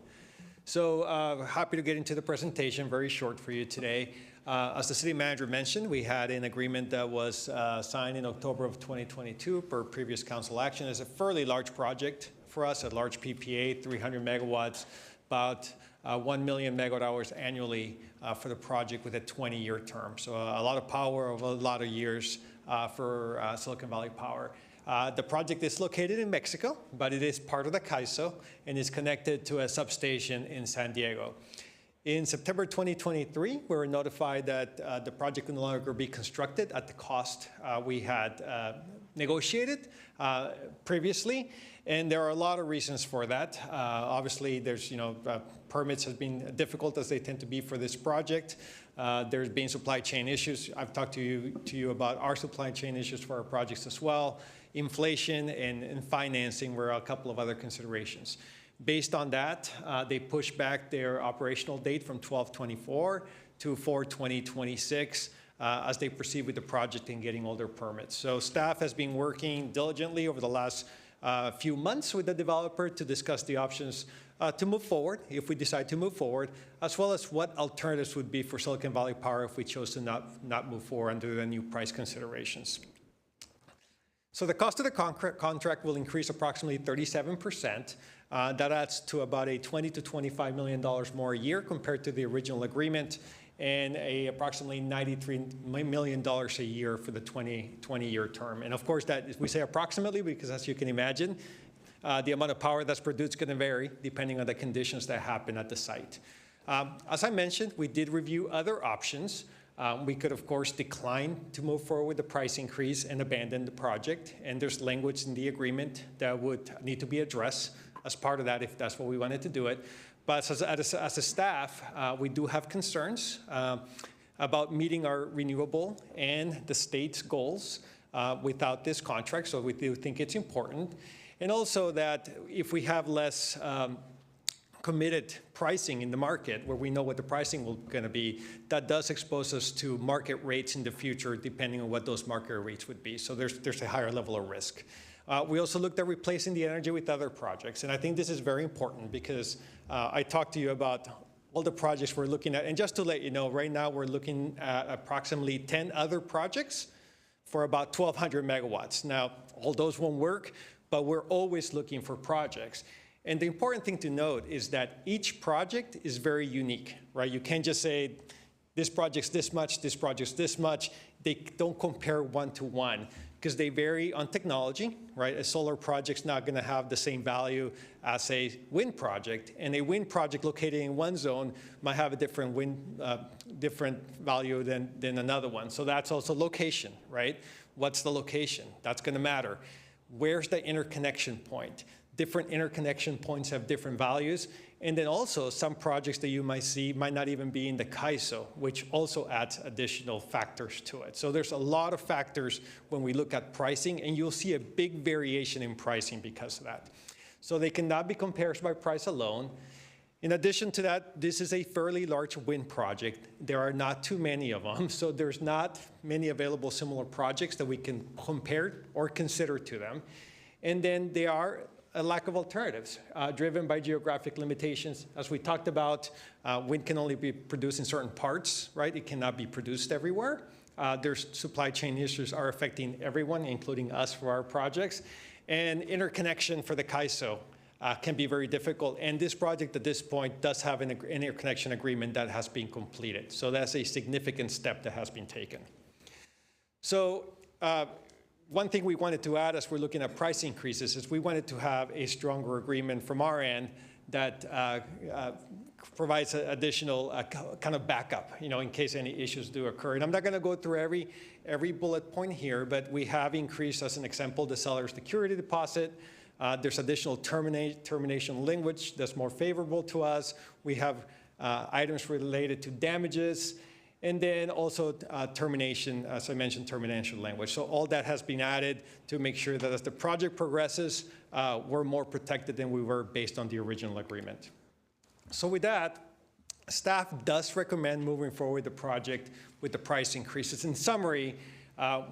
So happy to get into the presentation, very short for you today. As the city manager mentioned, we had an agreement that was signed in October of 2022 per previous council action. It's a fairly large project for us, a large PPA, 300 megawatts, about 1 million megawatt hours annually for the project with a 20-year term. So a lot of power over a lot of years for Silicon Valley Power. The project is located in Mexico, but it is part of the CAISO and is connected to a substation in San Diego. In September 2023, we were notified that the project can no longer be constructed at the cost we had negotiated previously. And there are a lot of reasons for that. Obviously, there's, permits have been difficult as they tend to be for this project. There's been supply chain issues. I've talked to you about our supply chain issues for our projects as well. Inflation and financing were a couple of other considerations. Based on that, they pushed back their operational date from 12/24 to 4/20/26 as they proceed with the project and getting all their permits. So staff has been working diligently over the last few months with the developer to discuss the options to move forward, if we decide to move forward, as well as what alternatives would be for Silicon Valley Power if we chose to not move forward under the new price considerations. So the cost of the contract will increase approximately 37%. That adds to about a $20 to $25 million more a year compared to the original agreement, and approximately $93 million a year for the 20-year term. And of course, that we say approximately because, as you can imagine, the amount of power that's produced is going to vary depending on the conditions that happen at the site. As I mentioned, we did review other options. We could, of course, decline to move forward with the price increase and abandon the project. And there's language in the agreement that would need to be addressed as part of that if that's what we wanted to do it. But as a staff, we do have concerns about meeting our renewable and the state's goals without this contract. So we do think it's important. And also that if we have less committed pricing in the market where we know what the pricing will going to be, that does expose us to market rates in the future depending on what those market rates would be. So there's a higher level of risk. We also looked at replacing the energy with other projects. And I think this is very important because I talked to you about all the projects we're looking at. And just to let you know, right now we're looking at approximately 10 other projects for about 1,200 megawatts. Now, all those won't work, but we're always looking for projects. And the important thing to note is that each project is very unique, right? You can't just say, this project's this much, this project's this much. They don't compare one to one because they vary on technology, right? A solar project's not gonna have the same value as a wind project, and a wind project located in one zone might have a different different value than another one. So that's also location, right? What's the location? That's gonna matter. Where's the interconnection point? Different interconnection points have different values. And then also some projects that you might see might not even be in the CAISO, which also adds additional factors to it. So there's a lot of factors when we look at pricing, and you'll see a big variation in pricing because of that. So they cannot be compared by price alone. In addition to that, this is a fairly large wind project. There are not too many of them, so there's not many available similar projects that we can compare or consider to them. And then there are a lack of alternatives driven by geographic limitations. As we talked about, wind can only be produced in certain parts, right? It cannot be produced everywhere. There's supply chain issues are affecting everyone, including us for our projects. And interconnection for the CAISO can be very difficult. And this project at this point does have an interconnection agreement that has been completed. So that's a significant step that has been taken. So one thing we wanted to add as we're looking at price increases is we wanted to have a stronger agreement from our end that provides additional kind of backup, in case any issues do occur. And I'm not going to go through every bullet point here, but we have increased, as an example, the seller's security deposit. There's additional termination language that's more favorable to us. We have items related to damages. And then also termination, as I mentioned, termination language. So all that has been added to make sure that as the project progresses, we're more protected than we were based on the original agreement. So with that, staff does recommend moving forward the project with the price increases. In summary,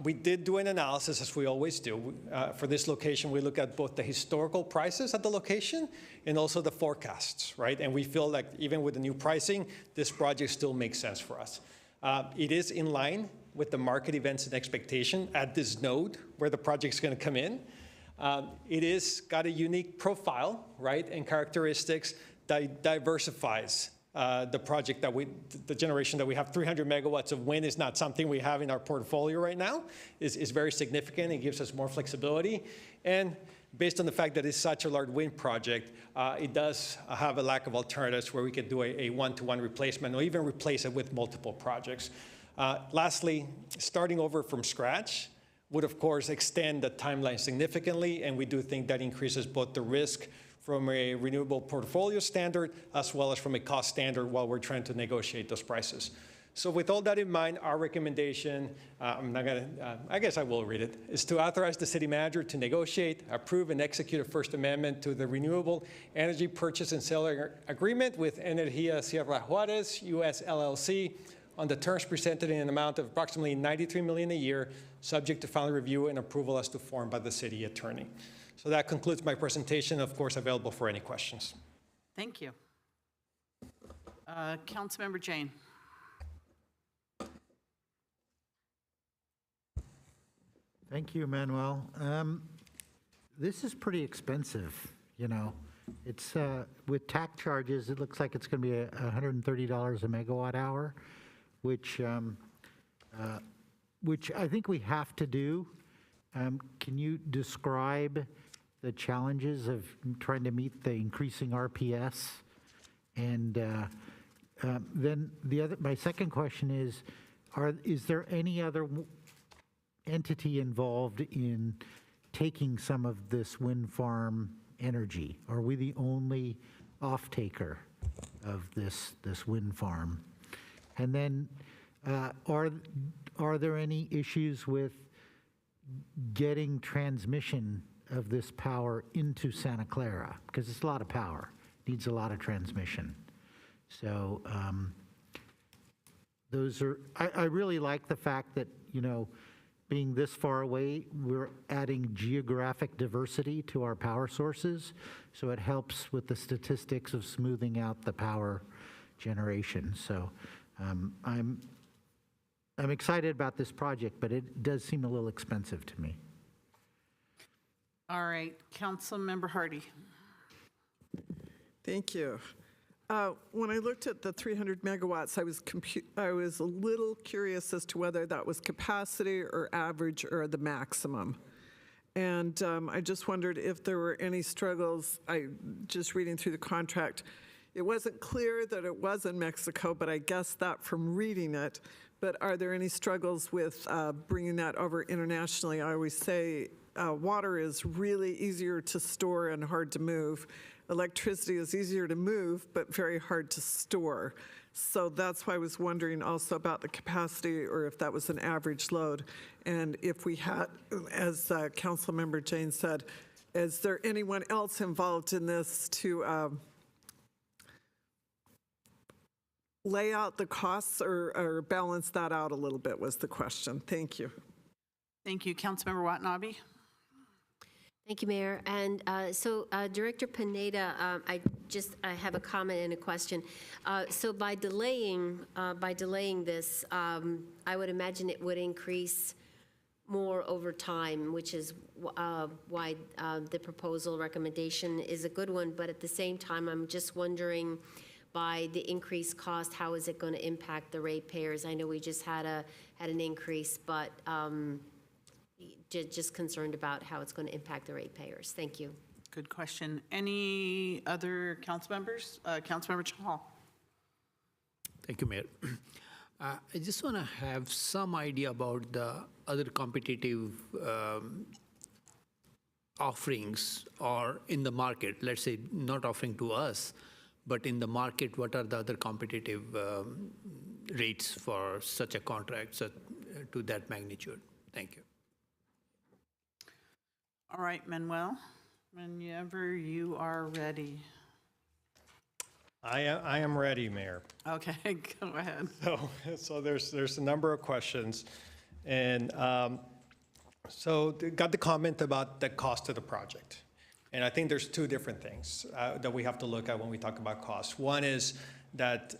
we did do an analysis, as we always do. For this location, we look at both the historical prices at the location and also the forecasts, right? And we feel like even with the new pricing, this project still makes sense for us. It is in line with the market events and expectation at this node where the project's going to come in. It is got a unique profile, right, and characteristics that diversifies the project the generation that we have. 300 megawatts of wind is not something we have in our portfolio right now. It's very significant. It gives us more flexibility. And based on the fact that it's such a large wind project, it does have a lack of alternatives where we could do a one-to-one replacement or even replace it with multiple projects. Lastly, starting over from scratch would, of course, extend the timeline significantly, and we do think that increases both the risk from a renewable portfolio standard as well as from a cost standard while we're trying to negotiate those prices. So with all that in mind, our recommendation, I guess I will read it, is to authorize the city manager to negotiate, approve, and execute a First Amendment to the Renewable Energy Purchase and Sale Agreement with Energía Sierra Juárez, U.S. LLC, on the terms presented in an amount of approximately $93 million a year, subject to final review and approval as to form by the city attorney. So that concludes my presentation, of course, available for any questions. Thank you. Councilmember Jane. Thank you, Manuel. This is pretty expensive, It's with tax charges, it looks like it's going to be $130 a megawatt hour, which I think we have to do. Can you describe the challenges of trying to meet the increasing RPS? And then my second question is there any other entity involved in taking some of this wind farm energy? Are we the only off-taker of this wind farm? And then are there any issues with getting transmission of this power into Santa Clara? Because it's a lot of power, needs a lot of transmission. So those are, I really like the fact that, being this far away, we're adding geographic diversity to our power sources, so it helps with the statistics of smoothing out the power generation. So I'm excited about this project, but it does seem a little expensive to me. All right, Councilmember Hardy. Thank you. When I looked at the 300 megawatts, I was a little curious as to whether that was capacity or average or the maximum. And I just wondered if there were any struggles. Just reading through the contract, it wasn't clear that it was in Mexico, but I guessed that from reading it. But are there any struggles with bringing that over internationally? I always say water is really easier to store and hard to move. Electricity is easier to move, but very hard to store. So that's why I was wondering also about the capacity, or if that was an average load. And if we had, as Councilmember Jane said, is there anyone else involved in this to lay out the costs or balance that out a little bit was the question. Thank you. Thank you. Councilmember Watanabe. Thank you, Mayor. And so Director Pineda, I have a comment and a question. So by delaying this, I would imagine it would increase more over time, which is why the proposal recommendation is a good one. But at the same time, I'm just wondering, by the increased cost, how is it going to impact the ratepayers? I know we just had an increase, but just concerned about how it's going to impact the ratepayers. Thank you. Good question. Any other council members? Councilmember Chahal. Thank you, Mayor. I just want to have some idea about the other competitive offerings or in the market. Let's say not offering to us, but in the market, what are the other competitive rates for such a contract to that magnitude? Thank you. All right, Manuel, whenever you are ready. I am ready, Mayor. Okay, go ahead. So there's a number of questions, and so got the comment about the cost of the project, and I think there's two different things that we have to look at when we talk about cost. One is that,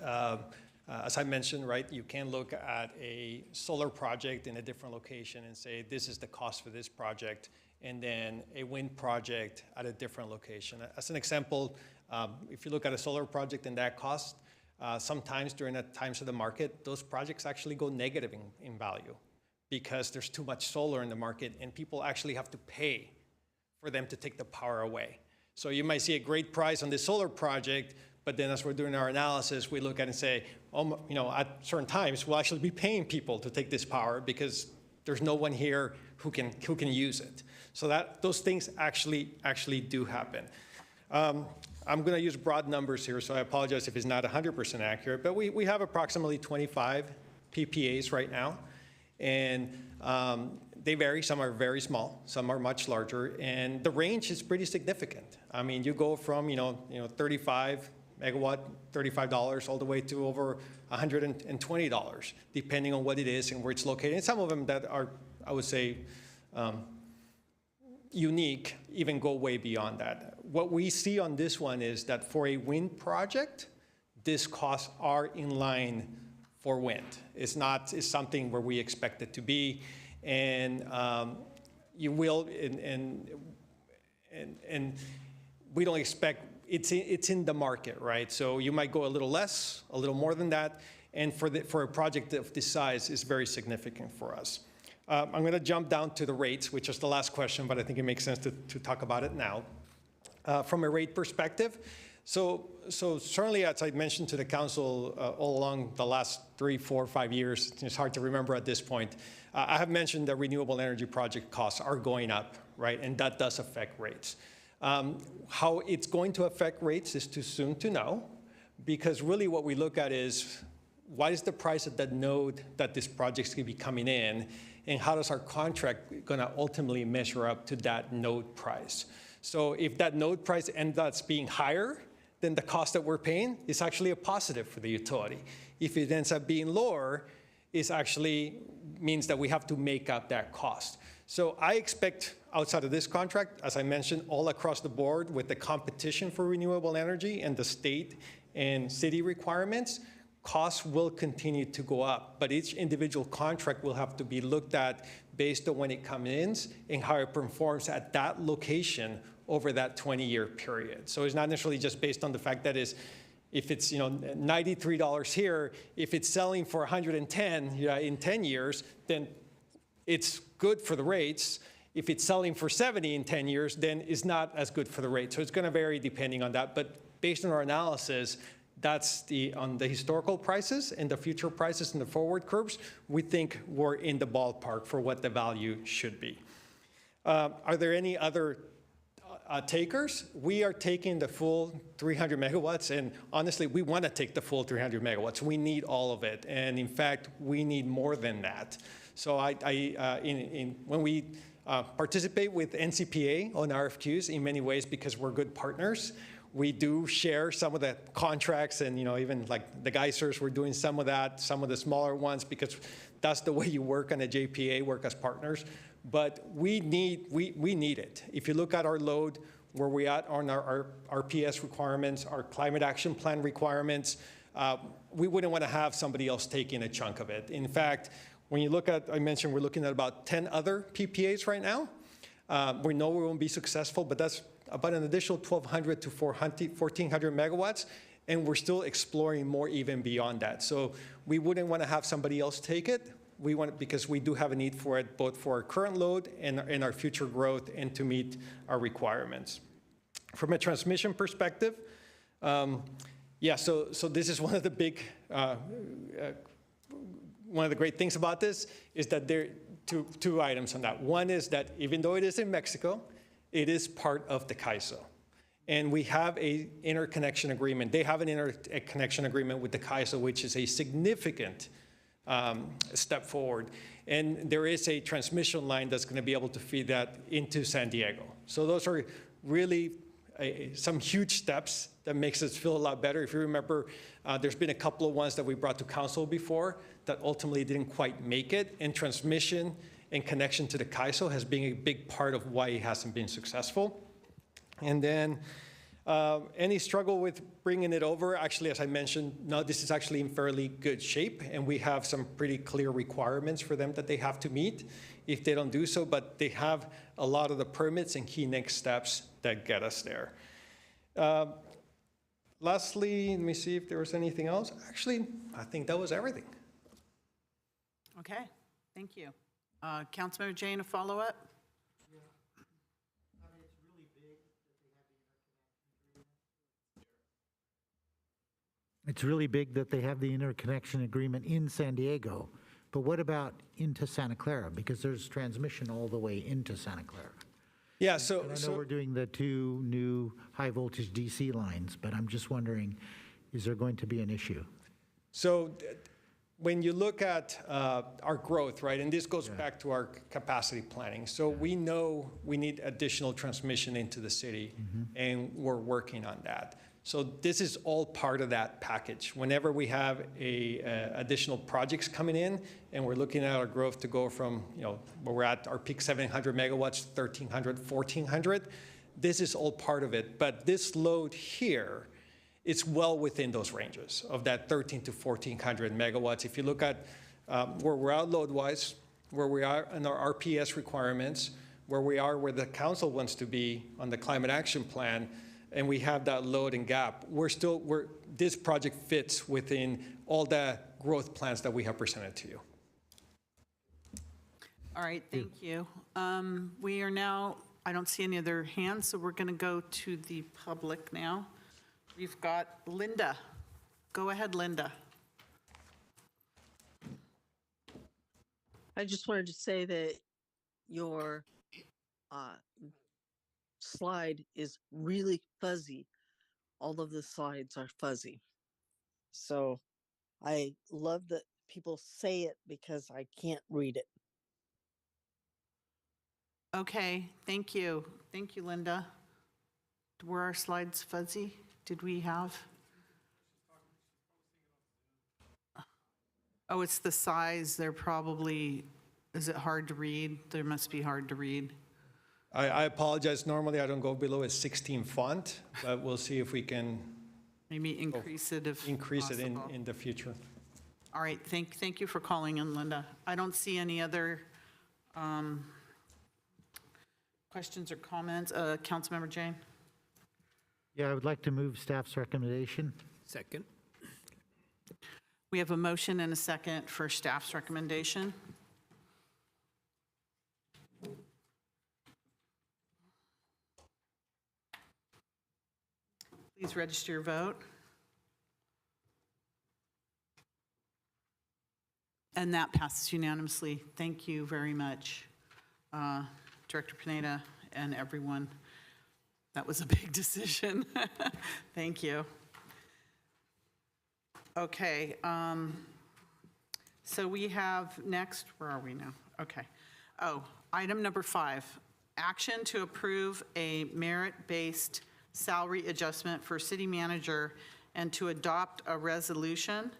as I mentioned, right, you can look at a solar project in a different location and say this is the cost for this project, and then a wind project at a different location. As an example, if you look at a solar project and that cost, sometimes during the times of the market, those projects actually go negative in value because there's too much solar in the market and people actually have to pay for them to take the power away. So you might see a great price on this solar project, but then as we're doing our analysis, we look at it and say, oh, at certain times, we'll actually be paying people to take this power because there's no one here who can use it. So those things actually do happen. I'm going to use broad numbers here, so I apologize if it's not 100% accurate, but we have approximately 25 PPAs right now, and they vary. Some are very small, some are much larger, and the range is pretty significant. I mean, you go from 35 megawatt, $35 all the way to over $120, depending on what it is and where it's located. And some of them that are, I would say, unique, even go way beyond that. What we see on this one is that for a wind project, these costs are in line for wind. It's something where we expect it to be, and you will, and we don't expect, it's in the market, right? So you might go a little less, a little more than that, and for a project of this size, it's very significant for us. I'm going to jump down to the rates, which is the last question, but I think it makes sense to talk about it now. From a rate perspective, so certainly, as I mentioned to the council all along the last 3, 4, 5 years, it's hard to remember at this point, I have mentioned that renewable energy project costs are going up, right? And that does affect rates. How it's going to affect rates is too soon to know, because really what we look at is what is the price of that node that this project's going to be coming in, and how does our contract going to ultimately measure up to that node price? So if that node price ends up being higher than the cost that we're paying, it's actually a positive for the utility. If it ends up being lower, is actually means that we have to make up that cost. So I expect outside of this contract, as I mentioned, all across the board with the competition for renewable energy and the state and city requirements, costs will continue to go up, but each individual contract will have to be looked at based on when it comes in and how it performs at that location over that 20-year period. So it's not necessarily just based on the fact that if it's $93 here, if it's selling for 110 in 10 years, then it's good for the rates. If it's selling for 70 in 10 years, then it's not as good for the rate. So it's going to vary depending on that. But based on our analysis, that's on the historical prices and the future prices and the forward curves, we think we're in the ballpark for what the value should be. Are there any other takers? We are taking the full 300 megawatts, and honestly, we want to take the full 300 megawatts. We need all of it, and in fact, we need more than that. So when we participate with NCPA on RFQs in many ways because we're good partners, we do share some of the contracts, and even like the Geysers, we're doing some of that, some of the smaller ones, because that's the way you work on a JPA, work as partners. But we need it. If you look at our load, where we're at on our RPS requirements, our climate action plan requirements, we wouldn't want to have somebody else taking a chunk of it. In fact, when you look at, I mentioned we're looking at about 10 other PPAs right now. We know we won't be successful, but that's about an additional 1,200 to 1,400 megawatts, and we're still exploring more even beyond that. So we wouldn't want to have somebody else take it. We want it because we do have a need for it, both for our current load and our future growth, and to meet our requirements. From a transmission perspective, so this is one of the big, one of the great things about this is that there are two items on that. One is that even though it is in Mexico, it is part of the CAISO. And we have an interconnection agreement. They have an interconnection agreement with the CAISO, which is a significant step forward. And there is a transmission line that's going to be able to feed that into San Diego. So those are really some huge steps that makes us feel a lot better. If you remember, there's been a couple of ones that we brought to council before that ultimately didn't quite make it. And transmission and connection to the CAISO has been a big part of why it hasn't been successful. And then any struggle with bringing it over, actually, as I mentioned, no, this is actually in fairly good shape, and we have some pretty clear requirements for them that they have to meet if they don't do so, but they have a lot of the permits and key next steps that get us there. Lastly, let me see if there was anything else. Actually, I think that was everything. Okay, thank you. Councilmember Jane, a follow-up? It's really big that they have the interconnection agreement in San Diego, but what about into Santa Clara? Because there's transmission all the way into Santa Clara. Yeah, so and I know we're doing the 2 new high voltage DC lines, but I'm just wondering, is there going to be an issue? So when you look at our growth, right, and this goes back to our capacity planning. So we know we need additional transmission into the city, and we're working on that. So this is all part of that package. Whenever we have additional projects coming in, and we're looking at our growth to go from, where we're at our peak 700 megawatts, 1,300, 1,400, this is all part of it. But this load here, it's well within those ranges of that 1,300 to 1,400 megawatts. If you look at where we're at load-wise, where we are in our RPS requirements, where we are where the council wants to be on the climate action plan, and we have that load and gap, this project fits within all the growth plans that we have presented to you. All right, thank you. We are now, I don't see any other hands, so we're going to go to the public now. We've got Linda. Go ahead, Linda. I just wanted to say that your slide is really fuzzy. All of the slides are fuzzy. So I love that people say it because I can't read it. Okay, thank you. Thank you, Linda. Were our slides fuzzy? Did we have? Oh, it's the size. They're probably, is it hard to read? They must be hard to read. I apologize. Normally, I don't go below a 16 font, but we'll see if we can Maybe increase it if increase it possible. in the future. All right, thank you for calling in, Linda. I don't see any other questions or comments. Councilmember Jane? Yeah, I would like to move staff's recommendation. Second. We have a motion and a second for staff's recommendation. Please register your vote. And that passes unanimously. Thank you very much, Director Pineda and everyone. That was a big decision. Thank you. Okay, so we have next, where are we now? Okay. Oh, item number 5, action to approve a merit-based salary adjustment for city manager and to adopt a resolution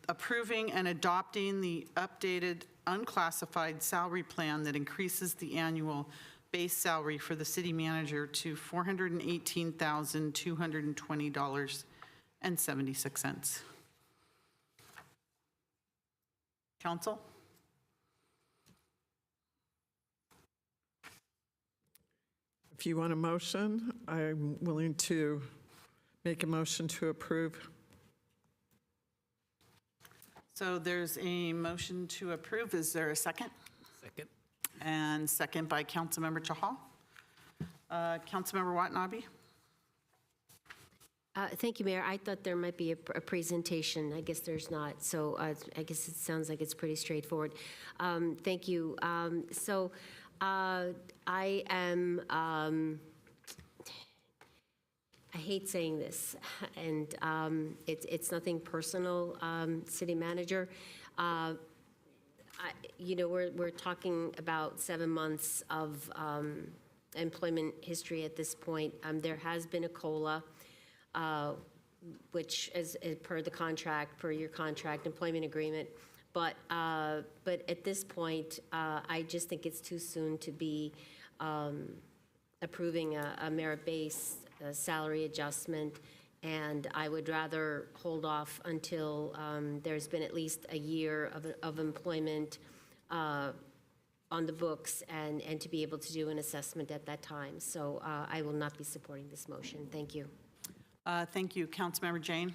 approving and adopting the updated unclassified salary plan that increases the annual base salary for the city manager to $418,220.76. Council? If you want a motion, I'm willing to make a motion to approve. So there's a motion to approve. Is there a second? Second. And second by Councilmember Chahal. Councilmember Watanabe? Thank you, Mayor. I thought there might be a presentation. I guess there's not. So I guess it sounds like it's pretty straightforward. Thank you. I am, I hate saying this, and it's nothing personal, city manager. We're talking about 7 months of employment history at this point. There has been a COLA, which is per the contract, per your contract employment agreement. But at this point, I just think it's too soon to be approving a merit-based salary adjustment, and I would rather hold off until there's been at least a year of employment on the books and to be able to do an assessment at that time. So I will not be supporting this motion. Thank you. Thank you. Councilmember Jane?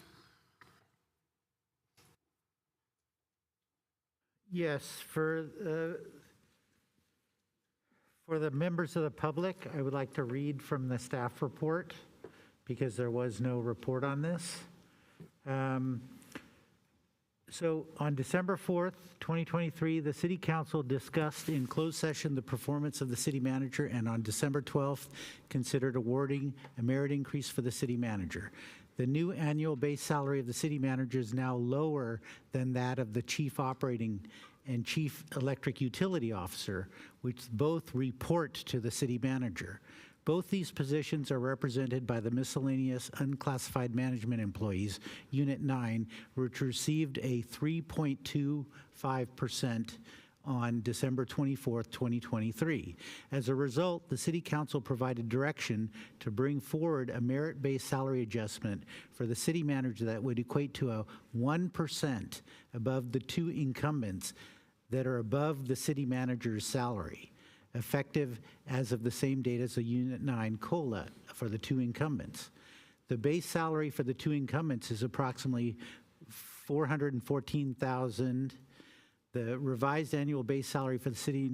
Yes, for the members of the public, I would like to read from the staff report because there was no report on this. So on December 4th, 2023, the City Council discussed in closed session the performance of the city manager, and on December 12th, considered awarding a merit increase for the city manager. The new annual base salary of the city manager is now lower than that of the chief operating and chief electric utility officer, which both report to the city manager. Both these positions are represented by the miscellaneous unclassified management employees, Unit 9, which received a 3.25% on December 24th, 2023. As a result, the City Council provided direction to bring forward a merit-based salary adjustment for the city manager that would equate to a 1% above the 2 incumbents that are above the city manager's salary, effective as of the same date as the Unit 9 COLA for the 2 incumbents. The base salary for the 2 incumbents is approximately $414,000. The revised annual base salary for the city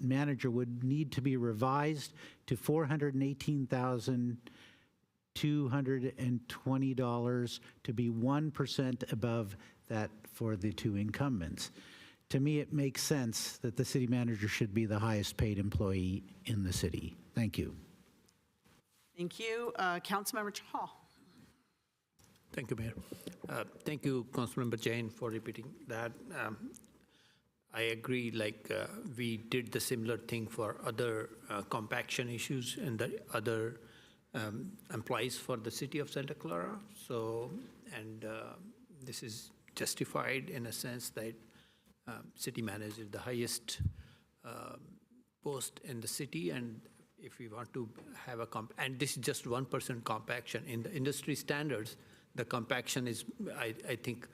manager would need to be revised to $418,220 to be 1% above that for the 2 incumbents. To me, it makes sense that the city manager should be the highest paid employee in the city. Thank you. Thank you. Councilmember Chahal. Thank you, Mayor. Thank you, Councilmember Jane, for repeating that. I agree, we did the similar thing for other compaction issues and the other employees for the city of Santa Clara. So, this is justified in a sense that city manager is the highest post in the city, and if we want to have a and this is just 1% compaction. In the industry standards, the compaction is, I think,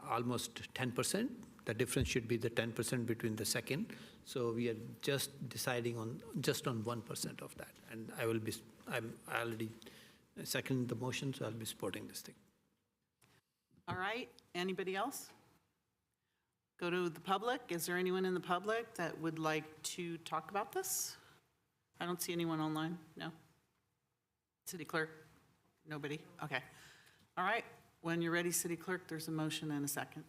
almost 10%. The difference should be the 10% between the second. So we are just deciding on just on 1% of that. And I already second the motion, so I'll be supporting this thing. All right, anybody else? Go to the public. Is there anyone in the public that would like to talk about this? I don't see anyone online, no? City Clerk? Nobody? Okay. All right, when you're ready, City Clerk, there's a motion and a second.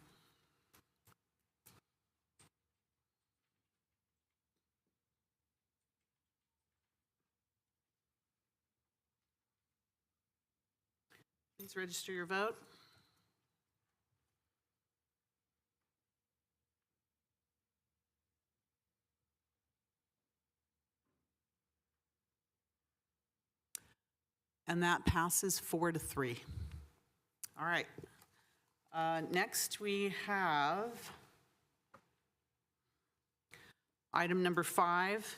Please register your vote. And that passes 4-3. All right. Next, we have item number 5.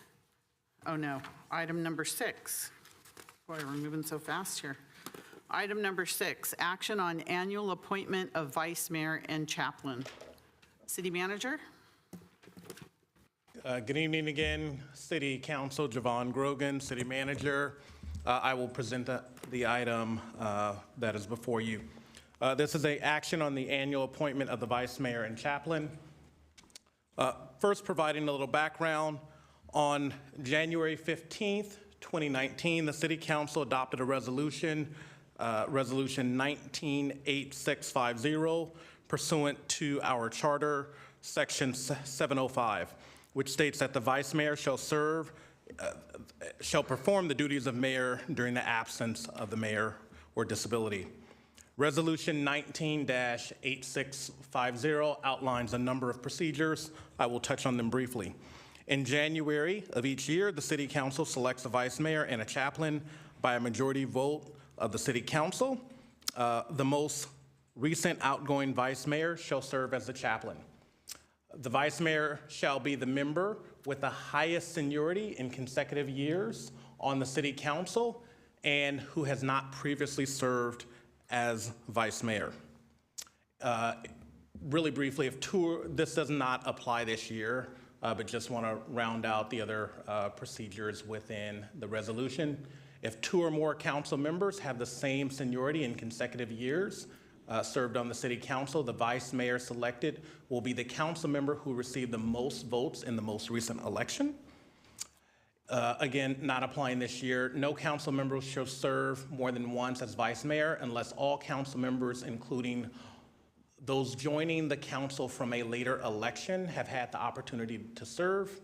Oh, no, item number 6. Boy, we're moving so fast here. Item number 6, action on annual appointment of vice mayor and chaplain. City manager? Good evening again, City Council, Javon Grogan, City Manager. I will present the item that is before you. This is an action on the annual appointment of the vice mayor and chaplain. First, providing a little background, on January 15th, 2019, the City Council adopted a resolution, Resolution 198650, pursuant to our charter, Section 705, which states that the vice mayor shall perform the duties of mayor during the absence of the mayor or disability. Resolution 19-8650 outlines a number of procedures. I will touch on them briefly. In January of each year, the City Council selects a vice mayor and a chaplain by a majority vote of the City Council. The most recent outgoing vice mayor shall serve as the chaplain. The vice mayor shall be the member with the highest seniority in consecutive years on the City Council and who has not previously served as vice mayor. Really briefly, this does not apply this year, but just want to round out the other procedures within the resolution. If 2 or more council members have the same seniority in consecutive years served on the City Council, the vice mayor selected will be the council member who received the most votes in the most recent election. Again, not applying this year. No council member shall serve more than once as vice mayor unless all council members, including those joining the council from a later election, have had the opportunity to serve.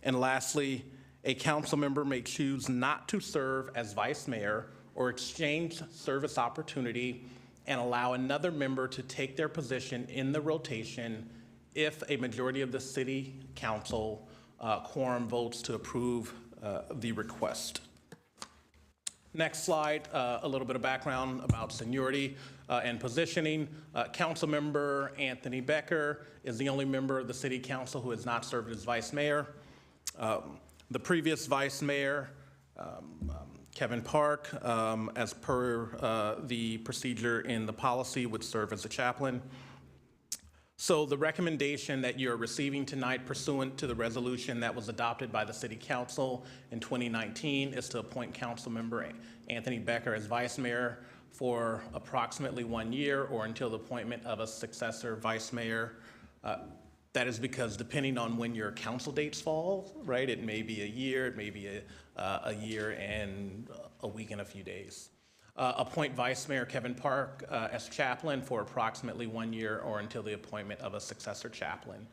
And lastly, a council member may choose not to serve as vice mayor or exchange service opportunity and allow another member to take their position in the rotation if a majority of the City Council quorum votes to approve the request. Next slide, a little bit of background about seniority and positioning. Councilmember Anthony Becker is the only member of the City Council who has not served as vice mayor. The previous vice mayor, Kevin Park, as per the procedure in the policy, would serve as a chaplain. So the recommendation that you're receiving tonight pursuant to the resolution that was adopted by the City Council in 2019 is to appoint Councilmember Anthony Becker as vice mayor for approximately 1 year or until the appointment of a successor vice mayor. That is because depending on when your council dates fall, right, it may be a year, it may be a year and a week and a few days. Appoint Vice Mayor Kevin Park as chaplain for approximately 1 year or until the appointment of a successor chaplain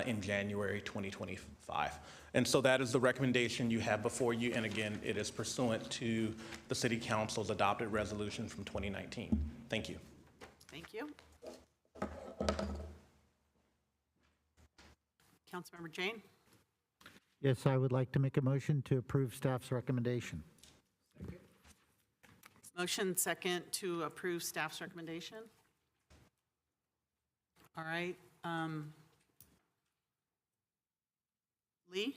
in January 2025. And so that is the recommendation you have before you. And again, it is pursuant to the City Council's adopted resolution from 2019. Thank you. Thank you. Councilmember Jane? Yes, I would like to make a motion to approve staff's recommendation. Motion second to approve staff's recommendation. All right. Lee?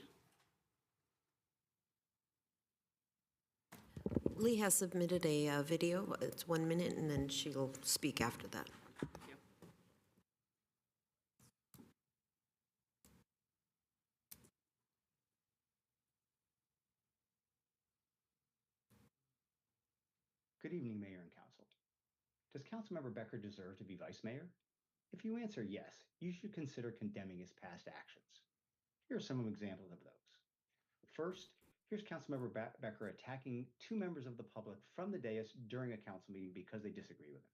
Lee has submitted a video. It's 1 minute, and then she'll speak after that. Good evening, Mayor and Council. Does Councilmember Becker deserve to be Vice Mayor? If you answer yes, you should consider condemning his past actions. Here are some examples of those. First, here's Councilmember Becker attacking two members of the public from the dais during a council meeting because they disagree with him.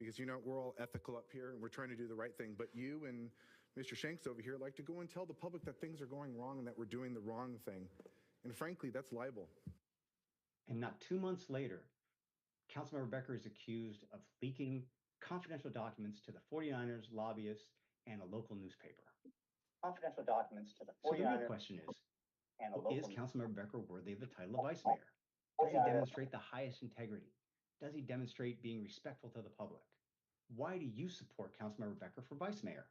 Because, you know, we're all ethical up here and we're trying to do the right thing, but you and Mr. Shanks over here like to go and tell the public that things are going wrong and that we're doing the wrong thing. And frankly, that's libel. And not 2 months later, Councilmember Becker is accused of leaking confidential documents to the 49ers, lobbyists, and a local newspaper. Confidential documents to the 49ers. So the real question is Councilmember Becker worthy of the title of Vice Mayor? Does he demonstrate the highest integrity? Does he demonstrate being respectful to the public? Why do you support Councilmember Becker for Vice Mayor?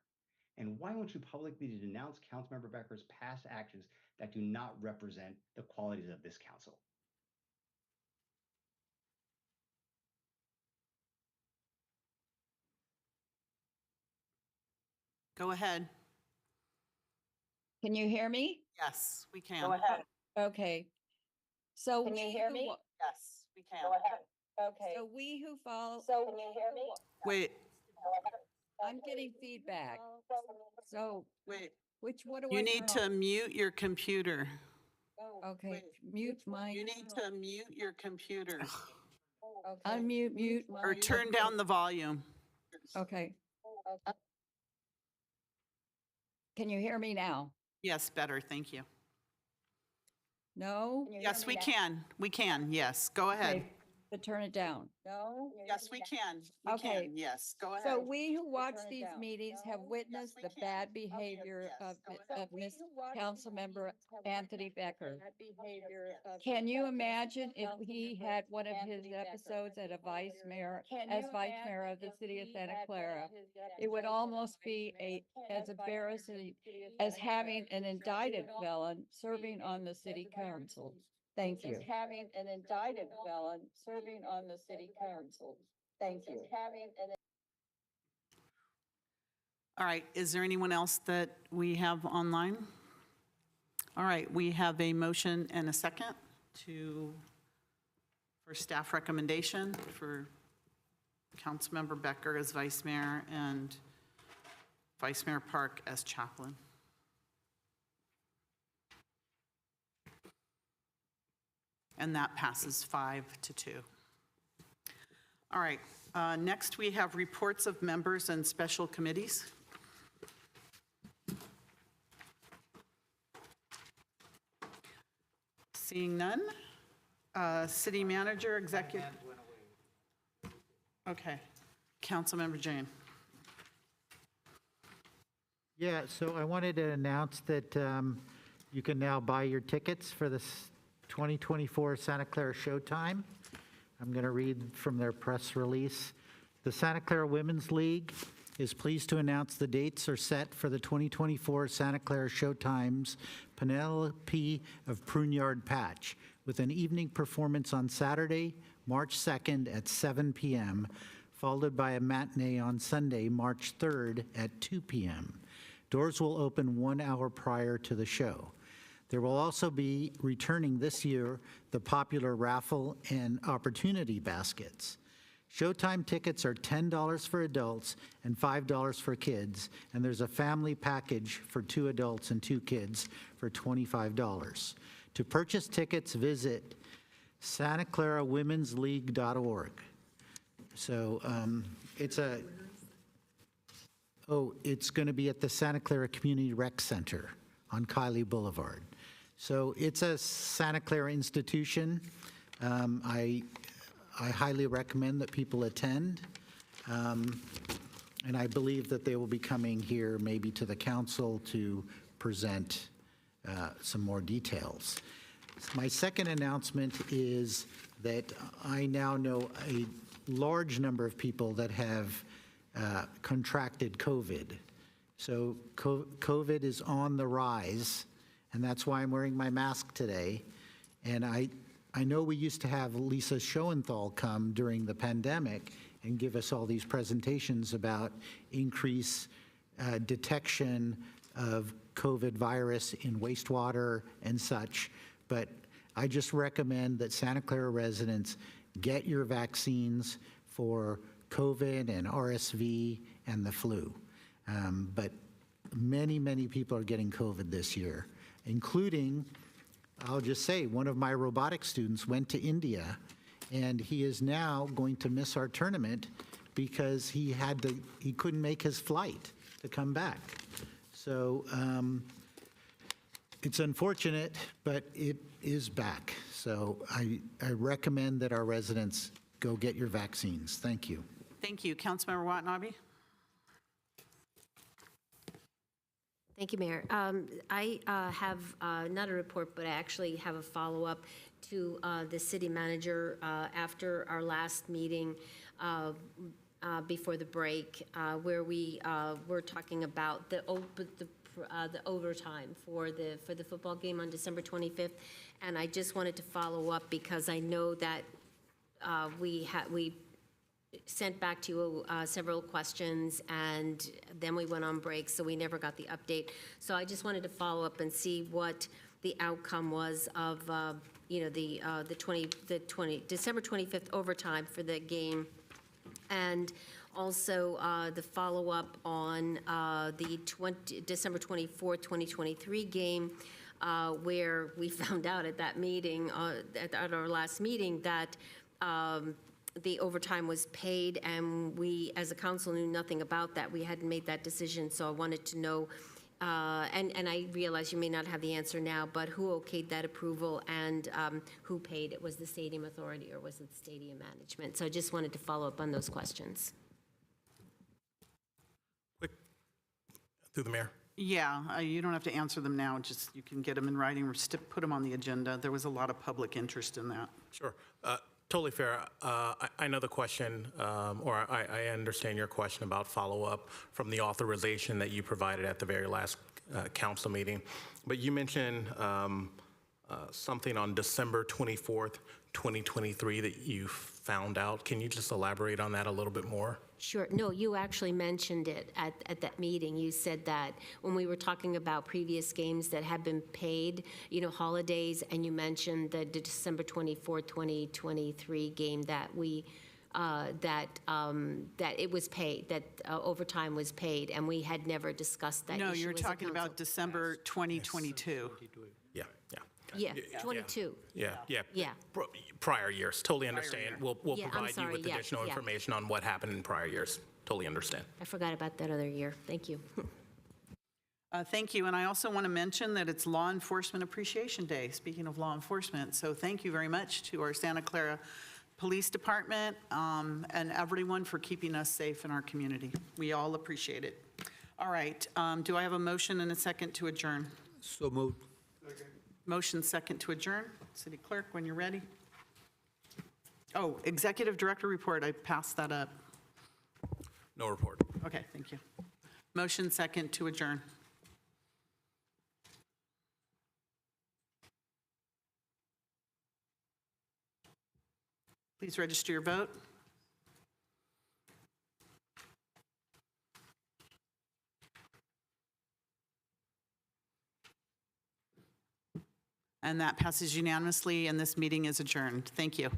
And why won't you publicly denounce Councilmember Becker's past actions that do not represent the qualities of this council? Go ahead. Can you hear me? Yes, we can. Go ahead. Okay. So Can you hear me? Yes, we can. Go ahead. Okay. So we who follow. So can you hear me? Wait, I'm getting feedback. So wait. what do I You need turn to on? mute your computer. Okay, mute my. You need to mute your computer. Mute my. Or turn down the volume. Okay. Can you hear me now? Yes, better, thank you. No? Yes, we can. We can, yes. Go ahead. Okay, to turn it down. No? Yes, we can. We Okay. can, yes. Go ahead. So we who watch these meetings have witnessed the bad behavior of Miss Councilmember Anthony Becker. Can you imagine if he had one of his episodes as Vice Mayor of the city of Santa Clara? It would almost be as embarrassing as having an indicted felon serving on the city council. Thank you. Having an indicted felon serving on the city council. Thank you. All right, is there anyone else that we have online? All right, we have a motion and a second for staff recommendation for Councilmember Becker as Vice Mayor and Vice Mayor Park as chaplain. And that passes 5-2. All right, next we have reports of members and special committees. Seeing none. City manager, executive. Okay, Councilmember Jane. Yeah, so I wanted to announce that you can now buy your tickets for this 2024 Santa Clara Showtime. I'm going to read from their press release. The Santa Clara Women's League is pleased to announce the dates are set for the 2024 Santa Clara Showtime's Penelope of Pruneyard Patch, with an evening performance on Saturday, March 2nd at 7 p.m., followed by a matinee on Sunday, March 3rd at 2 p.m. Doors will open 1 hour prior to the show. There will also be, returning this year, the popular raffle and opportunity baskets. Showtime tickets are $10 for adults and $5 for kids, and there's a family package for 2 adults and 2 kids for $25. To purchase tickets, visit SantaClaraWomen'sLeague.org. So it's going to be at the Santa Clara Community Rec Center on Kiley Boulevard. So it's a Santa Clara institution. I highly recommend that people attend. And I believe that they will be coming here maybe to the council to present some more details. My second announcement is that I now know a large number of people that have contracted COVID. So COVID is on the rise, and that's why I'm wearing my mask today. And I know we used to have Lisa Schoenthal come during the pandemic and give us all these presentations about increased detection of COVID virus in wastewater and such. But I just recommend that Santa Clara residents get your vaccines for COVID and RSV and the flu. But many, many people are getting COVID this year, including, I'll just say, one of my robotics students went to India, and he is now going to miss our tournament because he couldn't make his flight to come back. So it's unfortunate, but it is back. So I recommend that our residents go get your vaccines. Thank you. Thank you. Councilmember Watanabe? Thank you, Mayor. I have not a report, but I actually have a follow-up to the city manager after our last meeting before the break, where we were talking about the overtime for the football game on December 25th. And I just wanted to follow up because I know that we sent back to you several questions, and then we went on break, so we never got the update. So I just wanted to follow up and see what the outcome was of the December 25th overtime for the game, and also the follow-up on the December 24th, 2023 game, where we found out at that meeting, at our last meeting, that the overtime was paid, and we, as a council, knew nothing about that. We hadn't made that decision, so I wanted to know, and I realize you may not have the answer now, but who okayed that approval and who paid it? Was the stadium authority or was it the stadium management? So I just wanted to follow up on those questions. Through the mayor. Yeah, you don't have to answer them now, just you can get them in writing or put them on the agenda. There was a lot of public interest in that. Sure. Totally fair. I know the question, or I understand your question about follow-up from the authorization that you provided at the very last council meeting. But you mentioned something on December 24th, 2023 that you found out. Can you just elaborate on that a little bit more? Sure. No, you actually mentioned it at that meeting. You said that when we were talking about previous games that had been paid, holidays, and you mentioned the December 24th, 2023 game that that it was paid, that overtime was paid, and we had never discussed that issue. No, you're as a talking council. about December 2022. Yeah, 22. Yeah. Prior years, totally understand. We'll Yeah, I'm provide you sorry, with yeah, additional yeah. information on what happened in prior years. Totally understand. I forgot about that other year. Thank you. Thank you, and I also want to mention that it's Law Enforcement Appreciation Day, speaking of law enforcement. So thank you very much to our Santa Clara Police Department and everyone for keeping us safe in our community. We all appreciate it. All right, do I have a motion and a second to adjourn? So moved. Motion second to adjourn. City Clerk, when you're ready. Oh, Executive Director report, I passed that up. No report. Okay, thank you. Motion second to adjourn. Please register your vote. And that passes unanimously, and this meeting is adjourned. Thank you.